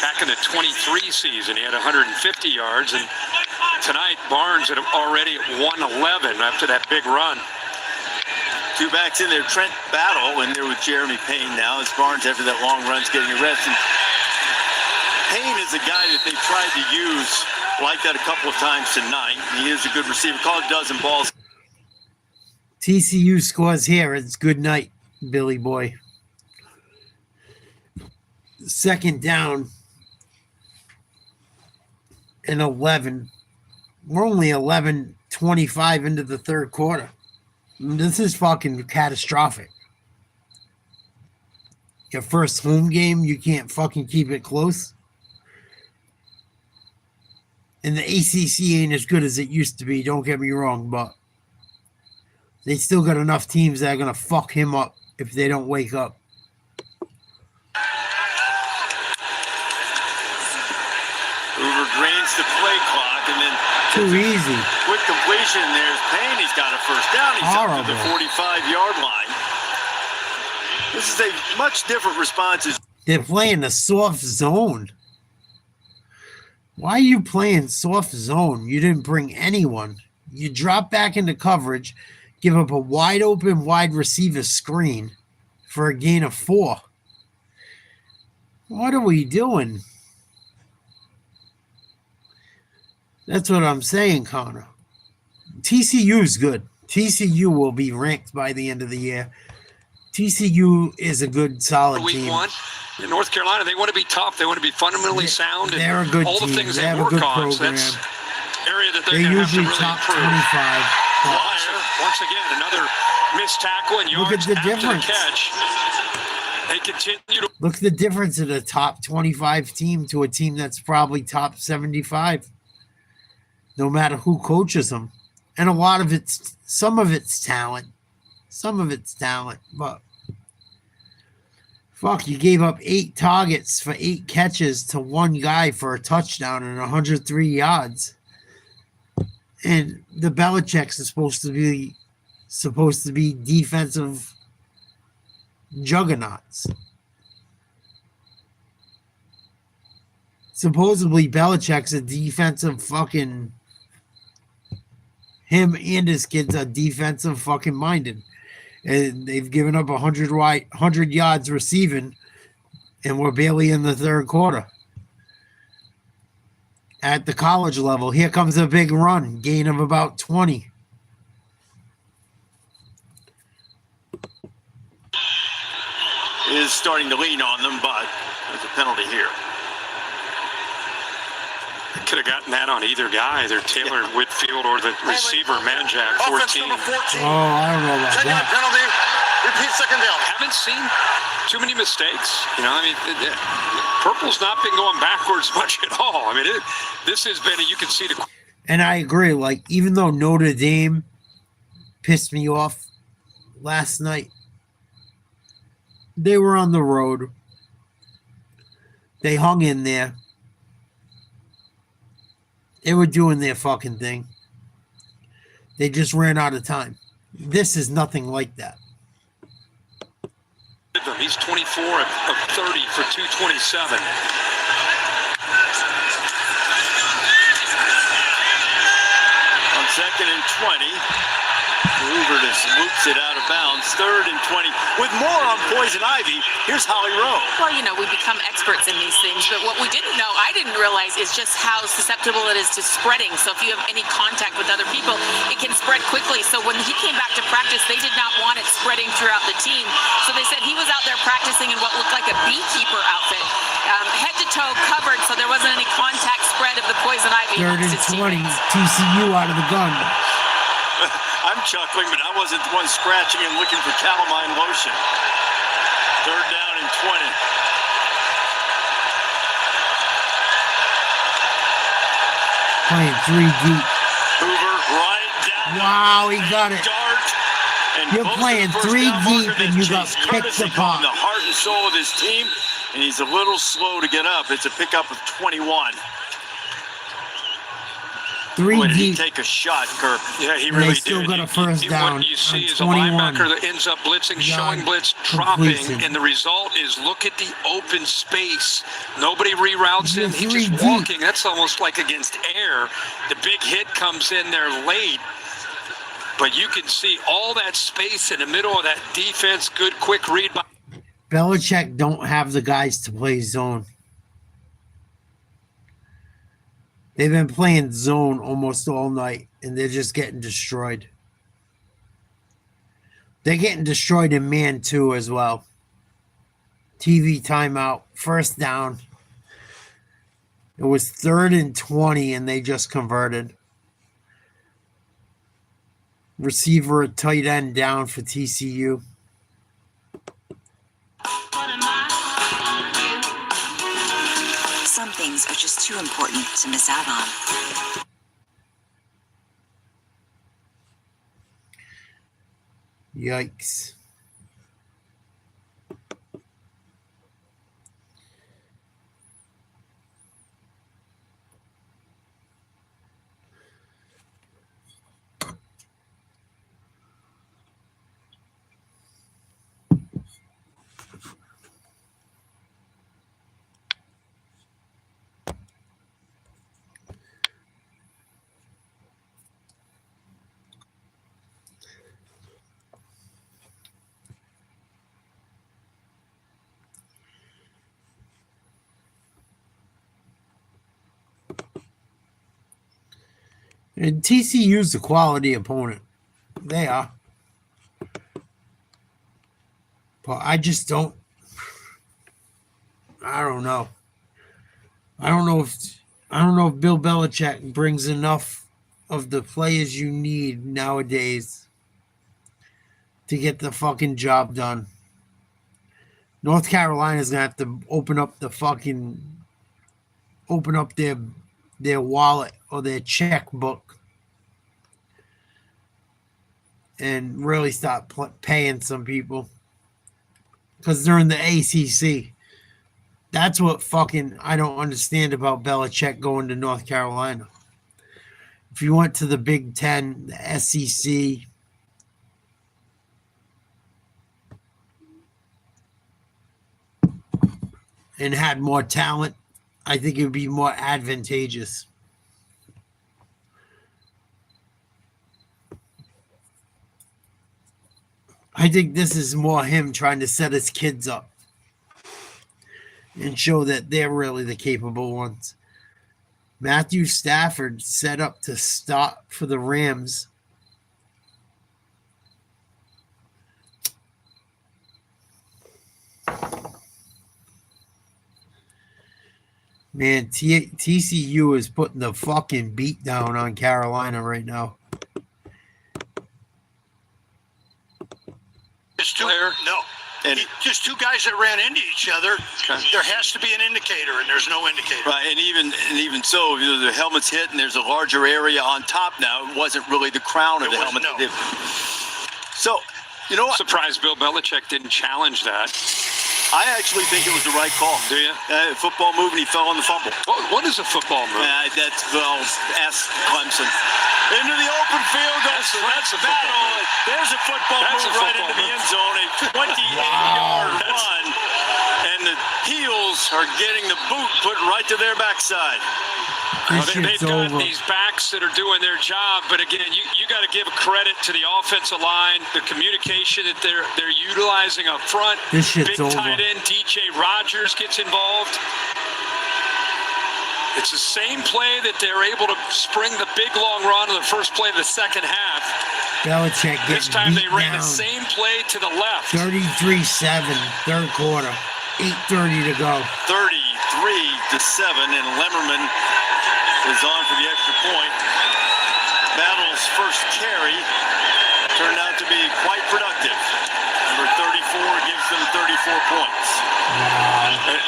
back in the 23 season. He had 150 yards, and tonight Barnes had already at 111 after that big run.
Two backs in there, Trent Battle, and there with Jeremy Payne now as Barnes after that long run's getting arrested. Payne is a guy that they tried to use like that a couple of times tonight. He is a good receiver. Caught a dozen balls.
TCU scores here. It's good night, Billy boy. Second down and 11. We're only 11:25 into the third quarter. This is fucking catastrophic. Your first home game, you can't fucking keep it close. And the ACC ain't as good as it used to be, don't get me wrong, but they still got enough teams that are going to fuck him up if they don't wake up.
Hoover drains the play clock, and then
too easy.
Quick completion. There's Payne. He's got a first down. He's
Horrible.
up to the 45-yard line. This is a much different response.
They're playing a soft zone. Why are you playing soft zone? You didn't bring anyone. You drop back into coverage, give up a wide open wide receiver screen for a gain of 4. What are we doing? That's what I'm saying, Connor. TCU's good. TCU will be ranked by the end of the year. TCU is a good, solid
Week
team.
1 in North Carolina, they want to be tough. They want to be fundamentally sound. And
they're a good
all
team.
the things
they
they
have a
work
good
on.
program.
So that's area that they're
They're
going to have to
usually
really
top
improve.
25.
Once again, another missed tackle and yards
Look at the
after
difference.
the catch. They continue to.
Look at the difference in a top 25 team to a team that's probably top 75. No matter who coaches them. And some of it's talent. But fuck, you gave up 8 targets for 8 catches to one guy for a touchdown and 103 yards. And the Belichick's is supposed to be defensive juggernauts. Supposedly Belichick's a defensive fucking. Him and his kids are defensive fucking minded. And they've given up 100 yards receiving, and we're barely in the third quarter. At the college level, here comes a big run, gain of about 20.
Is starting to lean on them, but there's a penalty here.
Could have gotten that on either guy, either Taylor Whitfield or the receiver, Manjack, 14.
Oh, I don't know about that.
Penalty. Repeat second down.
Haven't seen too many mistakes. You know, I mean, Purple's not been going backwards much at all. I mean, this has been, you can see the...
And I agree, like, even though Notre Dame pissed me off last night, they were on the road. They hung in there. They were doing their fucking thing. They just ran out of time. This is nothing like that.
He's 24 of 30 for 227.
On 2nd and 20, Hoover just loops it out of bounds. 3rd and 20. With more on Poison Ivy, here's Holly Rowe.
Well, you know, we become experts in these things, but what we didn't know, I didn't realize, is just how susceptible it is to spreading. So if you have any contact with other people, it can spread quickly. So when he came back to practice, they did not want it spreading throughout the team. So they said he was out there practicing in what looked like a beekeeper outfit, head to toe covered, so there wasn't any contact spread of the Poison Ivy.
3rd and 20, TCU out of the gun.
I'm chuckling, but I wasn't the one scratching and looking for calamine lotion. 3rd down and 20.
Playing 3 deep.
Hoover right down.
Wow, he got it.
Dart. And
You're playing 3 deep and you got picked apart.
The heart and soul of his team, and he's a little slow to get up. It's a pickup of 21.
3
Boy, did he
deep.
take a shot, Kirk.
Yeah, he
And
really
they still
did.
got a first down.
What you see
on
is a
21.
linebacker that ends up blitzing, showing blitz, dropping, and the result is look at the open space. Nobody reroutes him. He's just walking. That's almost like against air. The big hit comes in there late. But you can see all that space in the middle of that defense. Good, quick read by
Bellichek don't have the guys to play zone. They've been playing zone almost all night, and they're just getting destroyed. They're getting destroyed in man too as well. TV timeout, first down. It was 3rd and 20, and they just converted. Receiver at tight end down for TCU.
Some things are just too important to miss out on.
Yikes. And TCU's a quality opponent. They are. But I just don't. I don't know. I don't know if Bill Bellichek brings enough of the players you need nowadays to get the fucking job done. North Carolina's gonna have to open up their wallet or their checkbook and really start paying some people because they're in the ACC. That's what fucking I don't understand about Bellichek going to North Carolina. If you went to the Big Ten, the SEC, and had more talent, I think it would be more advantageous. I think this is more him trying to set his kids up and show that they're really the capable ones. Matthew Stafford set up to stop for the Rams. Man, TCU is putting the fucking beat down on Carolina right now.
Player
just two guys that ran into each other. Okay. There has to be an indicator, and there's no indicator.
Right, and even so, the helmet's hit, and there's a larger area on top now. It wasn't really the crown of the helmet.
No.
So, you know what?
Surprised Bill Belichick didn't challenge that.
I actually think it was the right call.
Do you?
Football move, and he fell on the fumble.
What is a football move?
Ask Clemson. Into the open field goes
that's a
battle. There's a football move right into the end zone. A 28-yard run, and the heels are getting the boot put right to their backside.
They've got these backs that are doing their job, but again, you got to give credit to the offensive line, the communication that they're utilizing up front.
This shit's
Big tight end DJ Rogers gets involved. It's the same play that they're able to spring the big long run on the first play of the second half.
Belichick
this time they ran the same play to the left.
33-7, third quarter. 8:30 to go.
33-7, and Lemmerman is on for the extra point. Battle's first carry turned out to be quite productive. Number 34 gives them 34 points.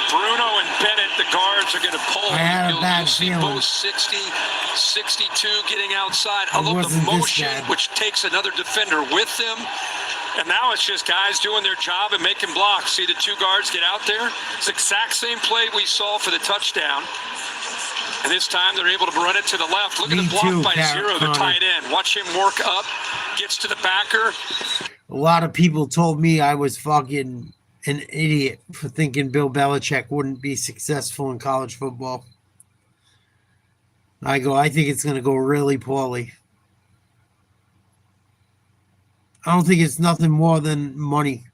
Bruno and Bennett, the guards, are going to pull.
I had a bad
see
feeling.
both 60, 62 getting outside. I love the motion, which takes another defender with them. And now it's just guys doing their job and making blocks. See the two guards get out there? It's the exact same play we saw for the touchdown. And this time they're able to run it to the left. Look at the block by Zero, the tight end. Watch him work up, gets to the backer.
A lot of people told me I was fucking an idiot for thinking Bill Belichick wouldn't be successful in college football. I think it's going to go really poorly. I don't think it's nothing more than money.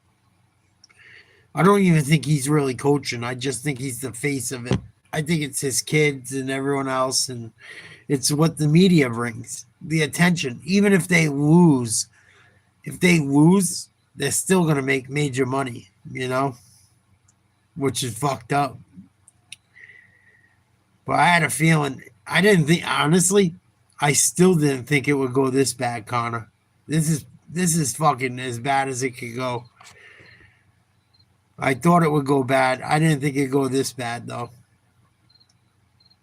I don't even think he's really coaching. I just think he's the face of it. I think it's his kids and everyone else, and it's what the media brings, the attention. Even if they lose, they're still going to make major money, which is fucked up. But I had a feeling, honestly, I still didn't think it would go this bad, Connor. This is fucking as bad as it could go. I thought it would go bad. I didn't think it'd go this bad, though.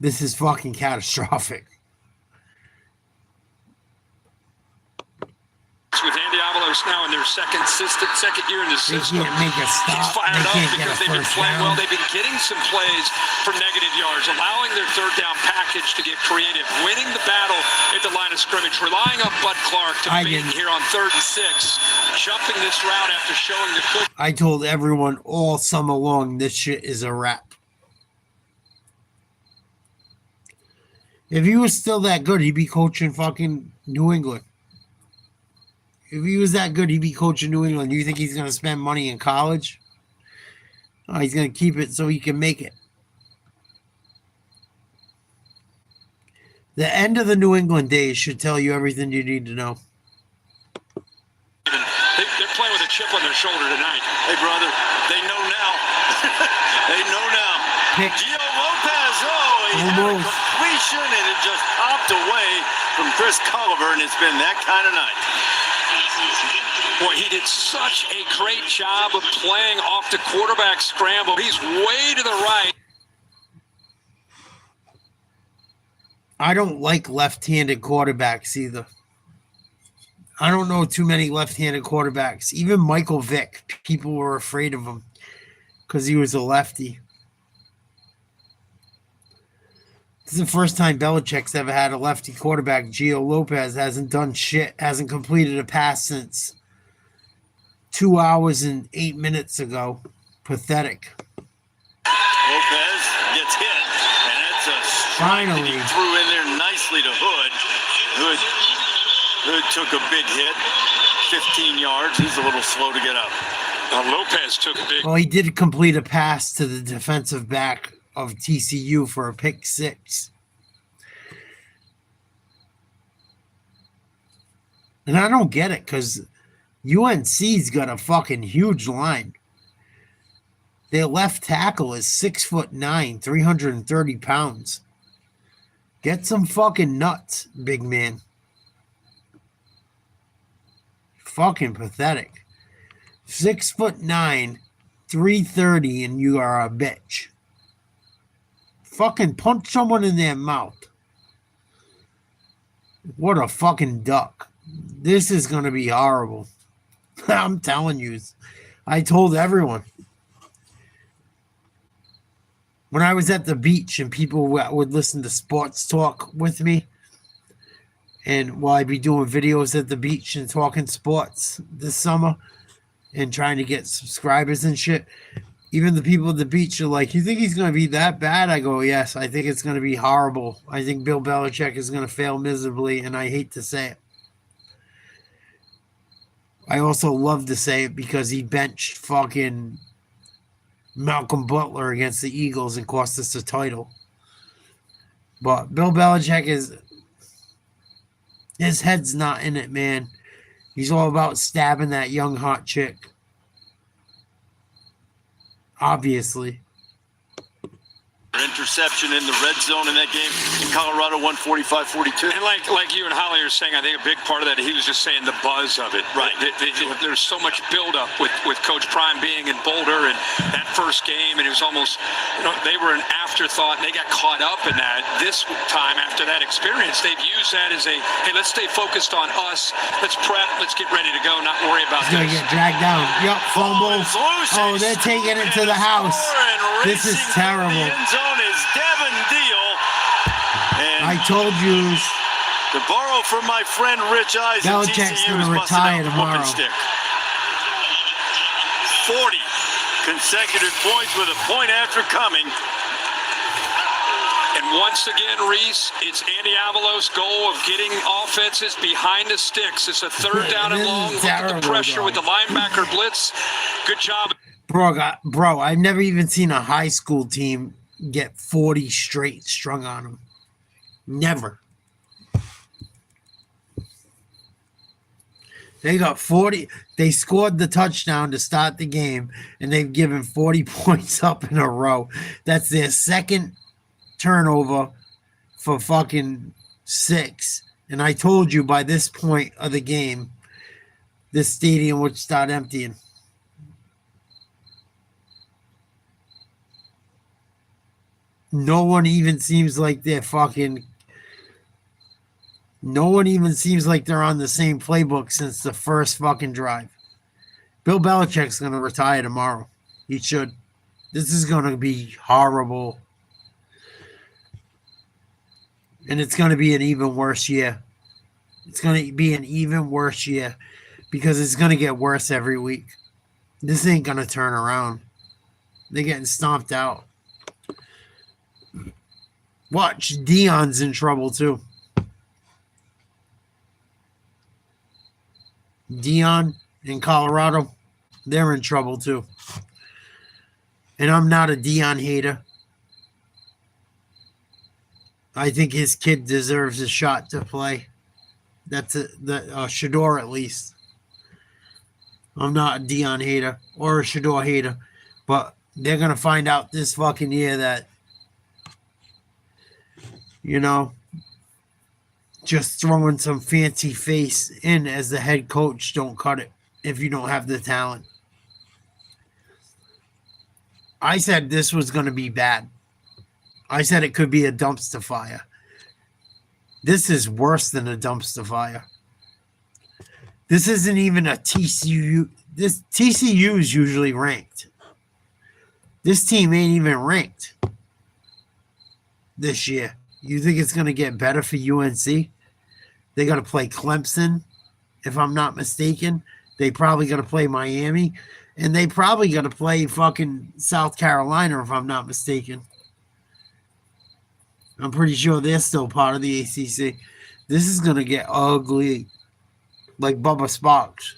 This is fucking catastrophic.
With Andy Avalos now in their second year in the system.
They can't make a stop.
He's fired up because they've been playing well. They've been getting some plays for negative yards, allowing their third down package to get creative, winning the battle at the line of scrimmage, relying on Bud Clark to beat here on 3rd and 6, jumping this route after showing the cook.
I told everyone all summer long this shit is a wrap. If he was still that good, he'd be coaching fucking New England. If he was that good, he'd be coaching New England. You think he's going to spend money in college? Oh, he's going to keep it so he can make it. The end of the New England days should tell you everything you need to know.
They're playing with a chip on their shoulder tonight.
Hey, brother, they know now. They know now. Gio Lopez, he had a completion, and it just popped away from Chris Culliver, and it's been that kind of night.
Boy, he did such a great job of playing off the quarterback scramble. He's way to the right.
I don't like left-handed quarterbacks either. I don't know too many left-handed quarterbacks. Even Michael Vick, people were afraid of him because he was a lefty. This is the first time Belichick's ever had a lefty quarterback. Gio Lopez hasn't done shit, hasn't completed a pass since 2 hours and 8 minutes ago. Pathetic.
Lopez gets hit, and it's a strike that he threw in there nicely to Hood. Hood took a big hit, 15 yards. He's a little slow to get up.
Lopez took a big...
Well, he did complete a pass to the defensive back of TCU for a pick 6. And I don't get it because UNC's got a fucking huge line. Their left tackle is 6'9", 330 pounds. Get some fucking nuts, big man. Fucking pathetic. 6'9", 330, and you are a bitch. Fucking punch someone in their mouth. What a fucking duck. This is going to be horrible. I'm telling you. I told everyone. When I was at the beach and people would listen to sports talk with me, and while I'd be doing videos at the beach and talking sports this summer and trying to get subscribers and shit, even the people at the beach are like, you think he's going to be that bad? I go, yes, I think it's going to be horrible. I think Bill Belichick is going to fail miserably, and I hate to say it. I also love to say it because he benched fucking Malcolm Butler against the Eagles and cost us the title. But Bill Belichick his head's not in it, man. He's all about stabbing that young hot chick. Obviously.
Interception in the red zone in that game. Colorado won 45-42.
And like you and Holly are saying, I think a big part of that, he was just saying the buzz of it.
Right.
There's so much buildup with Coach Prime being in Boulder and that first game, and it was almost, they were an afterthought, and they got caught up in that. This time, after that experience, they've used that as hey, let's stay focused on us. Let's prep. Let's get ready to go. Not worry about this.
He's going to get dragged down. Yup, fumble. Oh, they're taking it to the house. This is terrible.
Is Devin Deal. And
I told you.
To borrow from my friend Rich Eisen,
Belichick's going to retire tomorrow.
40 consecutive points with a point after coming.
And once again, Reese, it's Andy Avalos' goal of getting offenses behind the sticks. It's a third down and long. Look at the pressure with the linebacker blitz. Good job.
Bro, I've never even seen a high school team get 40 straight strung on them. Never. They got 40. They scored the touchdown to start the game, and they've given 40 points up in a row. That's their second turnover for fucking 6. And I told you by this point of the game, this stadium would start emptying. No one even seems like they're on the same playbook since the first fucking drive. Bill Belichick's going to retire tomorrow. He should. This is going to be horrible. And it's going to be an even worse year. It's going to be an even worse year because it's going to get worse every week. This ain't going to turn around. They're getting stomped out. Watch, Dion's in trouble too. Dion in Colorado, they're in trouble too. And I'm not a Dion hater. I think his kid deserves a shot to play. That's Shador at least. I'm not a Dion hater or a Shador hater, but they're going to find out this fucking year that just throwing some fancy face in as the head coach don't cut it if you don't have the talent. I said this was going to be bad. I said it could be a dumpster fire. This is worse than a dumpster fire. This isn't even a TCU. This TCU is usually ranked. This team ain't even ranked this year. You think it's going to get better for UNC? They got to play Clemson, if I'm not mistaken. They probably got to play Miami. And they probably got to play fucking South Carolina, if I'm not mistaken. I'm pretty sure they're still part of the ACC. This is going to get ugly, like Bubba Sparks.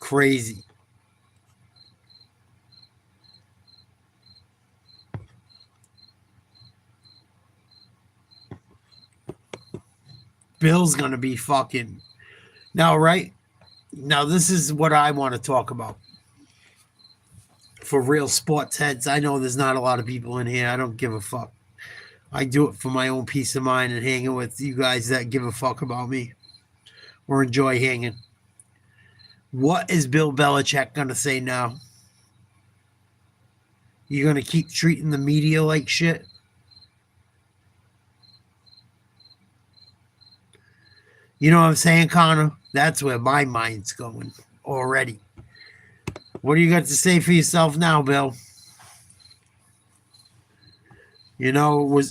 Crazy. Bill's going to be fucking... Now, right? Now, this is what I want to talk about. For real sports heads, I know there's not a lot of people in here. I don't give a fuck. I do it for my own peace of mind and hanging with you guys that give a fuck about me or enjoy hanging. What is Bill Belichick going to say now? You going to keep treating the media like shit? You know what I'm saying, Connor? That's where my mind's going already. What do you got to say for yourself now, Bill? You know,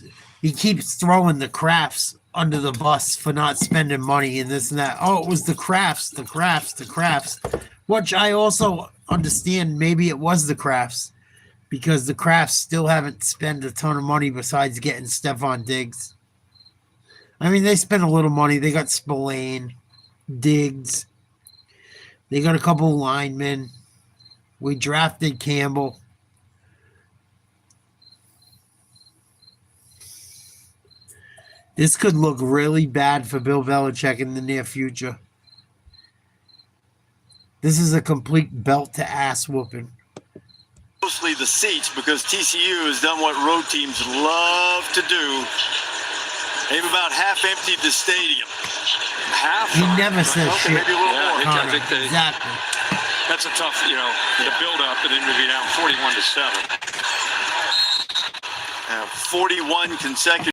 he keeps throwing the Crafts under the bus for not spending money and this and that. Oh, it was the Crafts. Which I also understand maybe it was the Crafts because the Crafts still haven't spent a ton of money besides getting Stephon Diggs. I mean, they spent a little money. They got Spillane, Diggs. They got a couple linemen. We drafted Campbell. This could look really bad for Bill Belichick in the near future. This is a complete belt-to-ass whooping.
Mostly the seats because TCU has done what road teams love to do. They've about half emptied the stadium.
Half?
He never says shit.
Maybe a little more.
I think
exactly.
That's a tough, the build-up and then to be down 41-7.
41 consecutive.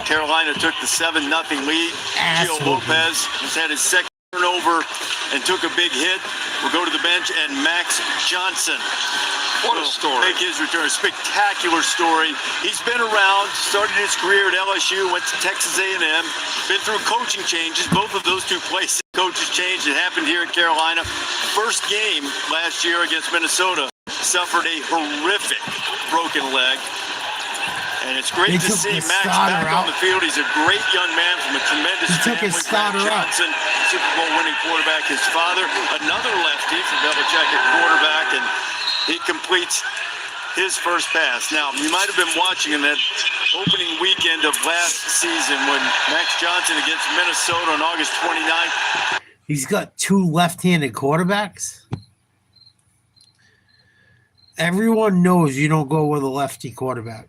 Carolina took the 7-0 lead. Gio Lopez has had his second turnover and took a big hit. We'll go to the bench, and Max Johnson
what a story.
Make his return. A spectacular story. He's been around, started his career at LSU, went to Texas A&M, been through coaching changes. Both of those two places, coaches changed. It happened here at Carolina. First game last year against Minnesota, suffered a horrific broken leg. And it's great to see Max back on the field. He's a great young man from a tremendous family. Max Johnson, Super Bowl winning quarterback. His father, another lefty from Bellichek at quarterback, and he completes his first pass. Now, you might have been watching in that opening weekend of last season when Max Johnson against Minnesota on August 29th.
He's got two left-handed quarterbacks. Everyone knows you don't go with a lefty quarterback.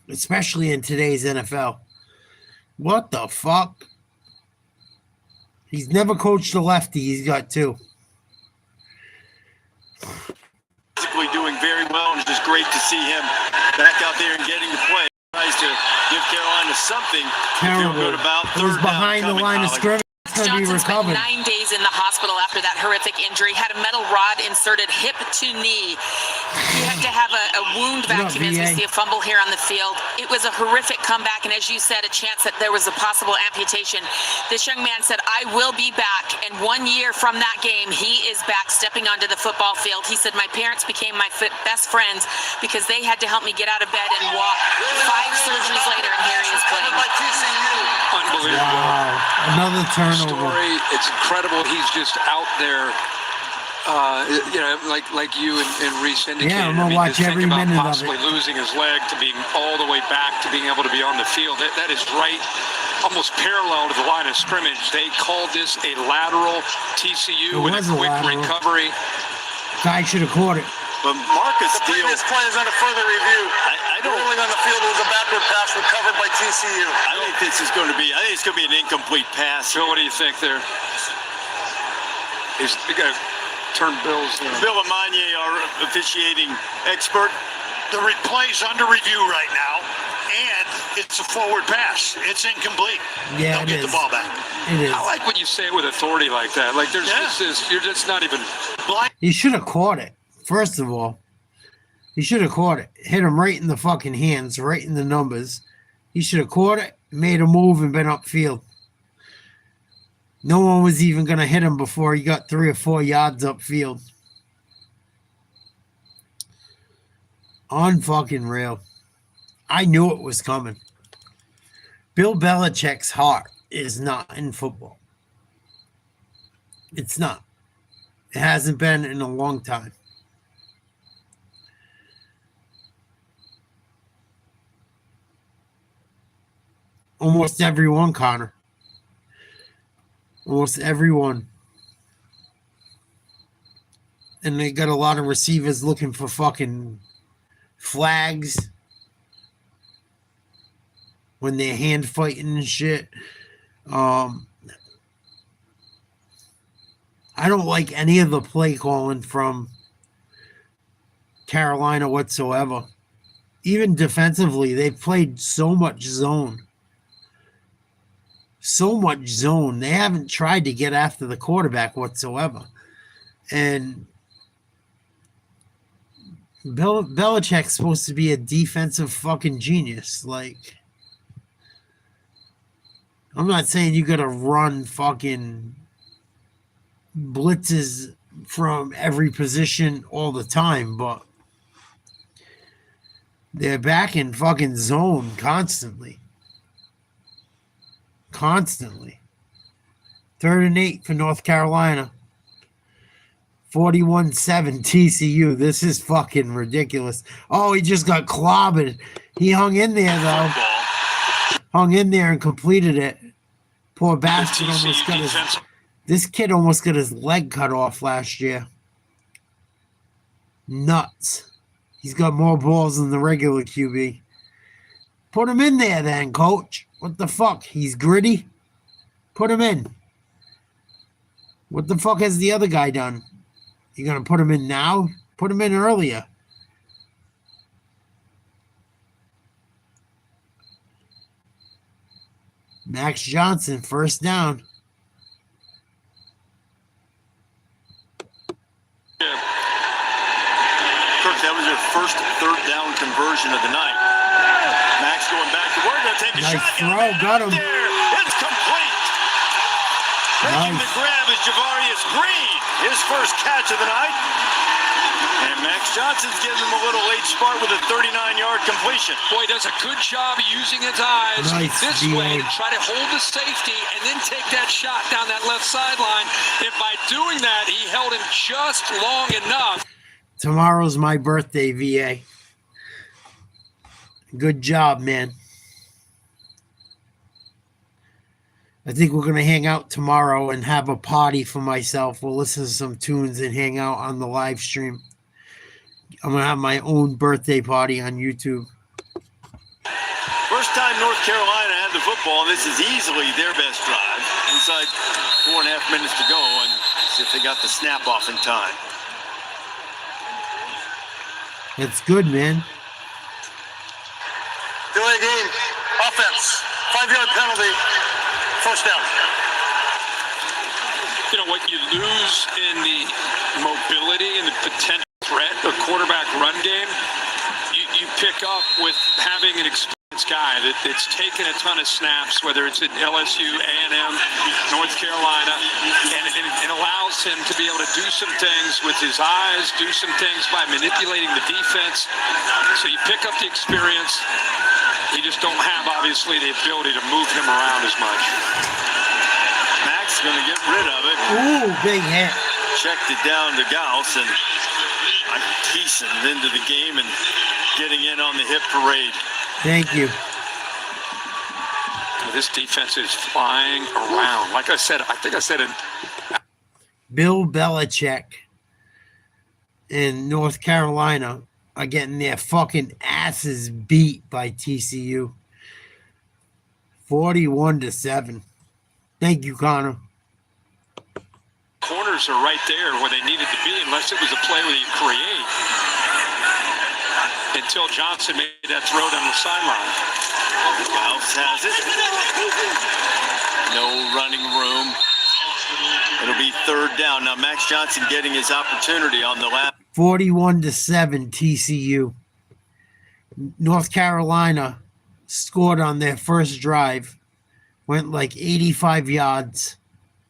Especially in today's NFL. What the fuck? He's never coached a lefty. He's got two.
Physically doing very well, and it's just great to see him back out there and getting to play. Tries to give Carolina something to feel good about.
It was behind the line of scrimmage.
Johnson spent 9 days in the hospital after that horrific injury, had a metal rod inserted hip to knee. He had to have a wound vacuum as we see a fumble here on the field. It was a horrific comeback, and as you said, a chance that there was a possible amputation. This young man said, I will be back, and 1 year from that game, he is back stepping onto the football field. He said, my parents became my best friends because they had to help me get out of bed and walk. 5 surgeries later, and here he is playing.
Unbelievable.
Wow. Another turnover.
Story. It's incredible. He's just out there, like you and Reese indicated.
Yeah, I'm gonna watch every minute of it.
Possibly losing his leg to being all the way back to being able to be on the field. That is right, almost parallel to the line of scrimmage. They called this a lateral. TCU with a quick recovery.
Guy should have caught it.
But Marcus
the previous play is under further review.
I don't
rolling on the field. It was a backward pass recovered by TCU.
I think this is going to be. I think it's going to be an incomplete pass.
Phil, what do you think there? He's got to turn Bill's.
Bill Amanye, our officiating expert.
The replay's under review right now, and it's a forward pass. It's incomplete.
Yeah,
They'll get the ball back.
It is.
I like when you say it with authority like that. Like there's you're just not even.
He should have caught it. First of all, he should have caught it. Hit him right in the fucking hands, right in the numbers. He should have caught it, made a move, and been upfield. No one was even going to hit him before he got 3 or 4 yards upfield. Unfucking real. I knew it was coming. Bill Belichick's heart is not in football. It's not. It hasn't been in a long time. Almost everyone, Connor. Almost everyone. And they got a lot of receivers looking for fucking flags when they're hand fighting and shit. I don't like any of the play calling from Carolina whatsoever. Even defensively, they've played so much zone. So much zone. They haven't tried to get after the quarterback whatsoever. And Belichick's supposed to be a defensive fucking genius. Like, I'm not saying you gotta run fucking blitzes from every position all the time, but they're back in fucking zone constantly. Constantly. 3rd and 8 for North Carolina. 41-7 TCU. This is fucking ridiculous. Oh, he just got clobbered. He hung in there, though. Hung in there and completed it. Poor bastard almost got his... This kid almost got his leg cut off last year. Nuts. He's got more balls than the regular QB. Put him in there then, coach. What the fuck? He's gritty. Put him in. What the fuck has the other guy done? You gonna put him in now? Put him in earlier. Max Johnson, first down.
Kirk, that was their first 3rd down conversion of the night. Max going back to work. They'll take a
Nice
shot.
throw. Got him.
There. It's complete. Making the grab is Javarius Green. His first catch of the night. And Max Johnson's giving him a little late spark with a 39-yard completion.
Boy, does a good job of using his eyes this way to try to hold the safety and then take that shot down that left sideline. And by doing that, he held him just long enough.
Tomorrow's my birthday, VA. Good job, man. I think we're going to hang out tomorrow and have a party for myself. We'll listen to some tunes and hang out on the live stream. I'm going to have my own birthday party on YouTube.
First time North Carolina had the football. This is easily their best drive. Inside 4.5 minutes to go, and see if they got the snap off in time.
That's good, man.
Delay game. Offense. 5-yard penalty. First down.
You know, what you lose in the mobility and the potential threat of quarterback run game, you pick up with having an experienced guy that's taken a ton of snaps, whether it's at LSU, A&M, North Carolina, and allows him to be able to do some things with his eyes, do some things by manipulating the defense. So you pick up the experience. You just don't have, obviously, the ability to move him around as much.
Max going to get rid of it.
Ooh, big hit.
Checked it down to Gauss, and Thiessen into the game and getting in on the hit parade.
Thank you.
This defense is flying around. Like I said, I think I said it.
Bill Bellichek in North Carolina are getting their fucking asses beat by TCU. 41-7. Thank you, Connor.
Corners are right there where they needed to be, unless it was a play where you create. Until Johnson made that throw down the sideline.
Gauss has it. No running room. It'll be 3rd down. Now Max Johnson getting his opportunity on the lap.
41-7 TCU. North Carolina scored on their first drive. Went like 85 yards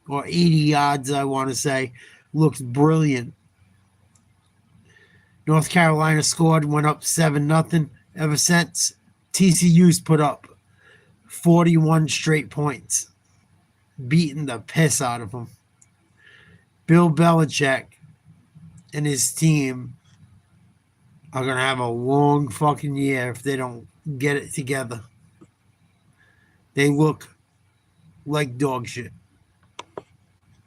or 80 yards, I want to say. Looked brilliant. North Carolina scored, went up 7-0. Ever since, TCU's put up 41 straight points, beating the piss out of them. Bill Bellichek and his team are going to have a long fucking year if they don't get it together. They look like dog shit.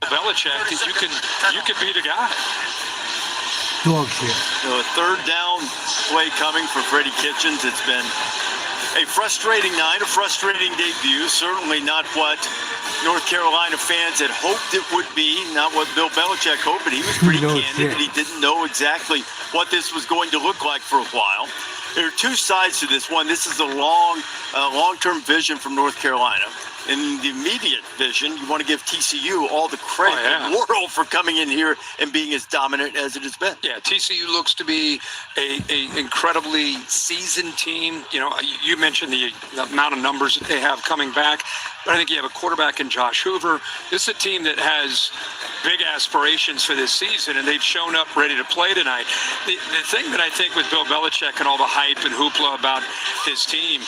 Bellichek, you can be the guy.
Dog shit.
A third down play coming for Freddie Kitchens. It's been a frustrating night, a frustrating debut. Certainly not what North Carolina fans had hoped it would be, not what Bill Bellichek hoped, but he was pretty candid that he didn't know exactly what this was going to look like for a while. There are two sides to this. One, this is a long-term vision from North Carolina. In the immediate vision, you want to give TCU all the credit in the world for coming in here and being as dominant as it has been.
Yeah, TCU looks to be a incredibly seasoned team. You know, you mentioned the amount of numbers that they have coming back, but I think you have a quarterback in Josh Hoover. This is a team that has big aspirations for this season, and they've shown up ready to play tonight. The thing that I think with Bill Bellichek and all the hype and hoopla about his team,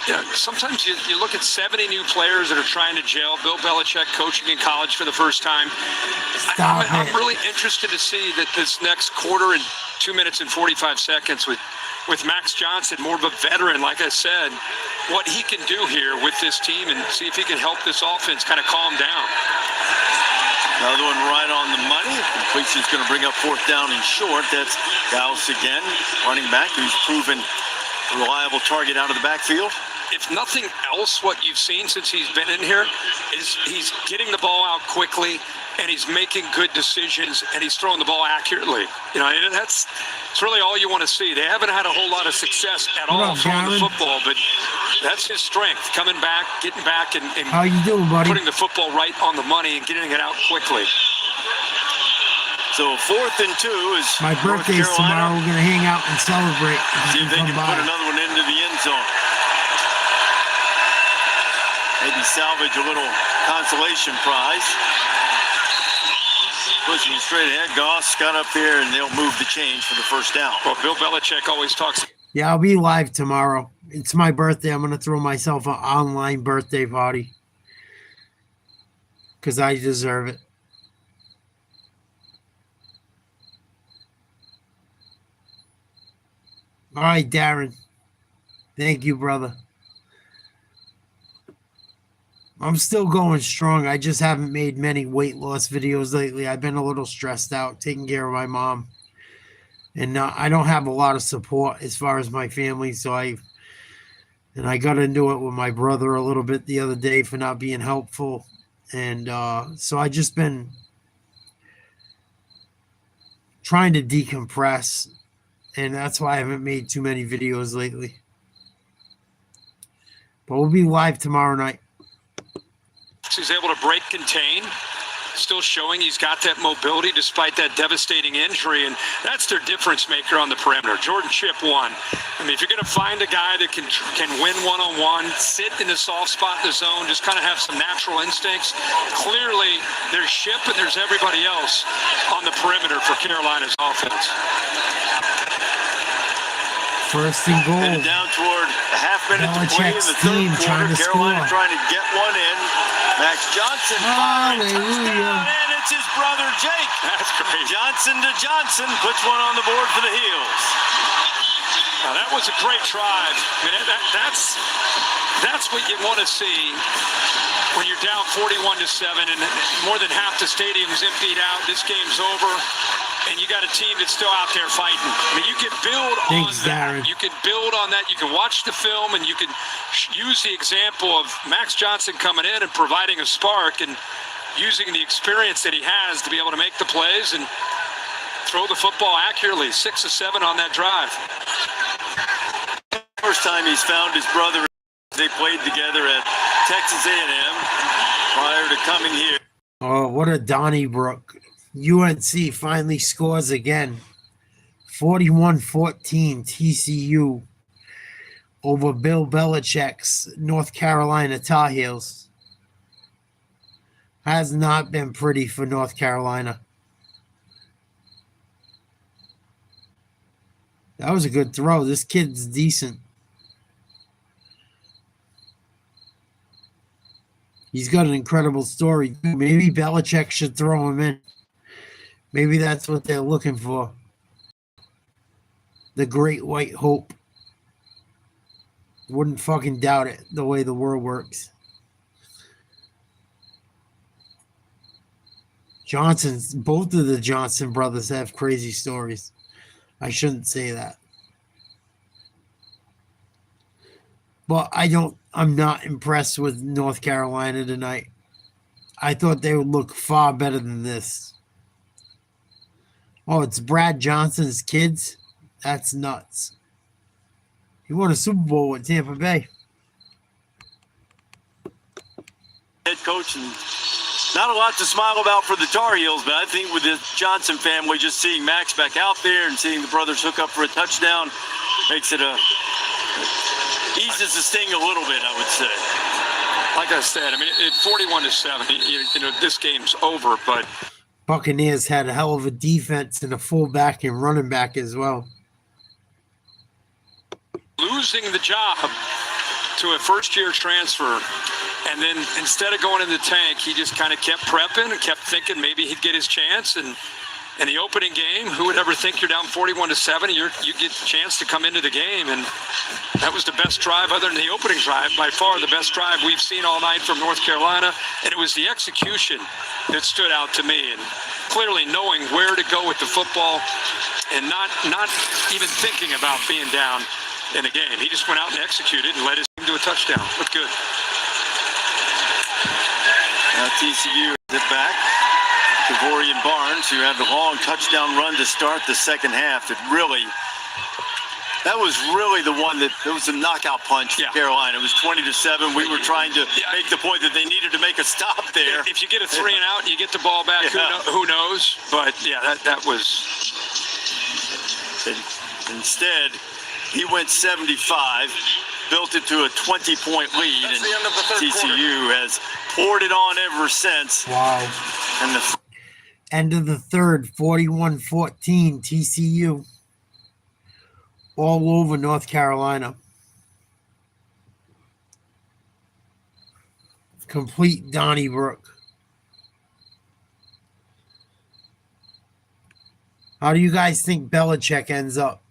you know, sometimes you look at 70 new players that are trying to gel. Bill Bellichek coaching in college for the first time. I'm really interested to see that this next quarter and 2 minutes and 45 seconds with Max Johnson, more of a veteran, like I said, what he can do here with this team and see if he can help this offense kind of calm down.
Another one right on the money. Completion is going to bring up fourth down and short. That's Gauss again, running back, who's proven a reliable target out of the backfield.
If nothing else, what you've seen since he's been in here is he's getting the ball out quickly, and he's making good decisions, and he's throwing the ball accurately. You know, and it's really all you want to see. They haven't had a whole lot of success at all throwing the football, but that's his strength, coming back, getting back, and
how you doing, buddy?
Putting the football right on the money and getting it out quickly.
So 4th and 2 is
my birthday's tomorrow. We're going to hang out and celebrate.
See if they can put another one into the end zone. Maybe salvage a little consolation prize. Pushing straight ahead. Goss got up here, and they'll move the chains for the first down.
Well, Bill Bellichek always talks.
Yeah, I'll be live tomorrow. It's my birthday. I'm going to throw myself an online birthday party because I deserve it. All right, Darren. Thank you, brother. I'm still going strong. I just haven't made many weight loss videos lately. I've been a little stressed out, taking care of my mom. And I don't have a lot of support as far as my family. So I got into it with my brother a little bit the other day for not being helpful. And so I just been trying to decompress. And that's why I haven't made too many videos lately. But we'll be live tomorrow night.
He's able to break contain, still showing he's got that mobility despite that devastating injury, and that's their difference maker on the perimeter. Jordan Chip won. I mean, if you're going to find a guy that can win one-on-one, sit in the soft spot in the zone, just kind of have some natural instincts, clearly there's Chip and there's everybody else on the perimeter for Carolina's offense.
First and goal.
And down toward a half minute to play in the third quarter. Carolina trying to get one in. Max Johnson fires, touchdown, and it's his brother Jake.
That's great.
Johnson to Johnson puts one on the board for the Heels.
Now that was a great drive. I mean, that's what you want to see when you're down 41-7 and more than half the stadium's emptied out. This game's over. And you got a team that's still out there fighting. I mean, you can build on that.
Darren.
You can build on that. You can watch the film, and you can use the example of Max Johnson coming in and providing a spark and using the experience that he has to be able to make the plays and throw the football accurately. 6 of 7 on that drive.
First time he's found his brother. They played together at Texas A&M prior to coming here.
Oh, what a Donnybrook. UNC finally scores again. 41-14 TCU over Bill Belichick's North Carolina Tar Heels. Has not been pretty for North Carolina. That was a good throw. This kid's decent. He's got an incredible story. Maybe Bellichek should throw him in. Maybe that's what they're looking for. The great white hope. Wouldn't fucking doubt it the way the world works. Both of the Johnson brothers have crazy stories. I shouldn't say that. But I'm not impressed with North Carolina tonight. I thought they would look far better than this. Oh, it's Brad Johnson's kids? That's nuts. He won a Super Bowl with Tampa Bay.
Head coach, and not a lot to smile about for the Tar Heels, but I think with the Johnson family, just seeing Max back out there and seeing the brothers hook up for a touchdown makes it eases the sting a little bit, I would say.
Like I said, I mean, at 41-7, this game's over, but
Buccaneers had a hell of a defense and a fullback and running back as well.
Losing the job to a first-year transfer, and then instead of going in the tank, he just kind of kept prepping and kept thinking maybe he'd get his chance. And in the opening game, who would ever think you're down 41-7? You get a chance to come into the game, and that was the best drive other than the opening drive, by far the best drive we've seen all night from North Carolina. And it was the execution that stood out to me, and clearly knowing where to go with the football and not even thinking about being down in the game. He just went out and executed and led his team to a touchdown. Looked good.
Now TCU is it back. Kavorian Barnes, who had the long touchdown run to start the second half. That was really the one it was a knockout punch for Carolina. It was 20-7. We were trying to make the point that they needed to make a stop there.
If you get a 3 and out, you get the ball back. Who knows? But yeah, that was.
Instead, he went 75, built it to a 20-point lead, and TCU has poured it on ever since.
Wow.
And the
end of the third, 41-14, TCU. All over North Carolina. Complete Donnybrook. How do you guys think Bellichek ends up?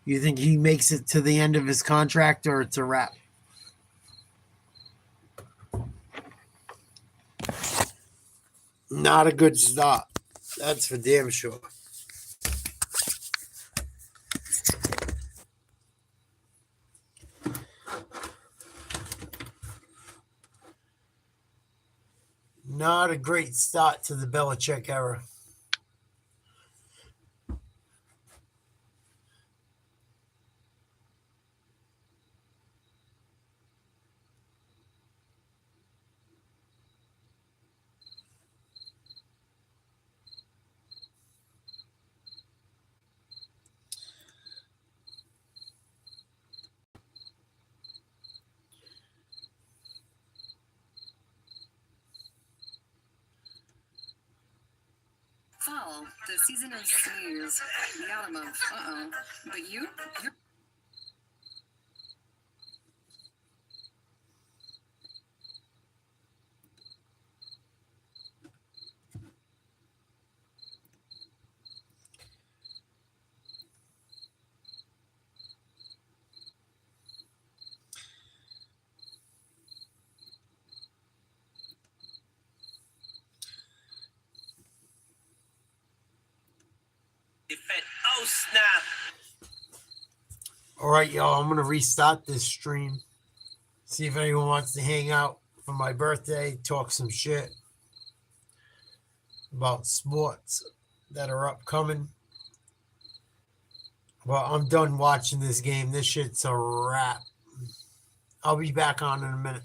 You think he makes it to the end of his contract, or it's a wrap? Not a good start. That's for damn sure. Not a great start to the Bellichek era.
Fall, the season of sneeze, the autumn of but you're
oh snap.
All right, y'all, I'm going to restart this stream. See if anyone wants to hang out for my birthday, talk some shit about sports that are upcoming. Well, I'm done watching this game. This shit's a wrap. I'll be back on in a minute.